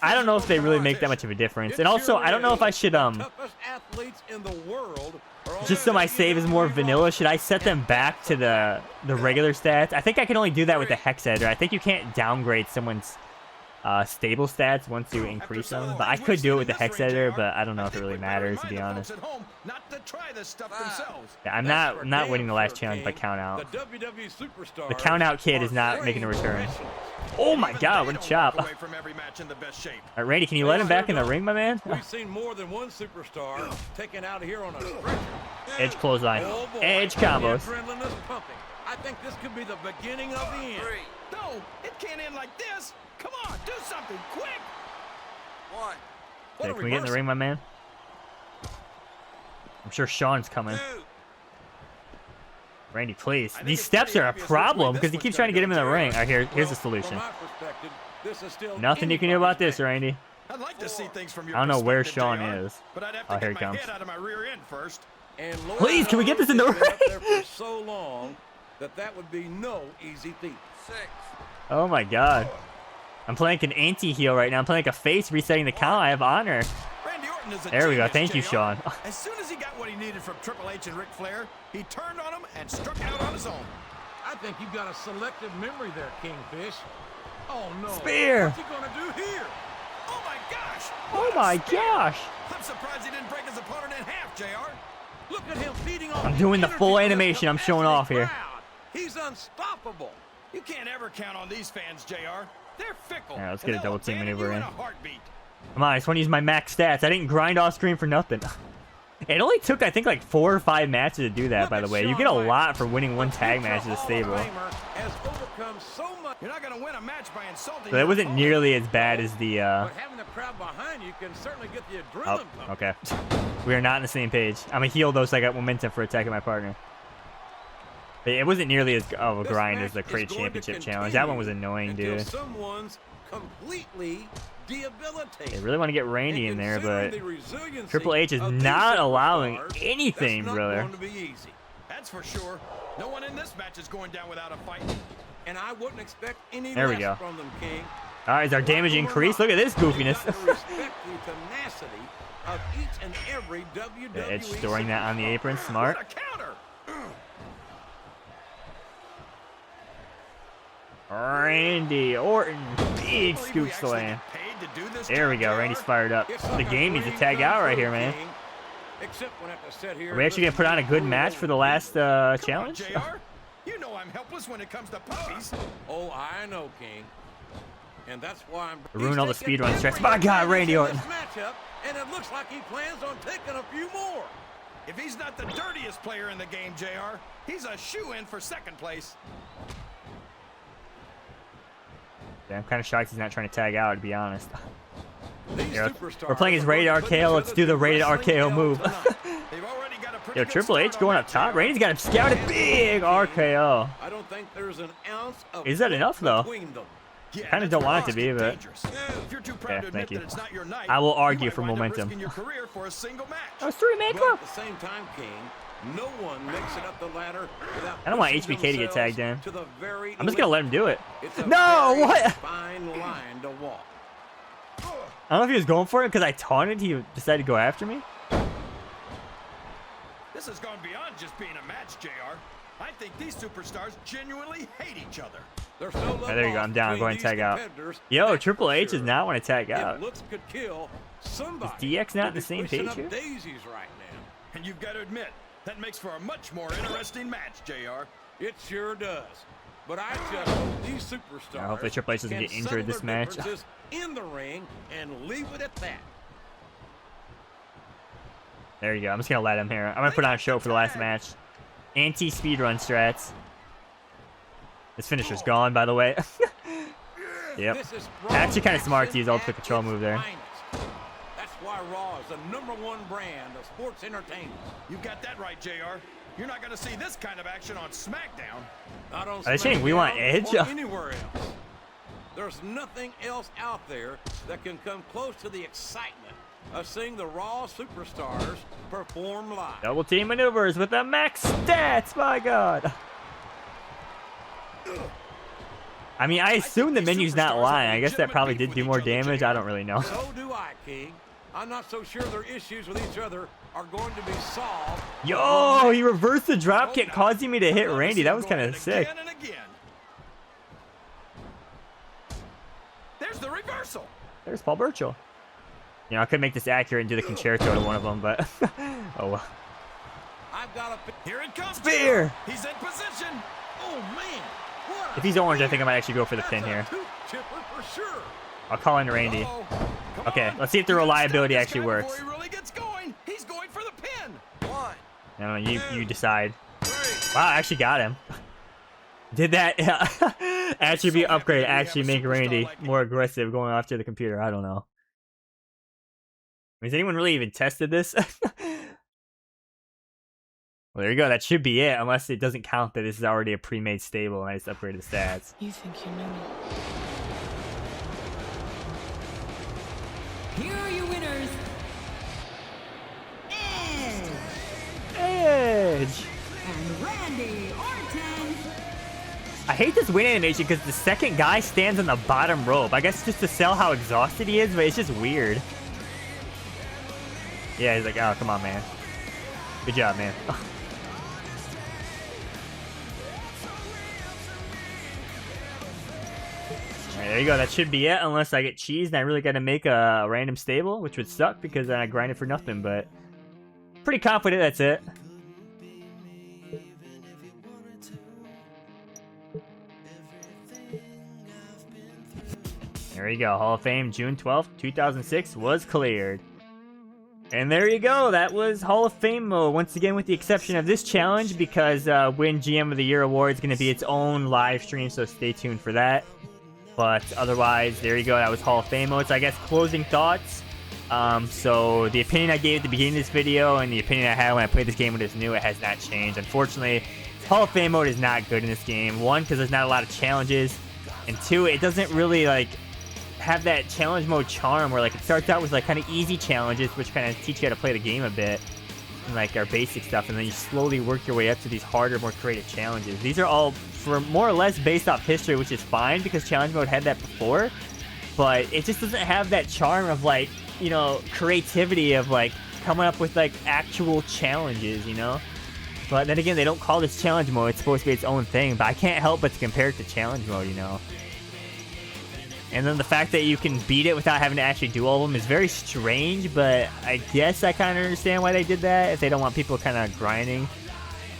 I don't know if they really make that much of a difference. And also, I don't know if I should just so my save is more vanilla, should I set them back to the regular stats? I think I can only do that with the hex editor. I think you can't downgrade someone's stable stats once you increase them, but I could do it with the hex editor, but I don't know if it really matters, to be honest. Yeah, I'm not winning the last challenge by count out. The count out kid is not making a return. Oh my god, what a chop. Alright, Randy, can you let him back in the ring, my man? We've seen more than one superstar taken out here on a stretcher. Edge clothesline. Edge combos. Adrenaline is pumping. I think this could be the beginning of the end. No, it can't end like this. Come on, do something quick. One. Okay, can we get in the ring, my man? I'm sure Sean's coming. Randy, please. These steps are a problem because he keeps trying to get him in the ring. All right, here's the solution. this is still Nothing you can do about this, Randy. I'd like to see things from your I don't know where perspective, Sean JR, is. But I'd have Oh, to here he get my comes. head out of my rear end first. And Lord Please, can we get this in the knows he's been up ring? there for so long that would be no easy feat. Oh my god. I'm playing like an anti-heel right now. I'm playing like a face, resetting the count. I have honor. Randy Orton is a There we go. genius, Thank you, JR. Sean. As soon as he got what he needed from Triple H and Ric Flair, he turned on him and struck out on his own. I think you've got a selective memory there, Kingfish. Oh no. Spear. What's he gonna do here? Oh my gosh! Oh What a my spear. gosh. I'm surprised he didn't break his opponent in half, JR. Look at him feeding off I'm doing the energy full from this animation I'm showing off here. crowd. He's unstoppable. You can't ever count on these fans, JR. They're fickle. Alright, let's and get a they'll double team abandon maneuver you in. a heartbeat. Come on, I just want to use my max stats. I didn't grind off screen for nothing. It only took, I think, like 4 or 5 matches to do that, Look by at the way. You Shawn get a Michaels. lot for winning one The tag future match as a Hall of stable. Famer has overcome so much. You're not going to win a match by insulting So that your wasn't opponent. nearly as bad as the, But having the crowd behind you can certainly get the Oh, adrenaline pumping. okay. We are not on the same page. I'm a heel, though, so I got momentum for attacking my partner. But it wasn't nearly as of a This grind match as the is Crate going to Championship Challenge. That one was continue annoying, until dude. someone's completely debilitated. They really want to get Randy And in there, considering but the resiliency Triple H is of these not allowing superstars, anything, that's not brother. going to be easy. That's for sure. No one in this match is going down without a fight. And I wouldn't expect any There we less go. from them, King. All right, is our damage increased? Look at this goofiness. You've got to respect the tenacity of each and every WWE Yeah, Edge storing that on the apron. Smart. What a counter! Randy Orton. Big Believe we scoop actually slam. get paid to do this There we job, go. JR? Randy's fired up. It's The like a game needs to dream tag come out right true, here, man. King. Except when I have to sit here Are we actually going to put on a good match for the last Come on, challenge? JR. You know I'm helpless when it comes to puppies. Oh, I know, King. And that's why I'm Ruin all the he's taking speedrun strats. every My God, advantage Randy in Orton. this matchup, and it looks like he plans on taking a few more. If he's not the dirtiest player in the game, JR, he's a shoe-in for second place. Yeah, I'm kind of shocked he's not trying to tag out, to be honest. These Yeah, superstars we're playing his are rated going to put each RKO. Let's other do the through rated wrestling RKO hell move. tonight. They've already got a pretty Yo, good Triple H start going on up that, top. JR. Randy's got him scouted. Big RKO. I don't think there's an ounce of Is that enough, though? between them. Yeah, Kinda that's don't where want it to odds be, get but- dangerous. If you're too proud Yeah, to thank admit you. that it's not your night, I will you argue might for wind up momentum. risking your career for a single match. Oh, it's 3-man But club. at the same time, King, no one makes it up the ladder without I don't want pushing HBK to get themselves tagged in. to the very I'm just going to let him do it. It's a No, very what? fine line to walk. I don't know if he was going for it because I taunted. He decided to go after me. This has gone beyond just being a match, JR. I think these superstars genuinely hate each other. There's no love Oh, there you go. lost I'm down. between Go ahead and these tag out. competitors, Yo, that's Triple for H sure. does not want to tag If out. looks could kill somebody. DX not on could be the same pushing page up here? daisies right now. And you've got to admit, that makes for a much more interesting match, JR. It sure does. But I just hope these superstars Yeah, hopefully Triple H doesn't can get injured settle this their match. differences in the ring and leave it at that. There you go. I'm just going to let him here. I'm going to put on a show for the last match. Anti-speedrun strats. This finisher's gone, by the way. Yep. This is Actually kinda smart to action use ultimate at control its move there. finest. That's why Raw is the #1 brand of sports entertainment. You got that right, JR. You're not going to see this kind of action on SmackDown. Not on they saying we want SmackDown Edge? or anywhere else. There's nothing else out there that can come close to the excitement of seeing the Raw superstars perform live. Double team maneuvers with the max stats. My God. I mean, I assume the these menu's not superstars have lying. I guess that legitimate probably beef did with do each more other, damage. JR. I don't really know. So do I, King. I'm not so sure their issues with each other are going to be solved. Yo, he reversed the dropkick, causing me to hit Randy. That was kind of sick. Again and again. There's the reversal. There's Paul Burchill. You know, I could make this accurate and do the concerto to one of them, but oh well. I've got a Here it comes. Spear. JR. He's in position. Oh man! What a If he's orange, I spear. think I might actually go for the That's pin a here. tooth chipper for sure. I'll call in Randy. Uh-oh. Come Okay, on. let's see if the You gotta reliability stop this actually guy works. before he really gets going. He's going for the pin. One, I don't know, you decide. three. Wow, I actually got him. Did that attribute So happy upgrade that we have actually a make superstar Randy like him. more aggressive going after the computer? I don't know. Has anyone really even tested this? Well, there you go. That should be it, unless it doesn't count that this is already a pre-made stable and I just upgraded the stats. You think you know me? Here are your winners, Edge. and Randy Orton. I hate this win animation because the second guy stands on the bottom rope. I guess just to sell how exhausted he is, but it's just weird. Yeah, he's like, oh, come on, man. Good job, man. Alright, there you go. That should be it, unless I get cheesed and I really got to make a random stable, which would suck because then I grinded for nothing, but pretty confident that's it. There you go. Hall of Fame, June 12th, 2006 was cleared. And there you go. That was Hall of Fame mode. Once again, with the exception of this challenge, because Win GM of the Year award is going to be its own live stream, so stay tuned for that. But otherwise, there you go. That was Hall of Fame mode. So I guess closing thoughts. So the opinion I gave at the beginning of this video and the opinion I had when I played this game when it was new, it has not changed. Unfortunately, Hall of Fame mode is not good in this game. One, because there's not a lot of challenges. And two, it doesn't really, like, have that challenge mode charm where, like, it starts out with, like, kind of easy challenges, which kind of teach you how to play the game a bit. And, like, our basic stuff. And then you slowly work your way up to these harder, more creative challenges. These are all, for more or less, based off history, which is fine because challenge mode had that before. But it just doesn't have that charm of, like, you know, creativity of, like, coming up with, like, actual challenges, you know? But then again, they don't call this challenge mode. It's supposed to be its own thing. But I can't help but to compare it to challenge mode, you know? And then the fact that you can beat it without having to actually do all of them is very strange, but I guess I kind of understand why they did that, if they don't want people kind of grinding.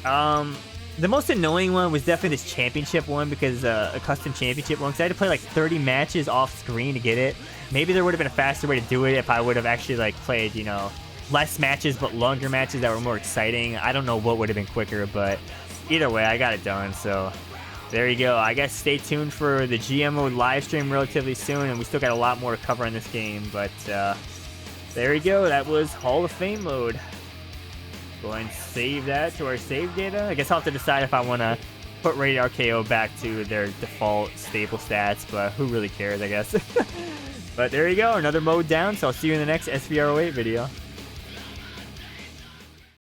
The most annoying one was definitely this championship one, because a custom championship one, because I had to play like 30 matches off screen to get it. Maybe there would have been a faster way to do it if I would have actually like played, you know, less matches but longer matches that were more exciting. I don't know what would have been quicker, but either way, I got it done, so there you go. I guess stay tuned for the GM mode live stream relatively soon, and we still got a lot more to cover in this game, but there you go. That was Hall of Fame mode. Go ahead and save that to our save data. I guess I'll have to decide if I want to put Rated RKO back to their default stable stats, but who really cares, I guess. But there you go. Another mode down, so I'll see you in the next SVR08 video.